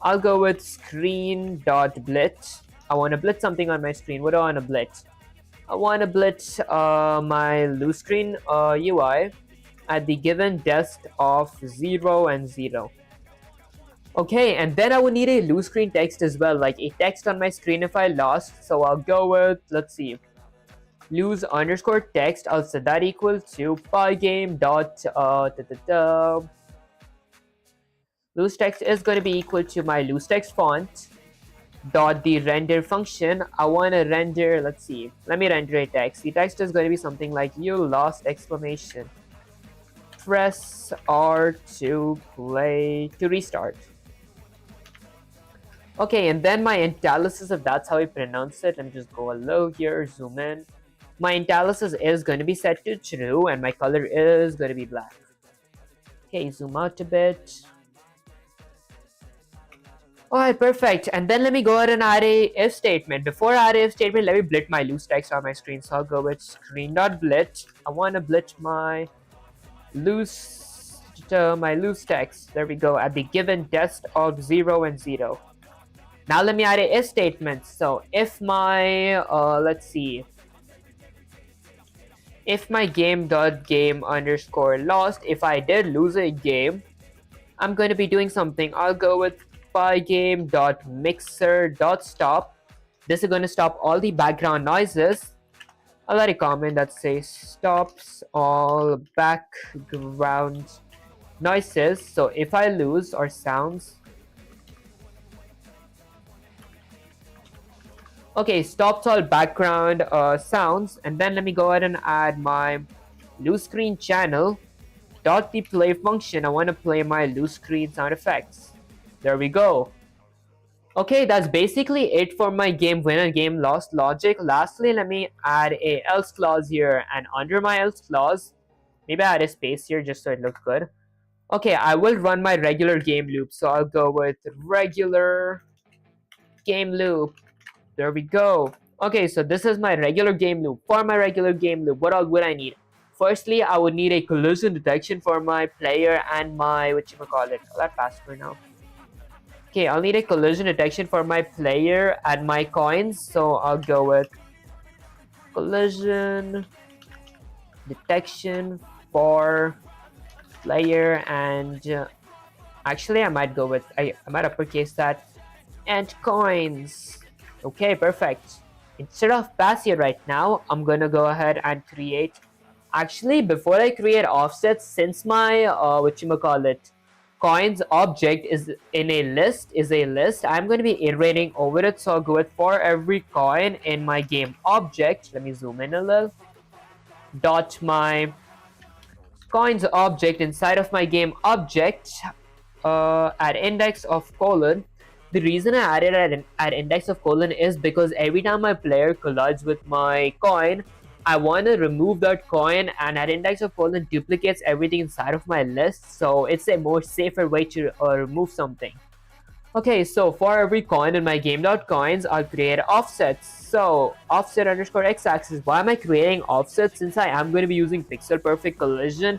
I'll go with screen.blit. I want to blit something on my screen. What do I want to blit? I want to blit my lose screen UI at the given depth of 0 and 0. Okay, and then I would need a lose screen text as well, like a text on my screen if I lost. So I'll go with, let's see, lose underscore text. I'll set that equal to pygame dot lose text is going to be equal to my lose text font dot the render function. I want to render, let's see, let me render a text. The text is going to be something like you lost exclamation. Press R to play to restart. Okay, and then my entalysis, if that's how we pronounce it, let me just go low here, zoom in. My entalysis is going to be set to true and my color is going to be black. Okay, zoom out a bit. Alright, perfect. And then let me go ahead and add a if statement. Before I add a if statement, let me blit my loose text on my screen. So I'll go with screen.blit. I want to blit my loose text. There we go, at the given depth of 0 and 0. Now let me add a if statement. So if my let's see, if my game underscore lost, if I did lose a game, I'm going to be doing something. I'll go with pygame.mixer.stop. This is going to stop all the background noises. I'll add a comment that says stops all background noises. So if I lose or sounds, Okay, stops all background sounds, and then let me go ahead and add my loose screen channel dot the play function. I want to play my loose screen sound effects. There we go. Okay, that's basically it for my game win and game loss logic. Lastly, let me add a else clause here, and under my else clause, maybe I add a space here just so it looks good. Okay, I will run my regular game loop, so I'll go with regular game loop. There we go. Okay, so this is my regular game loop. For my regular game loop, what all would I need? Firstly, I would need a collision detection for my player and my whatchamacallit. That password now. Okay, I'll need a collision detection for my player and my coins. So I'll go with collision detection for player and actually I might go with I might uppercase that and coins. Okay, perfect. Instead of pass here right now, I'm gonna go ahead and create. Actually, before I create offsets, since my whatchamacallit coins object is in a list, I'm going to be iterating over it. So I'll go with for every coin in my game object. Let me zoom in a little. Dot my coins object inside of my game object at index of colon. The reason I added at index of colon is because every time my player collides with my coin, I want to remove that coin, and at index of colon duplicates everything inside of my list, so it's a more safer way to remove something. Okay, so for every coin in my game.coins, I'll create offsets. So offset underscore x-axis. Why am I creating offsets? Since I am going to be using pixel perfect collision,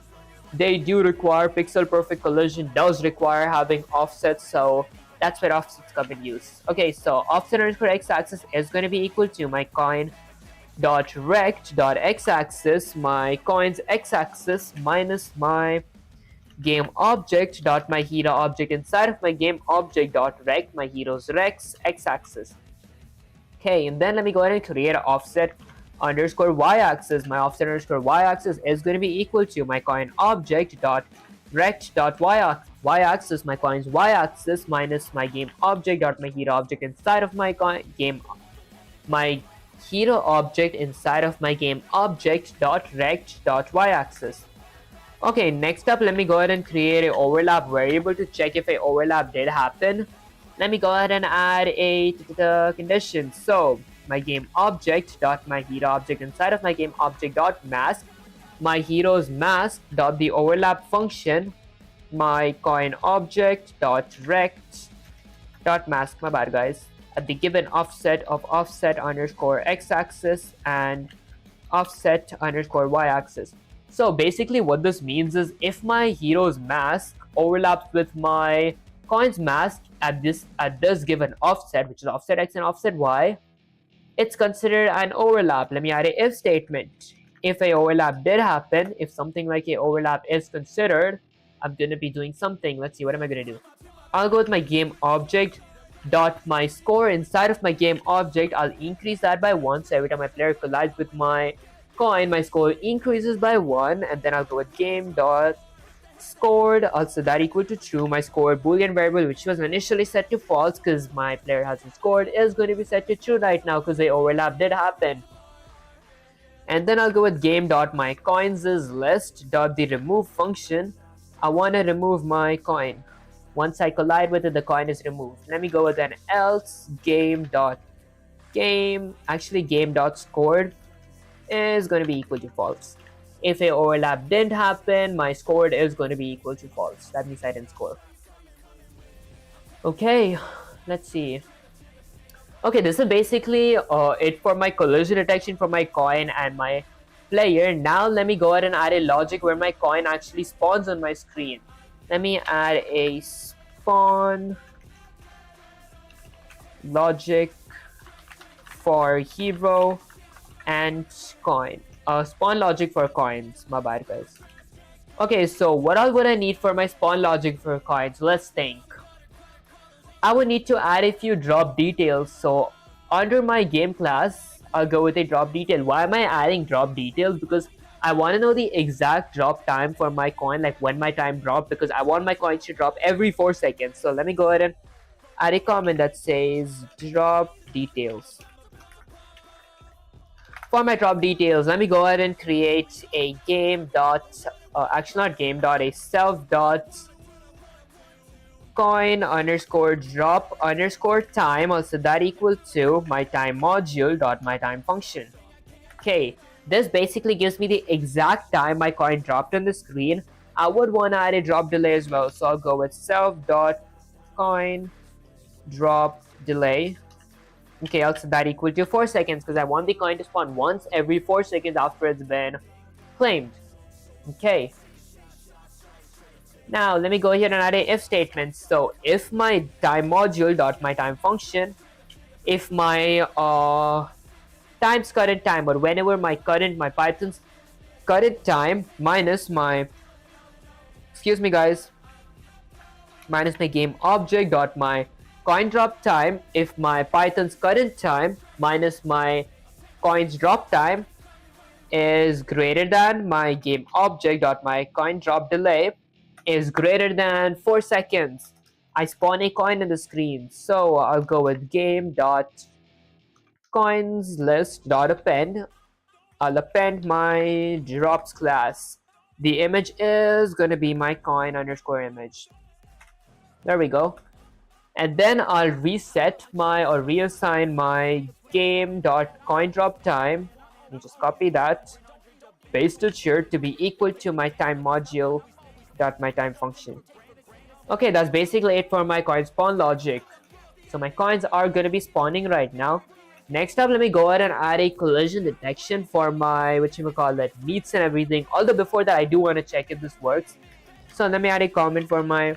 they do require pixel perfect collision does require having offsets, so that's where offsets come in use. Okay, so offset underscore x-axis is going to be equal to my coin dot rect dot x-axis, my coins x-axis minus my game object dot my hero object inside of my game object dot rect, my hero's rex x-axis. Okay, and then let me go ahead and create an offset underscore y-axis. My offset underscore y-axis is going to be equal to my coin object dot rect dot y-axis, my coin's y-axis minus my game object dot my hero object inside of my my hero object inside of my game object dot rect dot y-axis. Okay, next up, let me go ahead and create an overlap variable to check if a overlap did happen. Let me go ahead and add a condition. So my game object dot my hero object inside of my game object dot mask, my hero's mask dot the overlap function, my coin object dot rect dot mask, my bad guys, at the given offset of offset underscore x-axis and offset underscore y-axis. So basically what this means is if my hero's mask overlaps with my coin's mask at this given offset, which is offset x and offset y, it's considered an overlap. Let me add a if statement. If a overlap did happen, if something like a overlap is considered, I'm gonna be doing something. Let's see, what am I gonna do? I'll go with my game object dot my score inside of my game object. I'll increase that by 1, so every time my player collides with my coin, my score increases by 1, and then I'll go with game dot scored, also that equal to true. My score boolean variable, which was initially set to false because my player hasn't scored, is going to be set to true right now because the overlap did happen. And then I'll go with game dot my coins is list dot the remove function. I want to remove my coin. Once I collide with it, the coin is removed. Let me go with an else game dot scored is going to be equal to false. If a overlap didn't happen, my scored is going to be equal to false. That means I didn't score. Okay, let's see. Okay, this is basically it for my collision detection for my coin and my player. Now let me go ahead and add a logic where my coin actually spawns on my screen. Let me add a spawn logic for hero and coin. Spawn logic for coins. My bad, guys. Okay, so what all would I need for my spawn logic for coins? Let's think. I would need to add a few drop details. So under my game class, I'll go with a drop detail. Why am I adding drop details? Because I want to know the exact drop time for my coin, like when my time dropped, because I want my coins to drop every 4 seconds. So let me go ahead and add a comment that says drop details. For my drop details, let me go ahead and create a game dot, actually not game dot, a self dot coin underscore drop underscore time. I'll set that equal to my time module dot my time function. Okay, this basically gives me the exact time my coin dropped on the screen. I would want to add a drop delay as well, so I'll go with self dot coin drop delay. Okay, I'll set that equal to 4 seconds because I want the coin to spawn once every 4 seconds after it's been claimed. Okay. Now let me go ahead and add a if statement. So if my time module dot my time function, if my times current time, or whenever my Python's current time minus my, excuse me guys, minus my game object dot my coin drop time, if my Python's current time minus my coins drop time is greater than my game object dot my coin drop delay is greater than 4 seconds, I spawn a coin in the screen. So I'll go with game dot coins list dot append. I'll append my drops class. The image is gonna be my coin underscore image. There we go. And then I'll reset my, or reassign my game dot coin drop time. Let me just copy that, paste it here to be equal to my time module dot my time function. Okay, that's basically it for my coin spawn logic. So my coins are going to be spawning right now. Next up, let me go ahead and add a collision detection for my, meets and everything. Although before that, I do want to check if this works. So let me add a comment for my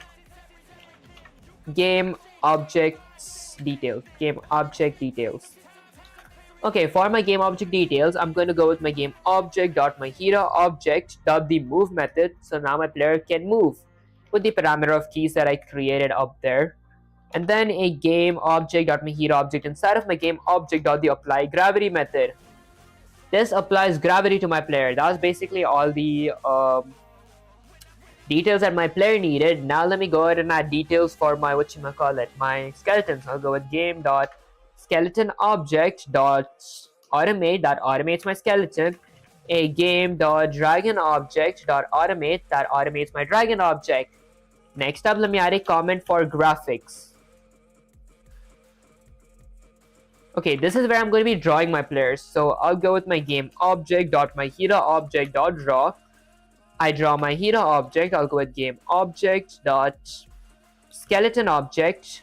game objects details. Game object details. Okay, for my game object details, I'm going to go with my game object dot my hero object dot the move method. So now my player can move with the parameter of keys that I created up there. And then a game object dot my hero object inside of my game object dot the apply gravity method. This applies gravity to my player. That was basically all the details that my player needed. Now let me go ahead and add details for my my skeletons. I'll go with game dot skeleton object dot automate, that automates my skeleton. A game dot dragon object dot automate, that automates my dragon object. Next up, let me add a comment for graphics. Okay, this is where I'm going to be drawing my players. So I'll go with my game object dot my hero object dot draw. I draw my hero object. I'll go with game object dot skeleton object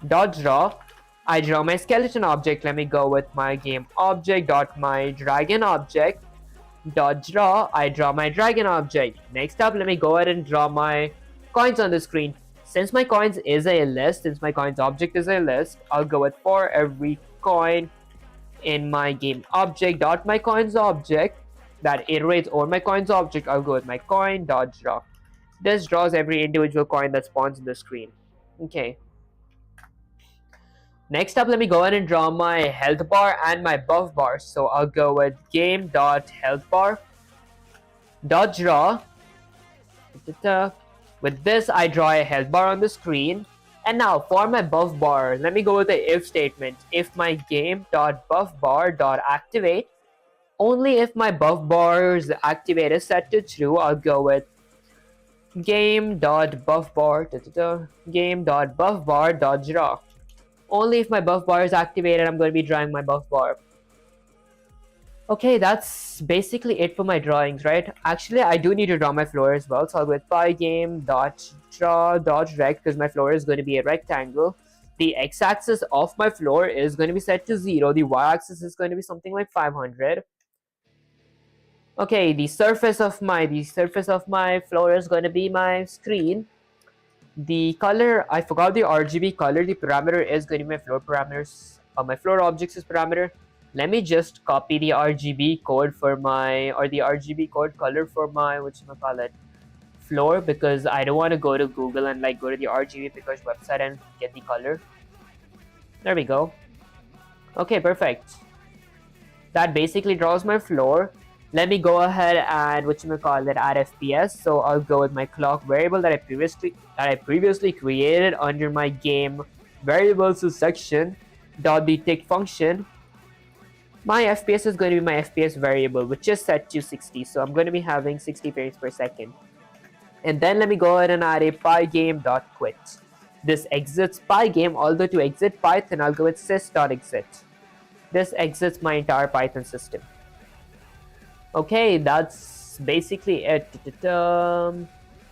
dot draw. I draw my skeleton object. Let me go with my game object dot my dragon object dot draw. I draw my dragon object. Next up, let me go ahead and draw my coins on the screen. Since my coins is a list, since my coins object is a list, I'll go with for every coin in my game object dot my coins object that iterates over my coins object, I'll go with my coin dot draw. This draws every individual coin that spawns in the screen. Okay. Next up, let me go ahead and draw my health bar and my buff bar. So I'll go with game dot health bar dot draw. With this, I draw a health bar on the screen. And now for my buff bar, let me go with the if statement. If my game dot buff bar dot activate, only if my buff bar's activate is set to true, I'll go with game dot buff bar game dot buff bar dot draw. Only if my buff bar is activated, I'm going to be drawing my buff bar. Okay, that's basically it for my drawings, right? Actually, I do need to draw my floor as well. So I'll go with pygame dot draw dot rect because my floor is going to be a rectangle. The x-axis of my floor is going to be set to 0. The y-axis is going to be something like 500. Okay, the surface of my floor is going to be my screen. The color, I forgot the RGB color. The parameter is going to be my floor parameters. My floor objects is parameter. Let me just copy the RGB code for my, or the RGB code color for my, floor, because I don't want to go to Google and go to the RGB Pickers website and get the color. There we go. Okay, perfect. That basically draws my floor. Let me go ahead and add FPS. So I'll go with my clock variable that I previously created under my game variables section dot the tick function. My FPS is going to be my FPS variable, which is set to 60. So I'm going to be having 60 frames per second. And then let me go ahead and add a pygame.quit. This exits pygame, although to exit Python, I'll go with sys.exit. This exits my entire Python system. Okay, that's basically it.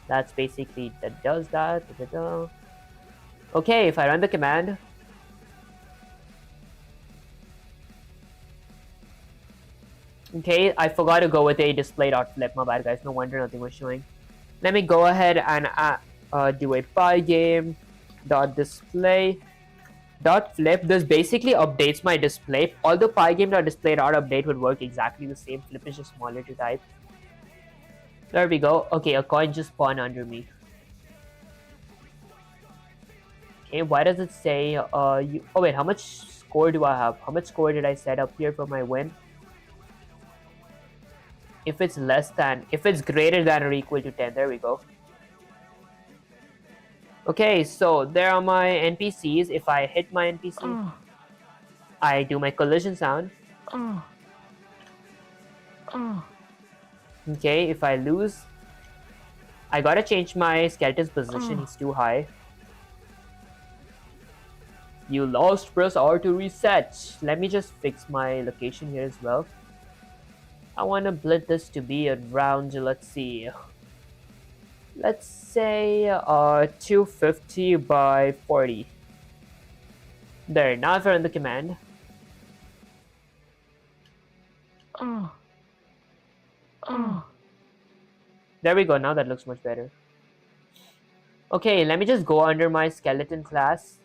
That's basically that does that. Okay, if I run the command, okay, I forgot to go with a display.flip. My bad, guys. No wonder nothing was showing. Let me go ahead and do a pygame.display.flip. This basically updates my display. Although pygame.display.update would work exactly the same. Flip is just smaller to type. There we go. Okay, a coin just spawned under me. Okay, why does it say oh wait, how much score do I have? How much score did I set up here for my win? If it's greater than or equal to 10, there we go. Okay, so there are my NPCs. If I hit my NPC, I do my collision sound. Okay, if I lose, I gotta change my skeleton's position. He's too high. You lost, press R to reset. Let me just fix my location here as well. I want to split this to be around, let's see. Let's say 250 by 40. There, now if I run the command. There we go, now that looks much better. Okay, let me just go under my skeleton class.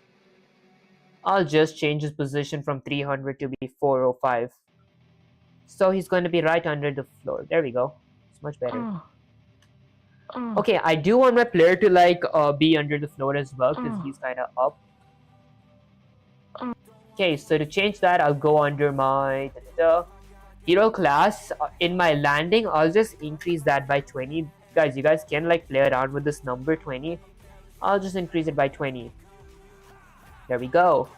I'll just change his position from 300 to be 405. So he's going to be right under the floor. There we go. It's much better. Okay, I do want my player to like be under the floor as well because he's kind of up. Okay, so to change that, I'll go under my hero class. In my landing, I'll just increase that by 20. Guys, you guys can like play around with this number 20. I'll just increase it by 20. There we go.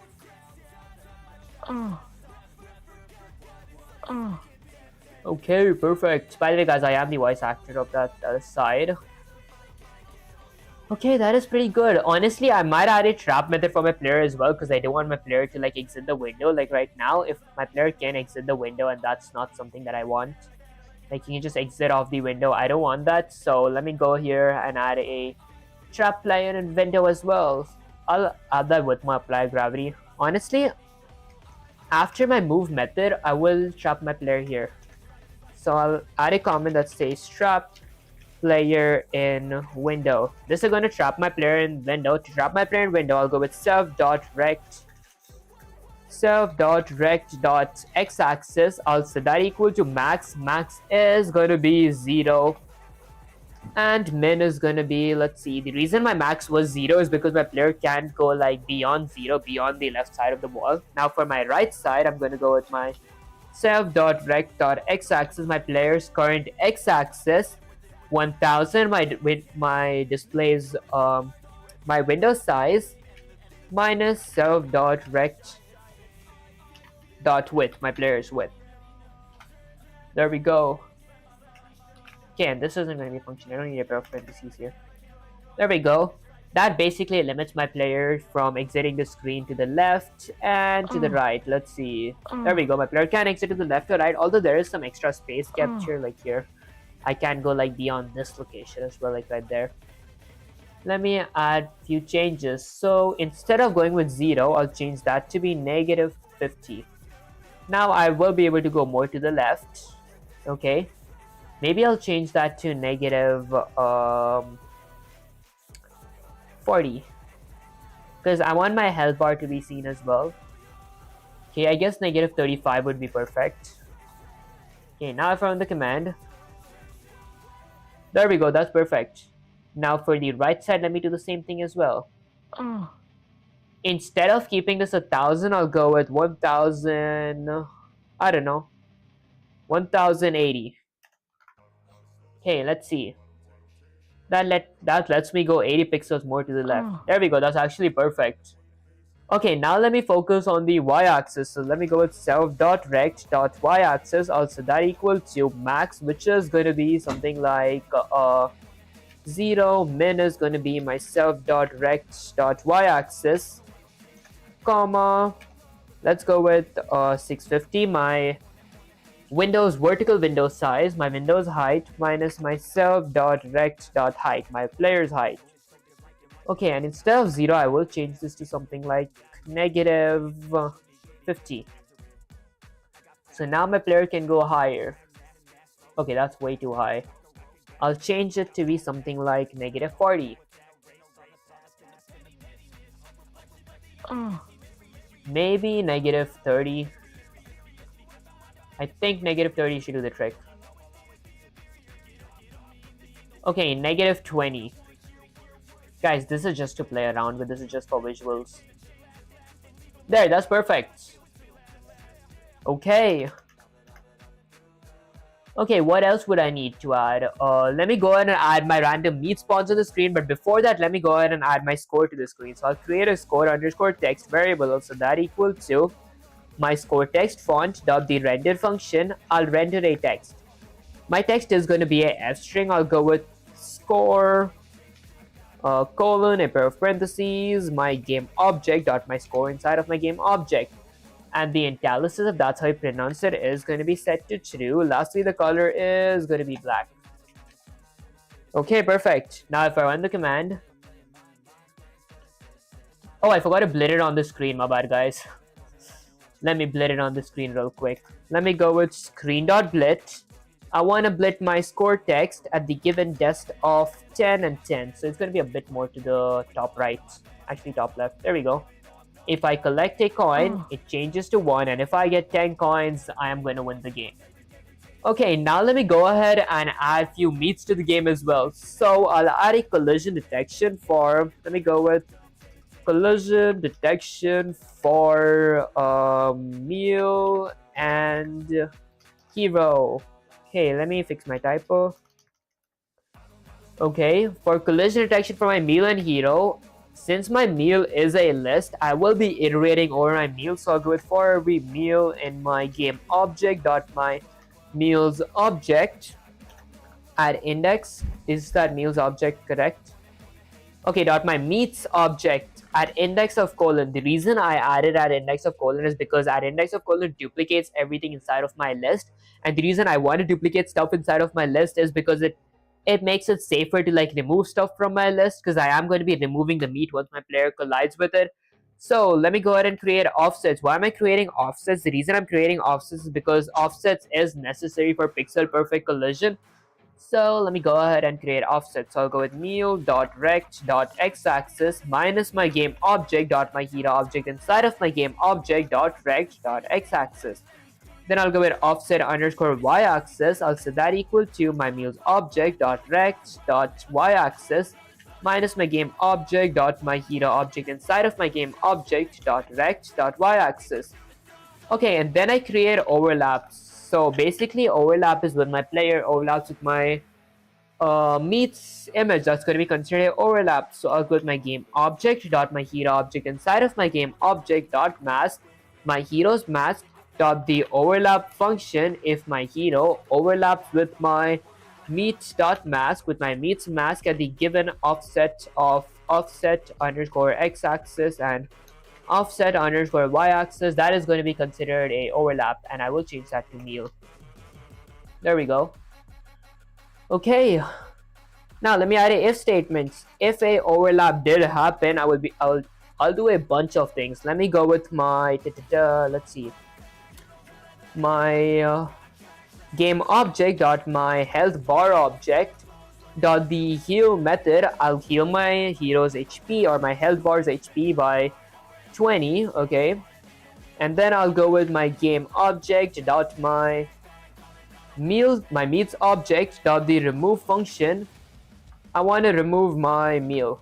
Okay, perfect. By the way, guys, I am the voice actor of that side. Okay, that is pretty good. Honestly, I might add a trap method for my player as well because I don't want my player to like exit the window. Like right now, if my player can exit the window and that's not something that I want, like he can just exit off the window. I don't want that. So let me go here and add a trap player in window as well. I'll add that with my apply gravity. Honestly, after my move method, I will trap my player here. So I'll add a comment that says trap player in window. This is going to trap my player in window. To trap my player in window, I'll go with self.rect.x-axis. I'll set that equal to max. Max is going to be 0. And min is going to be, let's see, the reason my max was 0 is because my player can't go like beyond 0, beyond the left side of the wall. Now for my right side, I'm going to go with my self.rect.x-axis, my player's current x-axis, 1000, my displays my window size, minus self.rect.width, my player's width. There we go. Okay, and this isn't going to be a function. I don't need a pair of parentheses here. There we go. That basically limits my player from exiting the screen to the left and to the right. Let's see. There we go. My player can exit to the left or right, although there is some extra space capture like here. I can go like beyond this location as well, like right there. Let me add few changes. So instead of going with 0, I'll change that to be negative 50. Now I will be able to go more to the left. Okay. Maybe I'll change that to negative 40. Because I want my health bar to be seen as well. Okay, I guess negative 35 would be perfect. Okay, now if I run the command. There we go, that's perfect. Now for the right side, let me do the same thing as well. Instead of keeping this 1000, I'll go with 1000, I don't know, 1080. Okay, let's see. That lets me go 80 pixels more to the left. There we go, that's actually perfect. Okay, now let me focus on the y-axis. So let me go with self.rect.y-axis. Also, that equals to max, which is going to be something like 0. Min is going to be my self.rect.y-axis, comma. Let's go with 650. My Windows vertical window size, my Windows height minus my self.rect.height, my player's height. Okay, and instead of 0, I will change this to something like negative 50. So now my player can go higher. Okay, that's way too high. I'll change it to be something like negative 40. Maybe negative 30. I think negative 30 should do the trick. Okay, negative 20. Guys, this is just to play around with. This is just for visuals. There, that's perfect. Okay. Okay, what else would I need to add? Let me go ahead and add my random meat spawns on the screen. But before that, let me go ahead and add my score to the screen. So I'll create a score underscore text variable. So that equals to my score text font dot the render function. I'll render a text. My text is going to be a f string. I'll go with score colon a pair of parentheses my game object dot my score inside of my game object. And the italicized, if that's how you pronounce it, is going to be set to true. Lastly, the color is going to be black. Okay, perfect. Now if I run the command... Oh, I forgot to blend it on the screen. My bad, guys. Let me blend it on the screen real quick. Let me go with screen.blit. I want to blit my score text at the given dest of 10 and 10. So it's going to be a bit more to the top right. Actually, top left. There we go. If I collect a coin, it changes to 1, and if I get 10 coins, I am going to win the game. Okay, now let me go ahead and add a few meats to the game as well. So I'll add a collision detection for, let me go with collision detection for meal and hero. Okay, let me fix my typo. Okay, for collision detection for my meal and hero, since my meal is a list, I will be iterating over my meal. So I'll go with for every meal in my game object dot my meals object at index. Is that meals object correct? Okay, dot my meats object at index of colon. The reason I added at index of colon is because at index of colon duplicates everything inside of my list. And the reason I want to duplicate stuff inside of my list is because it makes it safer to like remove stuff from my list, because I am going to be removing the meat once my player collides with it. So let me go ahead and create offsets. Why am I creating offsets? The reason I'm creating offsets is because offsets is necessary for pixel perfect collision. So let me go ahead and create offsets. So I'll go with meal.rect.x-axis minus my game object.myHero object inside of my game object.rect.x-axis. Then I'll go with offset underscore y-axis. I'll set that equal to my meals object.rect.y-axis minus my game object.myHero object inside of my game object.rect.y-axis. Okay, and then I create overlaps. So basically, overlap is when my player overlaps with my meets image. That's going to be considered overlap. So I'll go with my game object.myHero object inside of my game object.mask my hero's mask dot the overlap function if my hero overlaps with my meets.mask with my meets mask at the given offset of offset underscore x-axis and offset underscore y-axis. That is going to be considered a overlap, and I will change that to meal. There we go. Okay, now let me add a if statements. If a overlap did happen, I'll do a bunch of things. Let me go with my let's see, my game object dot my health bar object dot the heal method. I'll heal my hero's HP or my health bar's HP by 20. Okay, and then I'll go with my game object dot my meals object dot the remove function. I want to remove my meal.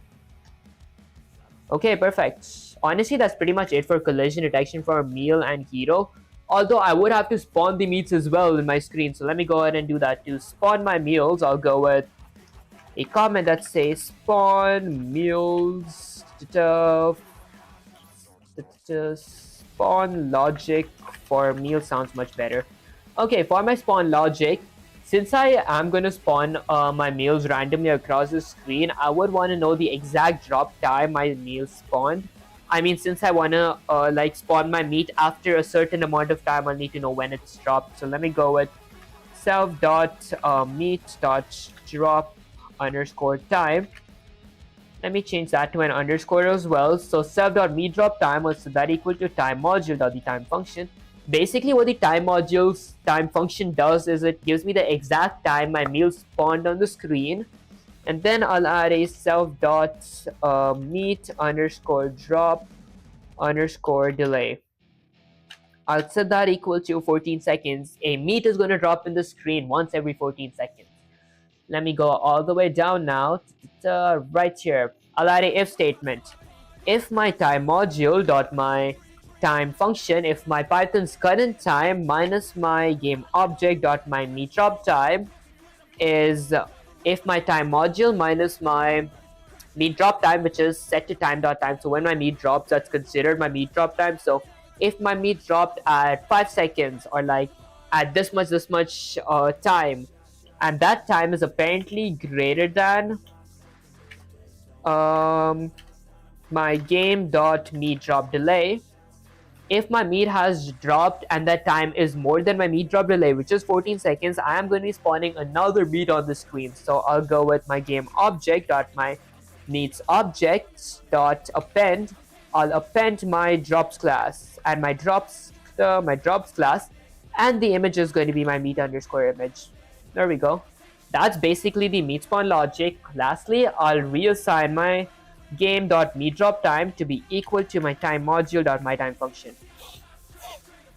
Okay, perfect. Honestly, that's pretty much it for collision detection for meal and hero. Although I would have to spawn the meats as well in my screen. So let me go ahead and do that. To spawn my meals, I'll go with a comment that says spawn meals Spawn logic for meal sounds much better. Okay, for my spawn logic, since I am going to spawn my meals randomly across the screen, I would want to know the exact drop time my meal spawned. I mean, since I want to like spawn my meat after a certain amount of time, I'll need to know when it's dropped. So let me go with self dot meat dot drop underscore time. Let me change that to an underscore as well. So self.meDropTime was that equal to time module.the time function. Basically, what the time module's time function does is it gives me the exact time my meal spawned on the screen, and then I'll add a self.meat underscore drop underscore delay. I'll set that equal to 14 seconds. A meat is going to drop in the screen once every 14 seconds. Let me go all the way down now, right here. I'll add a if statement. If my time module dot my time function, if my Python's current time minus my game object dot my meat drop time is if my time module minus my meat drop time, which is set to time dot time. So when my meat drops, that's considered my meat drop time. So if my meat dropped at 5 seconds or like at this much time, and that time is apparently greater than my game dot meat drop delay. If my meat has dropped and that time is more than my meat drop delay, which is 14 seconds, I am going to be spawning another meat on the screen. So I'll go with my game object dot my meats object dot append. I'll append my drops class and my drops class, and the image is going to be my meat underscore image. There we go. That's basically the meat spawn logic. Lastly, I'll reassign my game.meatDropTime to be equal to my time module.myTime function.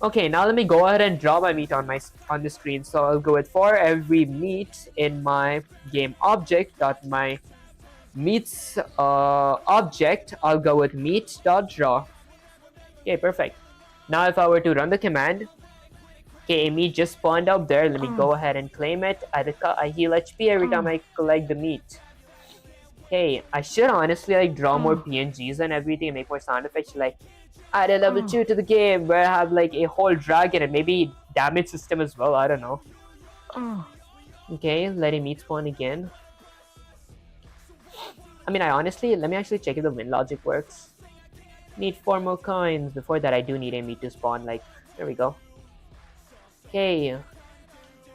Okay, now let me go ahead and draw my meat on the screen. So I'll go with for every meat in my game object.my meats object, I'll go with meat.draw. Okay, perfect. Now if I were to run the command, okay, meat just spawned up there. Let me go ahead and claim it. I heal HP every time I collect the meat. Okay, I should honestly like draw more PNGs and everything and make more sound effects. Like add a level 2 to the game where I have like a whole dragon and maybe damage system as well. I don't know. Okay, letting meat spawn again. I mean, let me actually check if the win logic works. Need 4 more coins. Before that, I do need a meat to spawn. Like, there we go. Okay.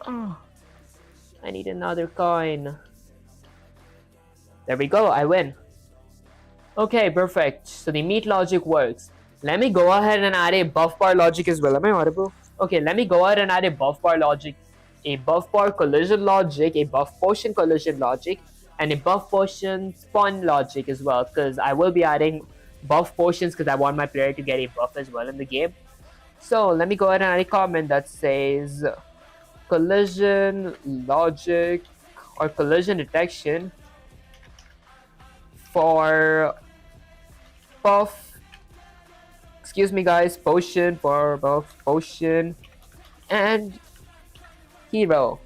I need another coin. There we go, I win. Okay, perfect. So the meat logic works. Let me go ahead and add a buff bar logic as well. Am I audible? Okay, let me go ahead and add a buff bar logic, a buff bar collision logic, a buff potion collision logic, and a buff potion spawn logic as well, because I will be adding buff potions because I want my player to get a buff as well in the game. So let me go ahead and add a comment that says collision logic or collision detection for buff, excuse me guys, potion for buff potion and hero.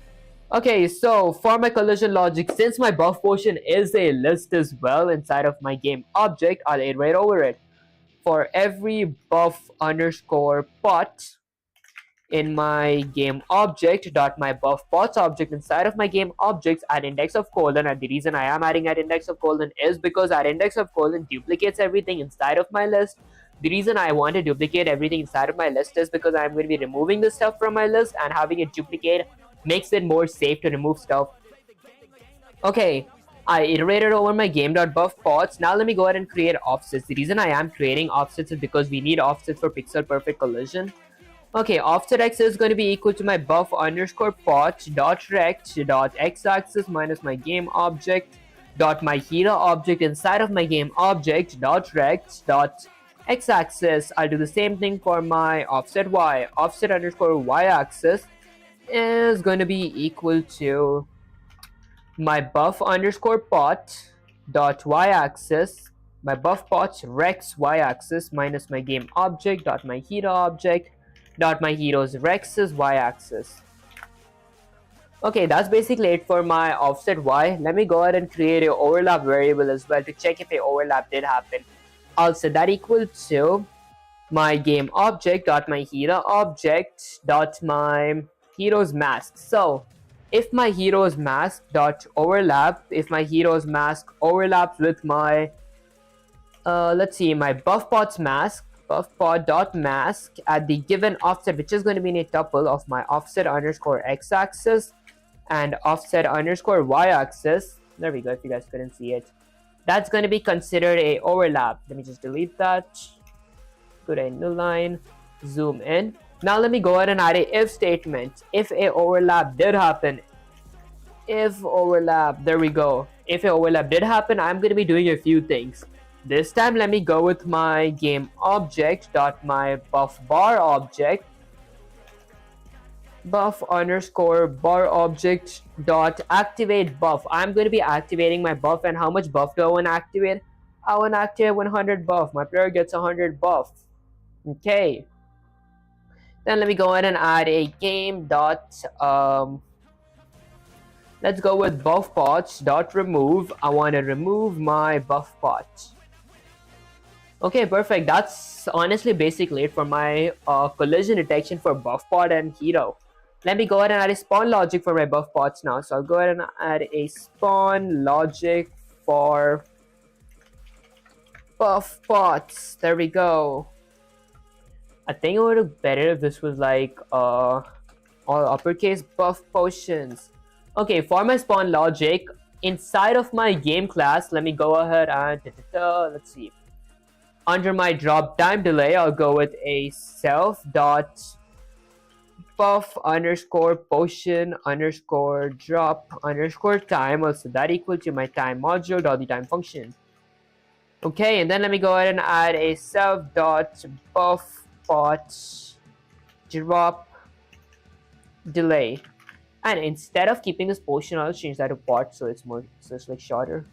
Okay, so for my collision logic, since my buff potion is a list as well inside of my game object, I'll iterate over it. For every buff underscore pot in my game object dot my buff pots object inside of my game objects at index of colon, and the reason I am adding at index of colon is because at index of colon duplicates everything inside of my list. The reason I want to duplicate everything inside of my list is because I'm going to be removing the stuff from my list, and having it duplicate makes it more safe to remove stuff. Okay, I iterated over my game.buff pots. Now let me go ahead and create offsets. The reason I am creating offsets is because we need offsets for pixel perfect collision. Okay, offset x is going to be equal to my buff underscore pot dot rect dot x-axis minus my game object dot my hero object inside of my game object dot rect dot x-axis. I'll do the same thing for my offset y. Offset underscore y-axis is going to be equal to my buff underscore pot dot y-axis, my buff pot rex y-axis minus my game object dot my hero object dot my hero's rex's y-axis. Okay, that's basically it for my offset y. Let me go ahead and create an overlap variable as well to check if a overlap did happen. I'll set that equal to my game object dot my hero object dot my hero's mask. So if my hero's mask dot overlap, if my hero's mask overlaps with my let's see, my buffpot's mask, buffpot dot mask at the given offset, which is going to be in a tuple of my offset underscore x-axis and offset underscore y-axis. There we go, if you guys couldn't see it. That's going to be considered a overlap. Let me just delete that. Go to a new line, zoom in. Now let me go ahead and add a if statement. If a overlap did happen, if overlap, there we go. If a overlap did happen, I'm going to be doing a few things. This time, let me go with my game object dot my buff bar object, buff underscore bar object dot activate buff. I'm going to be activating my buff, and how much buff do I want to activate? I want to activate 100 buff. My player gets 100 buff. Okay. Then let me go ahead and add a game dot let's go with buff pots dot remove. I want to remove my buff pot. Okay, perfect. That's honestly basically it for my collision detection for buff pot and hero. Let me go ahead and add a spawn logic for my buff pots now. So I'll go ahead and add a spawn logic for buff pots. There we go. I think it would look better if this was like all uppercase buff potions. Okay, for my spawn logic, inside of my game class, let me go ahead and let's see. Under my drop time delay, I'll go with a self dot buff underscore potion underscore drop underscore time. Also that equal to my time module dot the time function. Okay, and then let me go ahead and add a self dot buff pot drop delay. And instead of keeping this potion, I'll change that to pot so it's like shorter.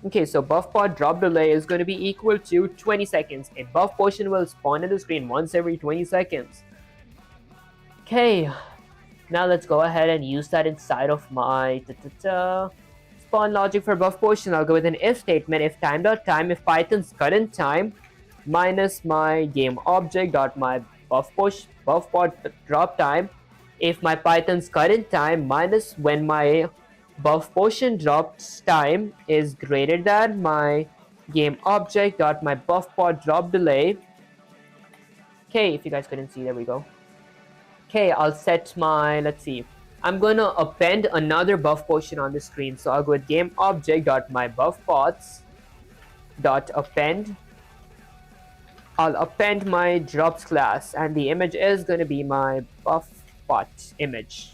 Okay, so buff pot drop delay is going to be equal to 20 seconds. A buff potion will spawn in the screen once every 20 seconds. Okay, now let's go ahead and use that inside of my spawn logic for buff potion. I'll go with an if statement. If time.time, if Python's current time minus my game object dot my buff pot drop time. If my Python's current time minus when my buff potion drops time is greater than my game object dot my buff pot drop delay. Okay, if you guys couldn't see, there we go. Okay, I'll set my, let's see, I'm gonna append another buff potion on the screen. So I'll go with game object dot my buff pots dot append. I'll append my drops class, and the image is gonna be my buff pot image.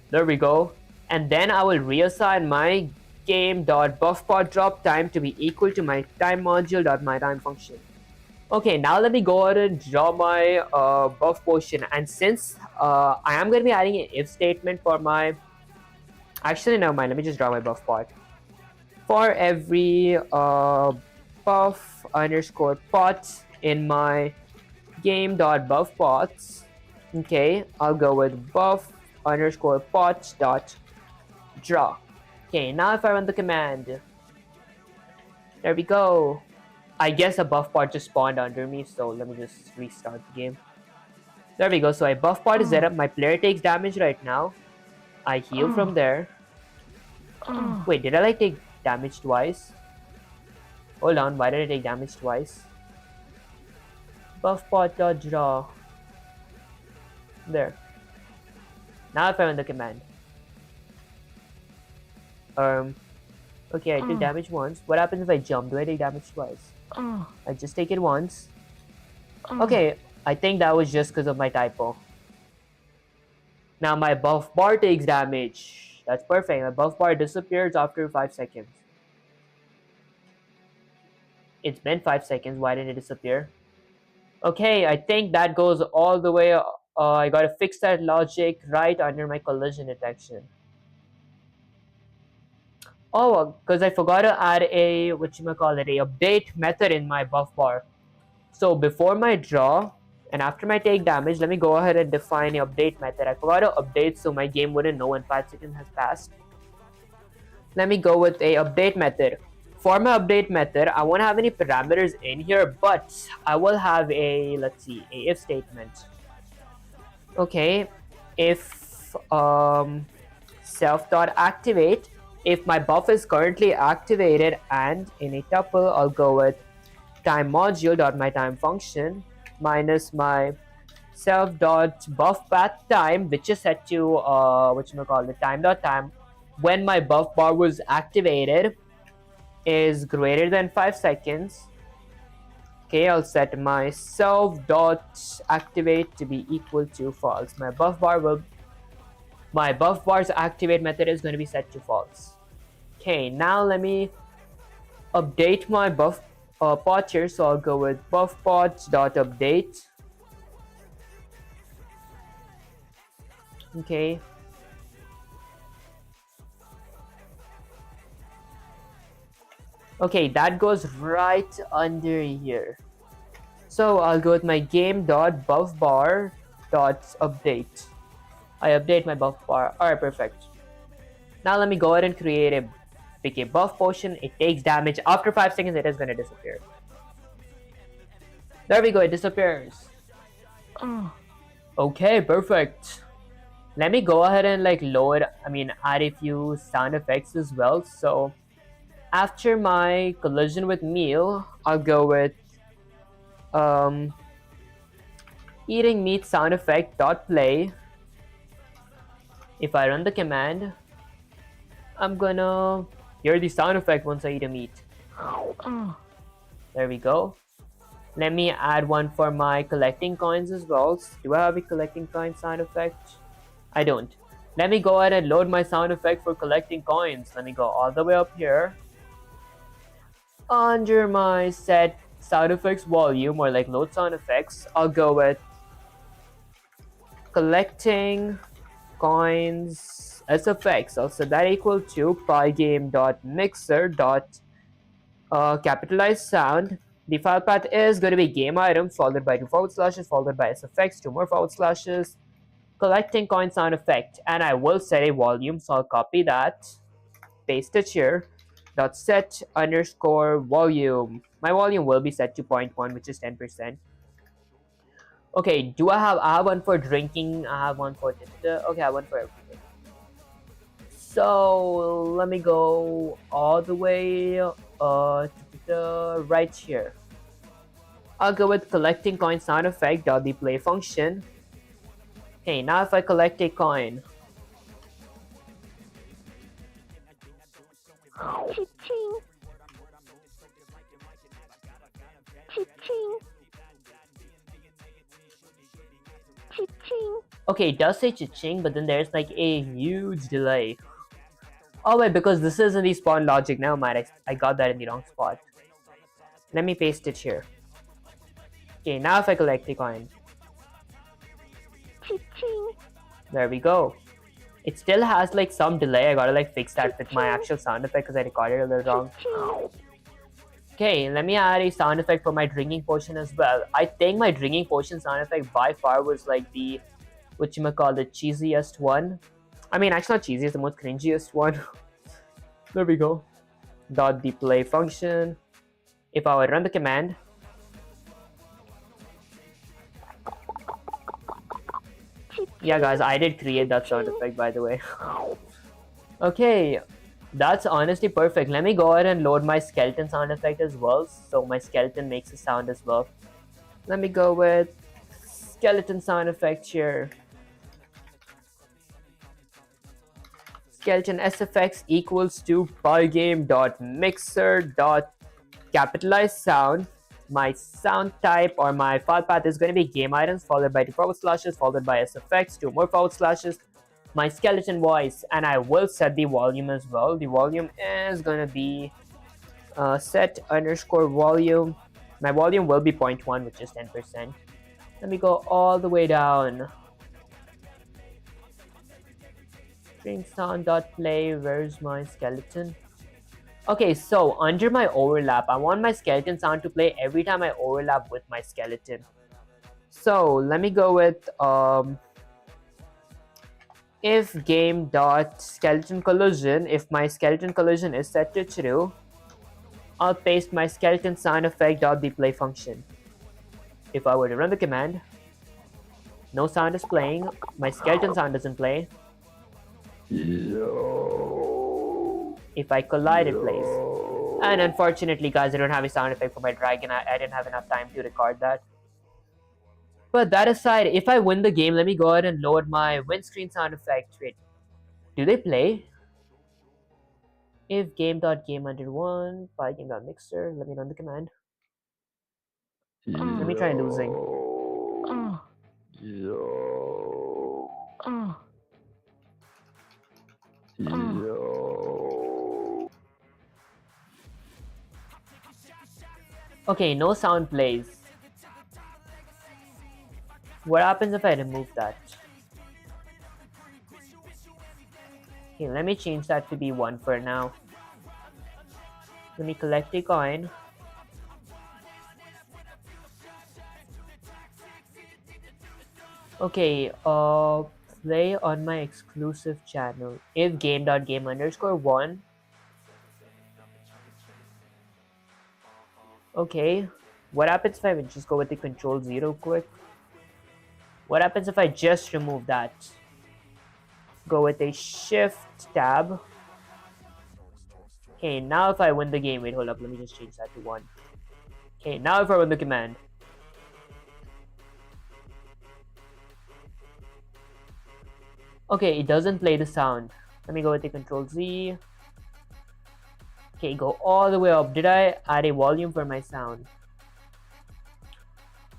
There we go. And then I will reassign my game.buffpot drop time to be equal to my time module dot my time function. Okay, now let me go ahead and draw my buff potion. And since I am going to be adding an if statement for my... Actually, never mind. Let me just draw my buff pot. For every buff underscore pot in my game.buffpots, okay, I'll go with buff underscore pots dot draw. Okay, now if I run the command, there we go. I guess a buff pot just spawned under me, so let me just restart the game. There we go. So a buff pot is set up. My player takes damage right now. I heal from there. Wait, did I like take damage twice? Hold on, why did I take damage twice? Buff pot dot draw. There. Now if I run the command. Okay, I took damage once. What happens if I jump? Do I take damage twice? I just take it once. Okay, I think that was just because of my typo. Now my buff bar takes damage. That's perfect. My buff bar disappears after 5 seconds. It's been 5 seconds. Why didn't it disappear? Okay, I think that goes all the way. I gotta fix that logic right under my collision detection. Oh, because I forgot to add a, a update method in my buff bar. So before my draw and after my take damage, let me go ahead and define an update method. I forgot to update so my game wouldn't know when 5 seconds has passed. Let me go with a update method. For my update method, I won't have any parameters in here, but I will have a, let's see, a if statement. Okay, if self.activate, if my buff is currently activated, and in a tuple, I'll go with time module dot my time function minus my self dot buff path time, which is set to the time dot time when my buff bar was activated is greater than 5 seconds. Okay, I'll set my self dot activate to be equal to false. My buff bar's activate method is going to be set to false. Okay, now let me update my buff pot here. So I'll go with buffpot.update. Okay. Okay, that goes right under here. So I'll go with my game.buffbar.update. I update my buff bar. Alright, perfect. Now let me go ahead and pick a buff potion. It takes damage. After 5 seconds, it is going to disappear. There we go, it disappears. Okay, perfect. Let me go ahead and add a few sound effects as well. So after my collision with meal, I'll go with eating meat sound effect dot play. If I run the command, I'm gonna hear the sound effect once I eat a meat. There we go. Let me add one for my collecting coins as well. Do I have a collecting coin sound effect? I don't. Let me go ahead and load my sound effect for collecting coins. Let me go all the way up here. Under my set sound effects volume, or load sound effects, I'll go with collecting coins SFX. I'll set that equal to pygame.mixer.capitalize sound. The file path is going to be game item followed by 2 forward slashes followed by SFX, 2 more forward slashes, collecting coin sound effect, and I will set a volume. So I'll copy that, paste it here. .set underscore volume. My volume will be set to 0.1, which is 10%. Okay, I have one for drinking. I have one for okay, I have one for everything. So let me go all the way right here. I'll go with collecting coin sound effect dot the play function. Okay, now if I collect a coin, Cha-ching. Cha-ching. Cha-ching. okay, it does say cha-ching, but then there's a huge delay. Oh wait, because this is in the spawn logic. Never mind, I got that in the wrong spot. Let me paste it here. Okay, now if I collect the coin, Cha-ching. there we go. It still has some delay. I gotta fix that with my actual sound effect because I recorded it a little wrong. Okay, let me add a sound effect for my drinking potion as well. I think my drinking potion sound effect by far was the the cheesiest one. I mean, actually not cheesiest, the most cringiest one. There we go. Dot the play function. If I would run the command, yeah guys, I did create that sound effect, by the way. Okay, that's honestly perfect. Let me go ahead and load my skeleton sound effect as well, so my skeleton makes a sound as well. Let me go with skeleton sound effect here. Skeleton SFX equals to pygame.mixer.capitalize sound. My sound type or my file path is going to be game items followed by 2 forward slashes followed by SFX, 2 more forward slashes, my skeleton voice, and I will set the volume as well. The volume is going to be set underscore volume. My volume will be 0.1, which is 10%. Let me go all the way down. String sound.play, where's my skeleton? Okay, so under my overlap, I want my skeleton sound to play every time I overlap with my skeleton. So let me go with if game.skeleton collision, if my skeleton collision is set to true, I'll paste my skeleton sound effect.bplay function. If I were to run the command, no sound is playing, my skeleton sound doesn't play. If I collide, it plays. And unfortunately, guys, I don't have a sound effect for my dragon. I didn't have enough time to record that. But that aside, if I win the game, let me go ahead and load my windscreen sound effect. Wait, do they play? If game.game_1, pygame.mixer, let me run the command. Let me try losing. Okay, no sound plays. What happens if I remove that? Okay, let me change that to be 1 for now. Let me collect a coin. Okay, play on my exclusive channel. If game.game_1. Okay, what happens if I just go with the Control-0 quick? What happens if I just remove that? Go with a Shift tab. Okay, now if I win the game, wait, hold up, let me just change that to 1. Okay, now if I run the command. Okay, it doesn't play the sound. Let me go with the Control-Z. Okay, go all the way up. Did I add a volume for my sound?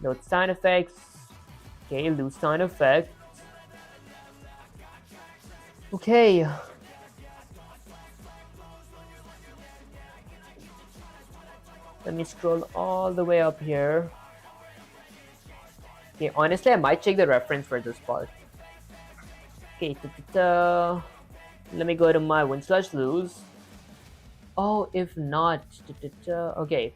Note sound effects. Okay, lose sound effect. Okay. Let me scroll all the way up here. Okay, honestly, I might check the reference for this part. Okay, let me go to my win/lose. Oh, if not, okay.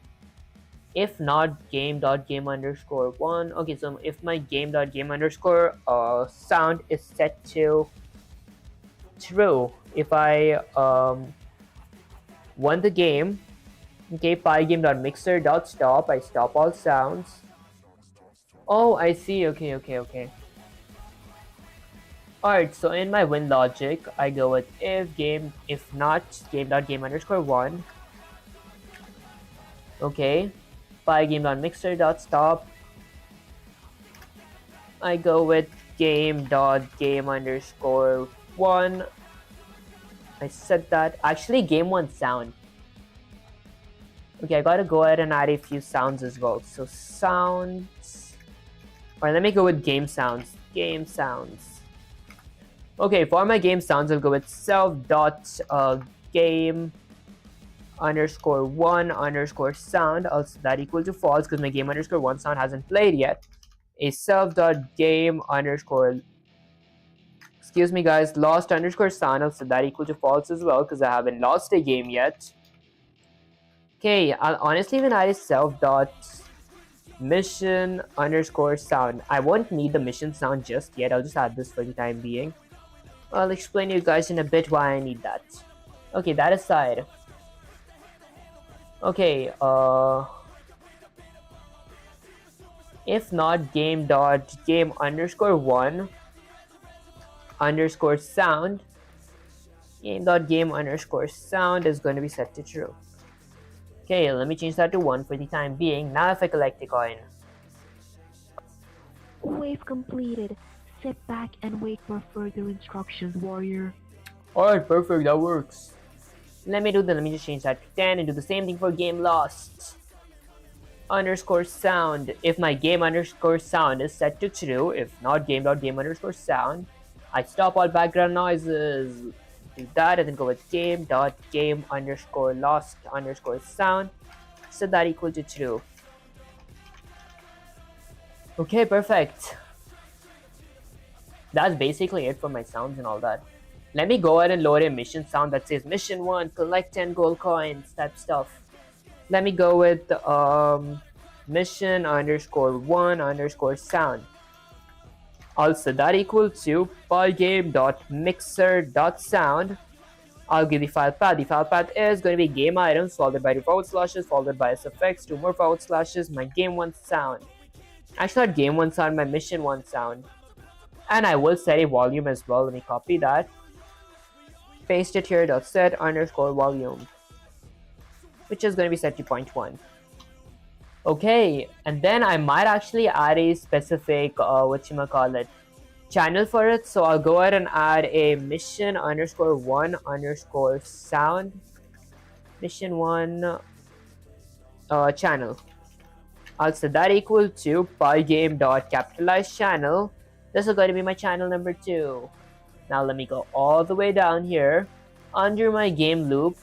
If not game.game_1. Okay, so if my game.game_ sound is set to true, if I won the game, okay, pygame.mixer.stop, I stop all sounds. Oh, I see. Okay. Alright, so in my win logic, I go with if not game.game_1. Okay, pygame.mixer.stop. I go with game.game_1. I set that. Actually, game1 sound. Okay, I gotta go ahead and add a few sounds as well. So sounds. Alright, let me go with game sounds. Game sounds. Okay, for my game sounds, I'll go with self.game_1_sound. Also, that equal to false because my game_1 sound hasn't played yet. A self.game_, excuse me guys, lost_sound. Also, that equal to false as well because I haven't lost a game yet. Okay, I'll honestly even add a self.mission_sound. I won't need the mission sound just yet. I'll just add this for the time being. I'll explain to you guys in a bit why I need that. Okay, that aside. Okay, if not game.game_1_sound, game.game_sound is going to be set to true. Okay, let me change that to 1 for the time being. Now if I collect a coin. Wave completed. Sit back and wait for further instructions, warrior. Alright, perfect, that works. Let me just change that to 10 and do the same thing for game lost. _sound. If my game_sound is set to true, if not game.game_sound, I stop all background noises. Do that and then go with game.game_lost_sound. Set that equal to true. Okay, perfect. That's basically it for my sounds and all that. Let me go ahead and load a mission sound that says mission 1, collect 10 gold coins, type stuff. Let me go with mission_1_sound. Also, that equal to pygame.mixer.sound. I'll give the file path. The file path is going to be game items followed by 2 forward slashes followed by sfx, 2 more forward slashes, my game 1 sound. Actually, not game 1 sound, my mission 1 sound. And I will set a volume as well. Let me copy that. Paste it here, .set underscore volume, which is going to be set to 0.1. Okay, and then I might actually add a specific, channel for it. So I'll go ahead and add a mission underscore 1 underscore sound, mission 1 channel. I'll set that equal to pygame dot capitalize channel. This is going to be my channel number 2. Now let me go all the way down here under my game loop.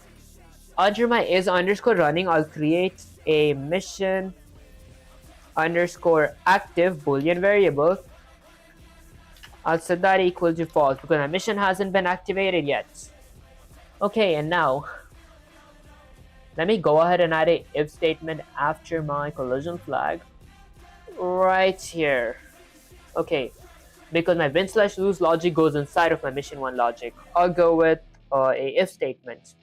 Under my is underscore running, I'll create a mission underscore active boolean variable. I'll set that equal to false because my mission hasn't been activated yet. Okay, and now let me go ahead and add a if statement after my collision flag right here. Okay, because my win/lose logic goes inside of my mission 1 logic, I'll go with a if statement.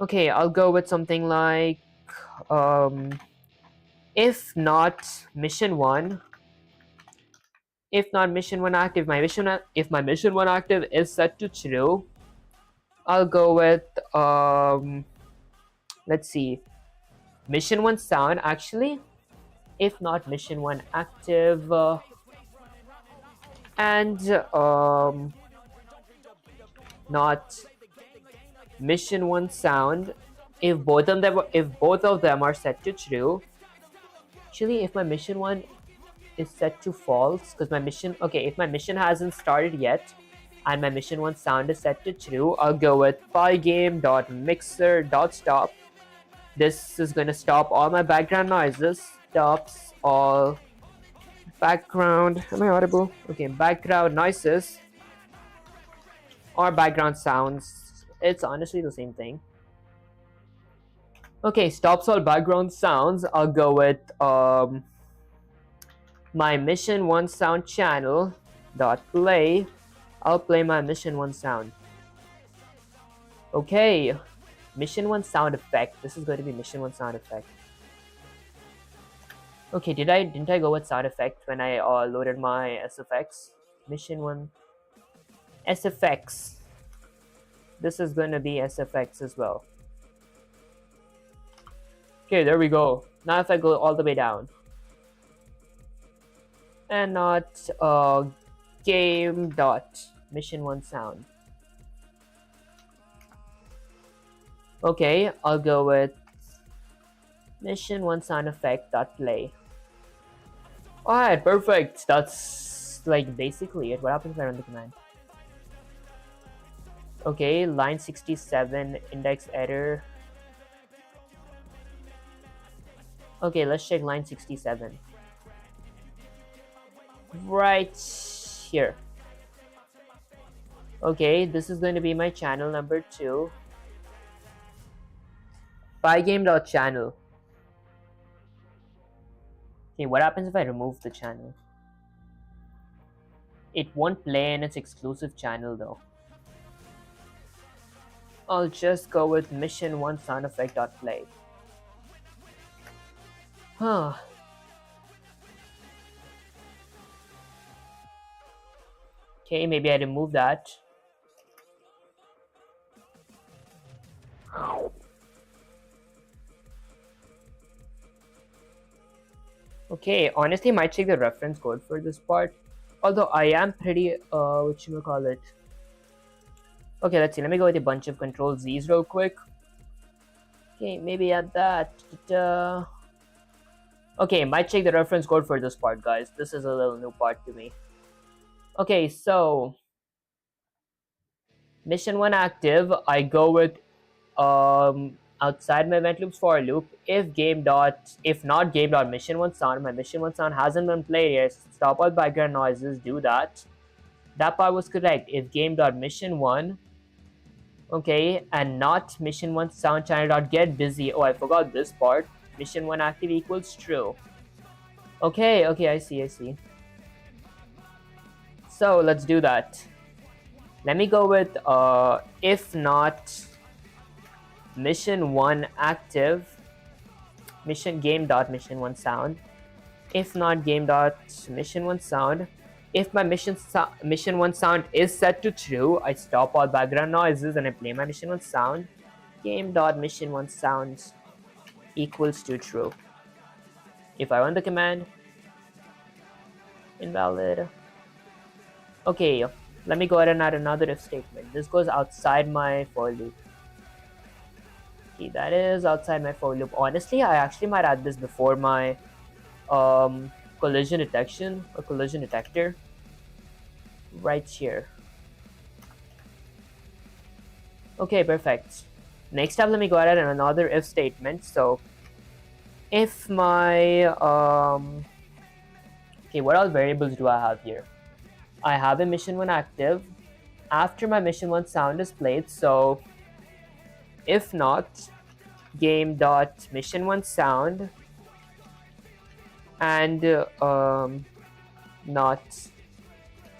Okay, I'll go with something like if not mission 1 active, if my mission 1 active is set to true, I'll go with let's see, mission 1 sound. Actually, if not mission 1 active and not mission 1 sound, if both of them are set to true. Actually, if my mission 1 is set to false, because my mission, okay, if my mission hasn't started yet and my mission 1 sound is set to true, I'll go with pygame.mixer.stop. This is going to stop all my background noises, stops all background, am I audible? Okay, background noises or background sounds, it's honestly the same thing. Okay, stops all background sounds. I'll go with my mission 1 sound channel dot play. I'll play my mission 1 sound. Okay, mission 1 sound effect. This is going to be mission 1 sound effect. Okay, didn't I go with sound effect when I loaded my SFX? Mission 1 SFX. This is going to be SFX as well. Okay, there we go. Now if I go all the way down and not game dot mission 1 sound. Okay, I'll go with mission 1 sound effect dot play. Alright, perfect. That's like basically it. What happens if I run the command? Okay, line 67 index error. Okay, let's check line 67. Right here. Okay, this is going to be my channel number 2. Pygame.channel. Okay, what happens if I remove the channel? It won't play in its exclusive channel though. I'll just go with mission 1 sound effect.play. Huh. Okay, maybe I remove that. Okay, honestly, I might check the reference code for this part. Although I am pretty, Okay, let's see. Let me go with a bunch of Control Z's real quick. Okay, maybe add that. Okay, might check the reference code for this part, guys. This is a little new part to me. Okay, so mission 1 active, I go with outside my event loops for loop. If not game dot mission 1 sound, my mission 1 sound hasn't been played yet. Stop all background noises, do that. That part was correct. If game dot mission 1, okay, and not mission 1 sound channel dot get busy. Oh, I forgot this part. Mission 1 active equals true. Okay, I see. So let's do that. Let me go with if not mission 1 active, mission game dot mission 1 sound. If not game dot mission 1 sound. If my mission 1 sound is set to true, I stop all background noises and I play my mission 1 sound. Game dot mission 1 sounds equals to true. If I run the command, invalid. Okay, let me go ahead and add another if statement. This goes outside my for loop. Okay, that is outside my for loop. Honestly, I actually might add this before my collision detection or collision detector right here. Okay, perfect. Next up, let me go ahead and another if statement. So if my okay, what all variables do I have here? I have a mission 1 active after my mission 1 sound is played. So if not game dot mission 1 sound and not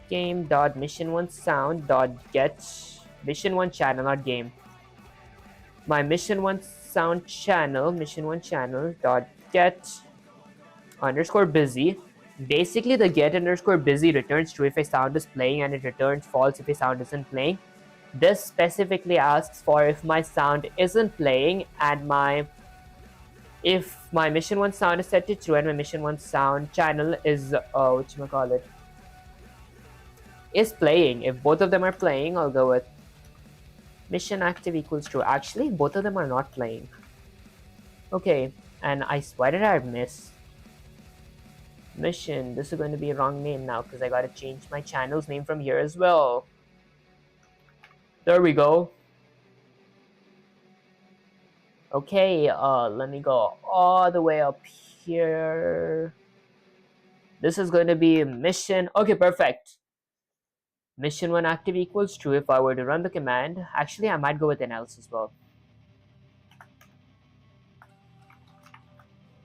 game dot mission 1 sound dot get mission 1 channel, not game, my mission 1 sound channel, mission 1 channel dot get underscore busy. Basically the get underscore busy returns true if a sound is playing and it returns false if a sound isn't playing. This specifically asks for if my sound isn't playing and if my mission 1 sound is set to true and my mission 1 sound channel is is playing. If both of them are playing, I'll go with mission active equals true. Actually, both of them are not playing. Okay, and why did I miss mission? This is going to be a wrong name now because I gotta change my channel's name from here as well. There we go. Okay, let me go all the way up here. This is going to be mission. Okay, perfect. Mission 1 active equals true if I were to run the command. Actually, I might go with an else as well.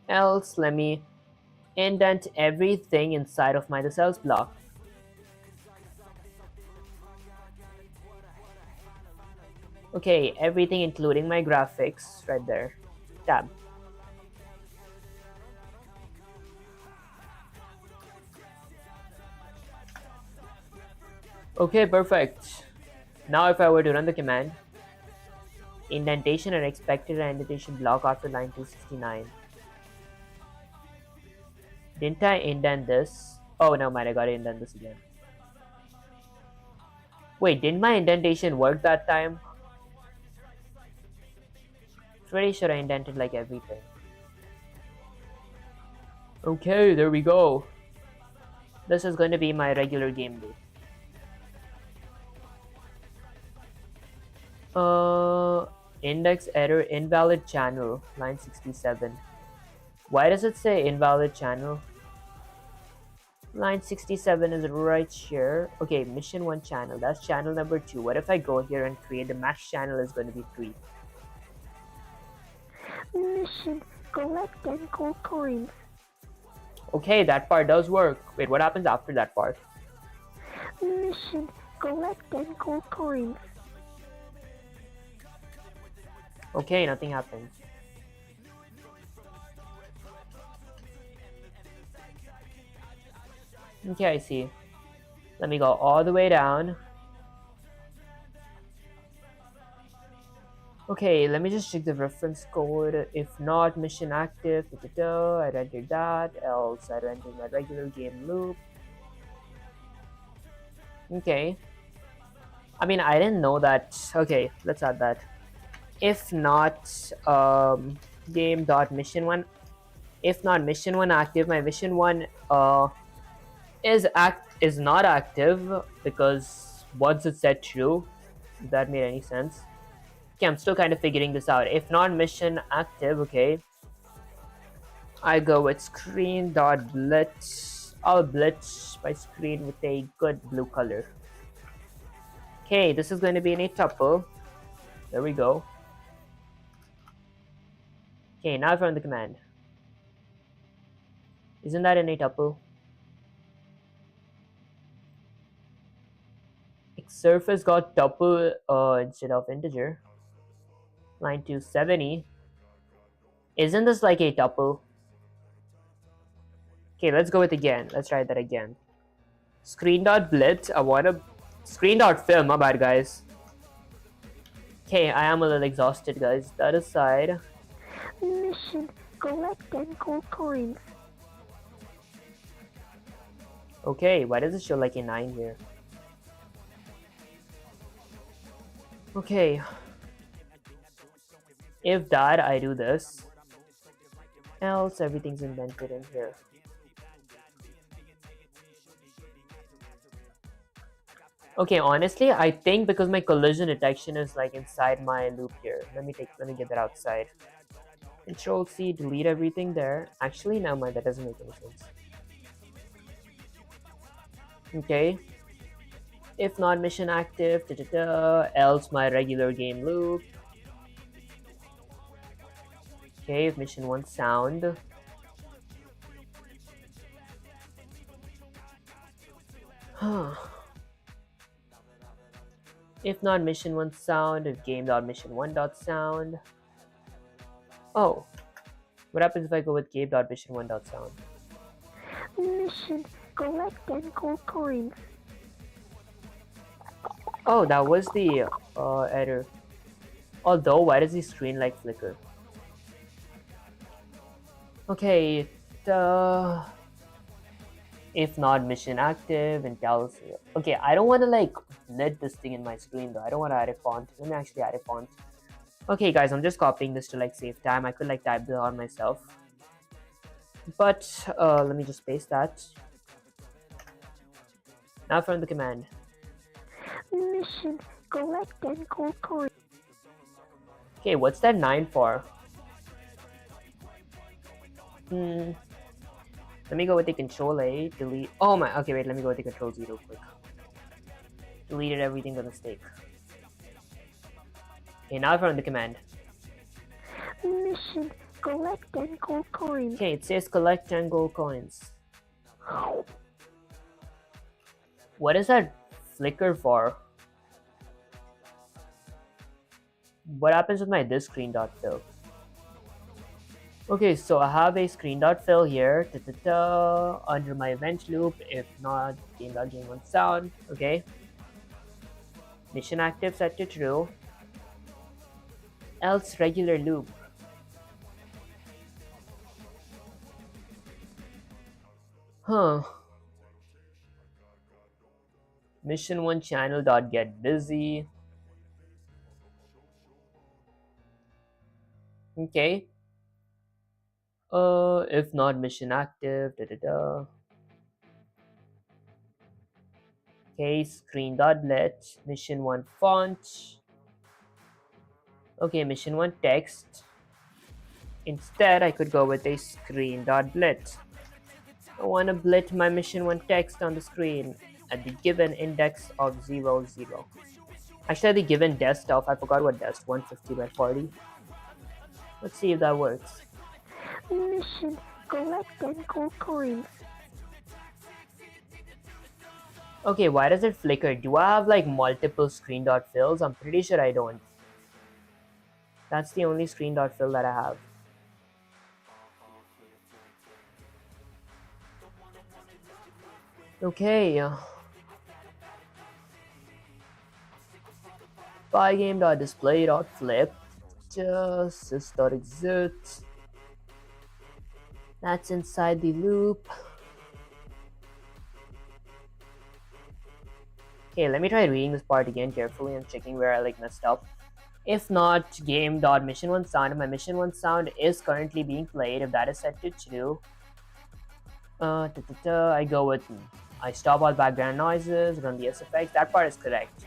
Else, let me indent everything inside of my this else block. Okay, everything including my graphics right there. Tab. Okay, perfect. Now if I were to run the command, indentation and expected indentation block after line 269. Didn't I indent this? Oh, no mind, I gotta indent this again. Wait, didn't my indentation work that time? Pretty sure I indented like everything. Okay, there we go. This is going to be my regular game day. Index error invalid channel, line 67. Why does it say invalid channel? Line 67 is right here. Okay, mission 1 channel, that's channel number 2. What if I go here and create the max channel is going to be 3? Mission, collect 10 gold coins. Okay, that part does work. Wait, what happens after that part? Mission, collect 10 gold coins. Okay, nothing happens. Okay, I see. Let me go all the way down. Okay, let me just check the reference code. If not, mission active, I rendered that, else I rendered my regular game loop. Okay. I mean, I didn't know that. Okay, let's add that. If not, game dot mission 1. If not mission 1 active, my mission 1 is not active because once it's set true, if that made any sense. Okay, I'm still kind of figuring this out. If not mission active, okay, I go with screen dot blitz. I'll blitz my screen with a good blue color. Okay, this is going to be an a tuple. There we go. Okay, now if I run the command. Isn't that an a tuple? surface got tuple instead of integer. Line 270. Isn't this like a tuple? Okay, let's go with again. Let's try that again. Screen dot blitz. I want to screen dot film. My bad, guys. Okay, I am a little exhausted, guys. That aside. Mission: collect 10 gold coins. Okay, why does it show like a 9 here? Okay. If that, I do this. Else, everything's indented in here. Okay, honestly, I think because my collision detection is like inside my loop here. Let me get that outside. Control C, delete everything there. Actually, never mind, that doesn't make any sense. Okay. If not mission active, else my regular game loop. Okay, if mission 1 sound. If not mission 1 sound, if game.mission1.sound. Oh, what happens if I go with game.mission1.sound? Mission: collect 10 gold coins. Oh, that was the error. Although, why does the screen like flicker? Okay, if not mission active and tells you. Okay, I don't want to like knit this thing in my screen though. I don't want to add a font. Let me actually add a font. Okay, guys, I'm just copying this to like save time. I could like type this on myself, but let me just paste that. Now from the command. Mission: collect 10 gold coins. Okay, what's that 9 for? Let me go with the control A, delete. Oh my, okay, wait, let me go with the control Z real quick. Deleted everything by mistake. Okay, now from the command. Mission: collect 10 gold coins. Okay, it says collect 10 gold coins. What is that flicker for? What happens with my this screen dot fill? Okay, so I have a screen dot fill here under my event loop. If not, game.game1 sound. Okay. Mission active set to true. Else regular loop. Huh. Mission 1 channel dot get busy. Okay. If not mission active, Okay, screen dot let mission 1 font. Okay, mission 1 text. Instead, I could go with a screen dot blit. I want to blit my mission 1 text on the screen at the given index of 0, 0. Actually, the given dest of, I forgot what dest, 150 by 40. Let's see if that works. Mission: collect 10 gold coins. Okay, why does it flicker? Do I have like multiple screen dot fills? I'm pretty sure I don't. That's the only screen dot fill that I have. Okay. Pygame.display.flip. Sys.exit. That's inside the loop. Okay, let me try reading this part again carefully and checking where I like messed up. If not, game.mission1 sound. My mission1 sound is currently being played. If that is set to true, I go with I stop all background noises, run the SFX. That part is correct.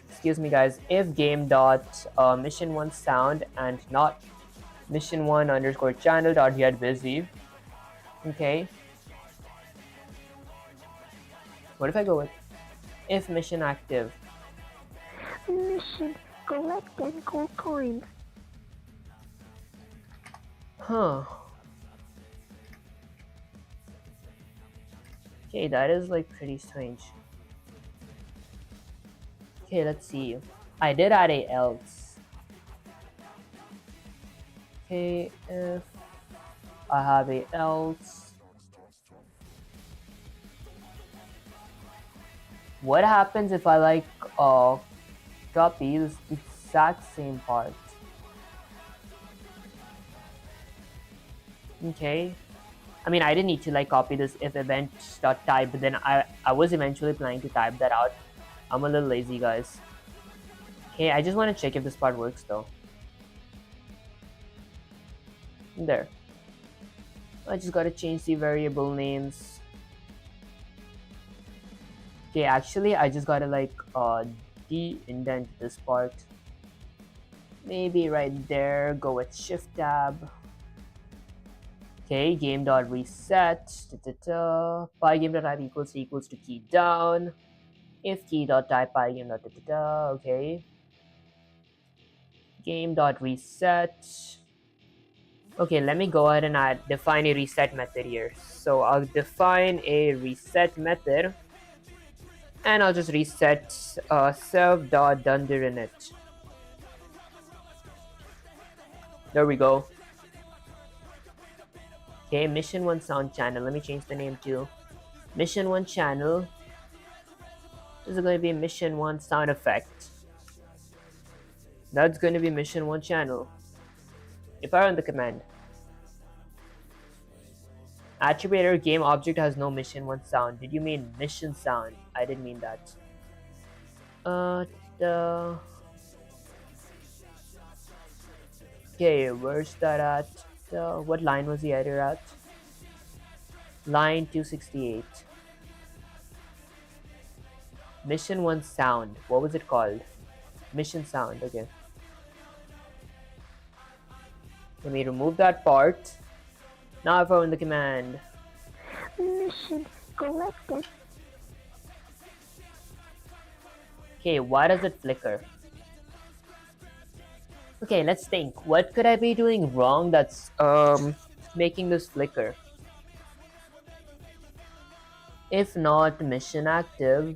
Excuse me, guys. If game.mission1 sound and not mission1 underscore channel dot get busy. Okay. What if I go with if mission active? Mission: collect 10 gold coins. Huh. Okay, that is like pretty strange. Okay, let's see. I did add a else. Okay, if I have a else, what happens if I like copy this exact same part? Okay, I mean I didn't need to like copy this if event dot type, but then I was eventually planning to type that out. I'm a little lazy, guys. Okay, I just want to check if this part works though. There. I just gotta change the variable names. Okay, actually I just gotta like de-indent this part. Maybe right there, go with shift tab. Okay, game.reset. Pygame.type equals to key down. If key.type pygame.da. Okay. Game.reset. Okay, let me go ahead and define a reset method here. So I'll define a reset method and I'll just reset self.dunderInit. There we go. Okay, mission 1 sound channel. Let me change the name to mission 1 channel. This is going to be mission 1 sound effect. That's going to be mission 1 channel. If I run the command, attributor game object has no mission 1 sound. Did you mean mission sound? I didn't mean that. Okay, where's that at? What line was the editor at? Line 268. Mission 1 sound. What was it called? Mission sound. Okay. Let me remove that part. Now if I run the command. Mission collected. Okay, why does it flicker? Okay, let's think. What could I be doing wrong that's making this flicker? If not mission active.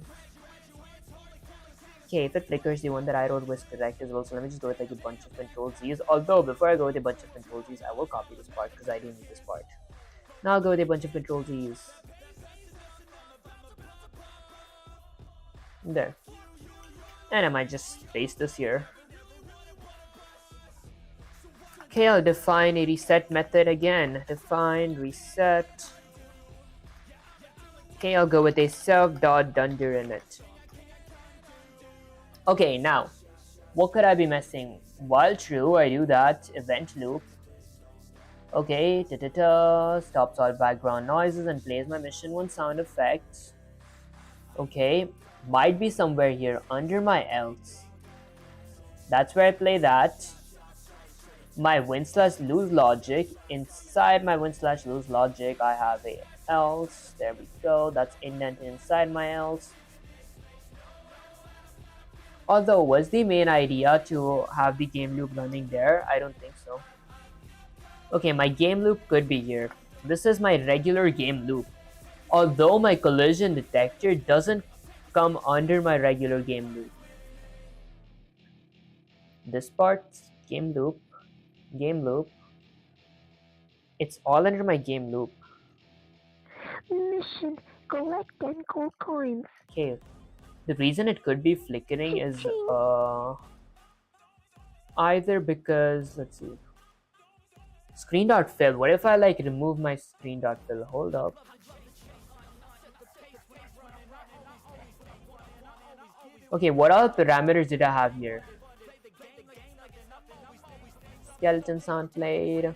Okay, if it flickers, the one that I wrote was correct as well. So let me just go with like a bunch of control Z's. Although before I go with a bunch of control Z's, I will copy this part because I do need this part. Now I'll go with a bunch of control Z's. There. And I might just paste this here. Okay, I'll define a reset method again. Define reset. Okay, I'll go with a self.dunderInit. Okay, now, what could I be missing? While true, I do that event loop. Okay, stops all background noises and plays my mission 1 sound effects. Okay, might be somewhere here under my else. That's where I play that. My win/lose logic. Inside my win/lose logic, I have a else. There we go. That's indented inside my else. Although, was the main idea to have the game loop running there? I don't think so. Okay, my game loop could be here. This is my regular game loop. Although my collision detector doesn't come under my regular game loop. This part, game loop. It's all under my game loop. Mission collect 10 gold coins. Okay. The reason it could be flickering is either because, let's see, screen.fill. What if I like remove my screen.fill? Hold up. Okay, what other parameters did I have here? Skeleton sound played.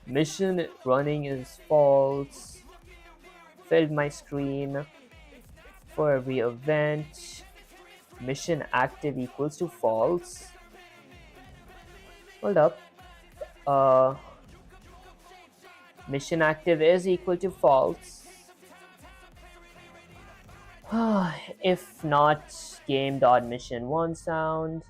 Mission running is false. Filled my screen. For every event, mission active equals to false. Hold up. Mission active is equal to false. If not, game.mission1 sound.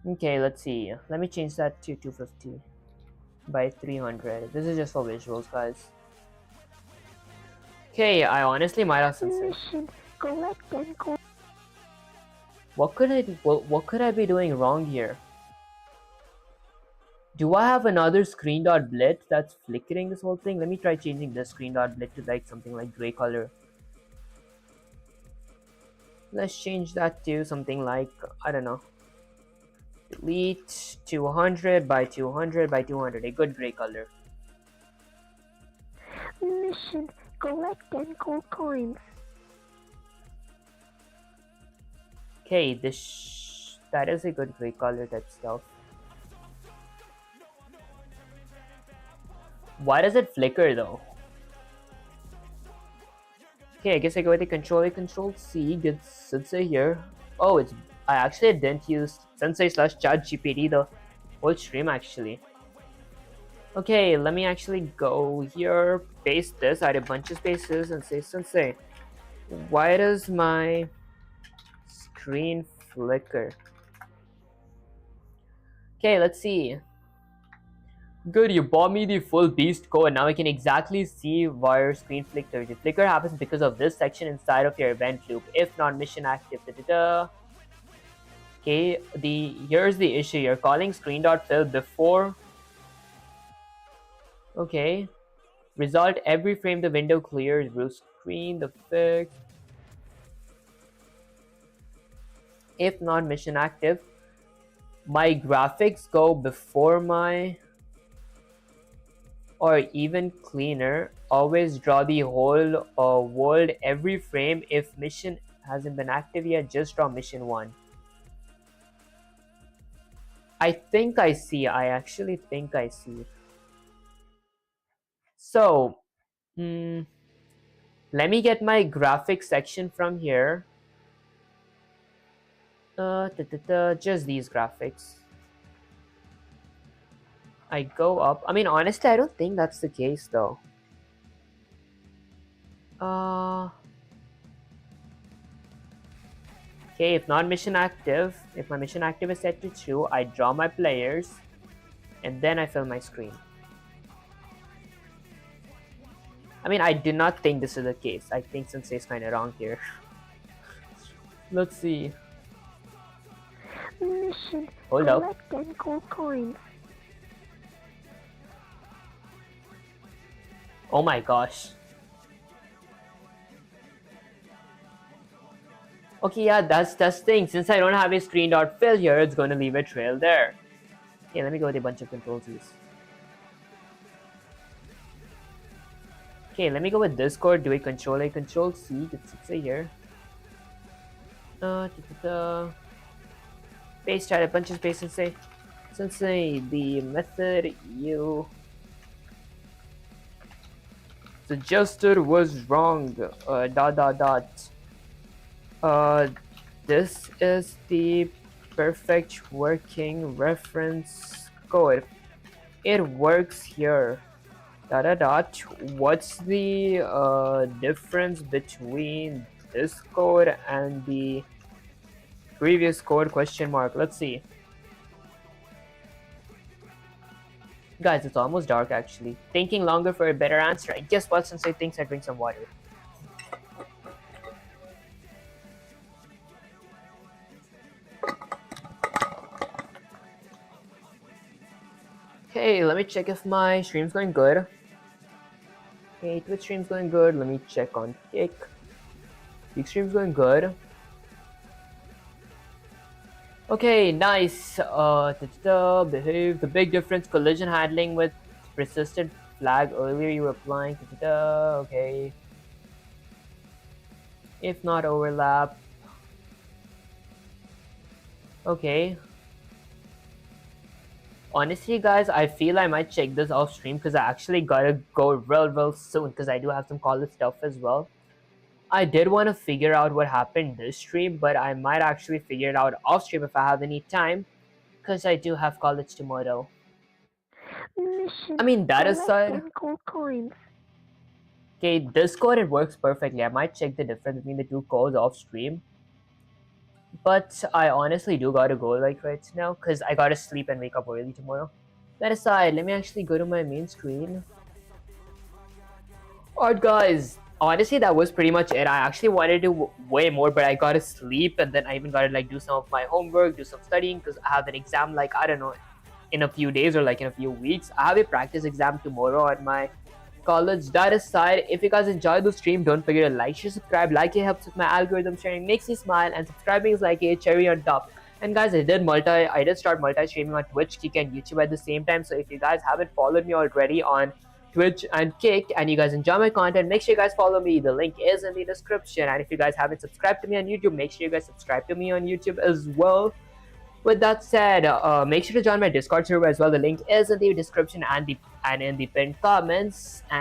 Okay, let's see. Let me change that to 250 by 300. This is just for visuals, guys. Okay, I honestly might have Sensei. Mission, collect 10 coins. What could I be doing wrong here? Do I have another screen dot blit that's flickering this whole thing? Let me try changing this screen dot blit to like something like gray color. Let's change that to something like, I don't know, delete 200 by 200 by 200, a good gray color. Mission, collect 10 gold coins. Okay, that is a good gray color type stuff. Why does it flicker though? Okay, I guess I go with the Control A, Control C, get Sensei here. Oh, I actually didn't use Sensei slash ChatGPT the whole stream actually. Okay, let me actually go here, paste this, add a bunch of spaces and say, Sensei, why does my screen flicker? Okay, let's see. Good, you bought me the full beast code. Now I can exactly see why your screen flickers. The flicker happens because of this section inside of your event loop. If not mission active, Okay, here's the issue. You're calling screen.fill before. Okay. Result every frame the window clears. Blue screen, the fix. If not mission active, my graphics go before my, or even cleaner, always draw the whole world every frame. If mission hasn't been active yet, just draw mission 1. I think I see. I actually think I see. So, let me get my graphics section from here. Just these graphics. I go up. I mean, honestly, I don't think that's the case though. Okay, if not mission active, if my mission active is set to true, I draw my players and then I fill my screen. I mean, I do not think this is the case. I think Sensei is kind of wrong here. Let's see. Mission, Hold up. collect 10 gold coins. Oh my gosh. Okay, yeah, that's the thing. Since I don't have a screen dot fill here, it's going to leave a trail there. Okay, let me go with a bunch of control C's. Okay, let me go with this code. Do a Control A, Control C. Get Sensei here. Paste, add a bunch of space and say, Sensei, the method you suggested was wrong. This is the perfect working reference code. It works here. What's the difference between this code and the previous code ? Let's see. Guys, it's almost dark actually. Thinking longer for a better answer. I guess what Sensei thinks I drink some water. Okay, let me check if my stream's going good. Okay, Twitch stream's going good. Let me check on Kick. Kick stream's going good. Okay, nice. Behave. The big difference, collision handling with persistent flag. Earlier you were applying. Okay. If not overlap. Okay. Honestly, guys, I feel I might check this off stream because I actually gotta go real soon because I do have some college stuff as well. I did want to figure out what happened this stream, but I might actually figure it out off stream if I have any time because I do have college tomorrow. Mission, I mean, that aside, 10 gold coins. Okay, this code, it works perfectly. I might check the difference between the two codes off stream. But I honestly do gotta go like right now because I gotta sleep and wake up early tomorrow. That aside, let me actually go to my main screen. Alright guys, honestly, that was pretty much it. I actually wanted to do way more, but I gotta sleep, and then I even gotta like do some of my homework, do some studying, because I have an exam like I don't know, in a few days or like in a few weeks. I have a practice exam tomorrow at my college. That aside, if you guys enjoyed the stream, don't forget to like, share, subscribe. Like it helps with my algorithm, sharing makes me smile, and subscribing is like a cherry on top. And guys, I did start multi-streaming on Twitch, Kick, and YouTube at the same time. So if you guys haven't followed me already on Twitch and Kick, and you guys enjoy my content, make sure you guys follow me. The link is in the description. And if you guys haven't subscribed to me on YouTube, make sure you guys subscribe to me on YouTube as well. With that said, make sure to join my Discord server as well. The link is in the description and in the pinned comments. And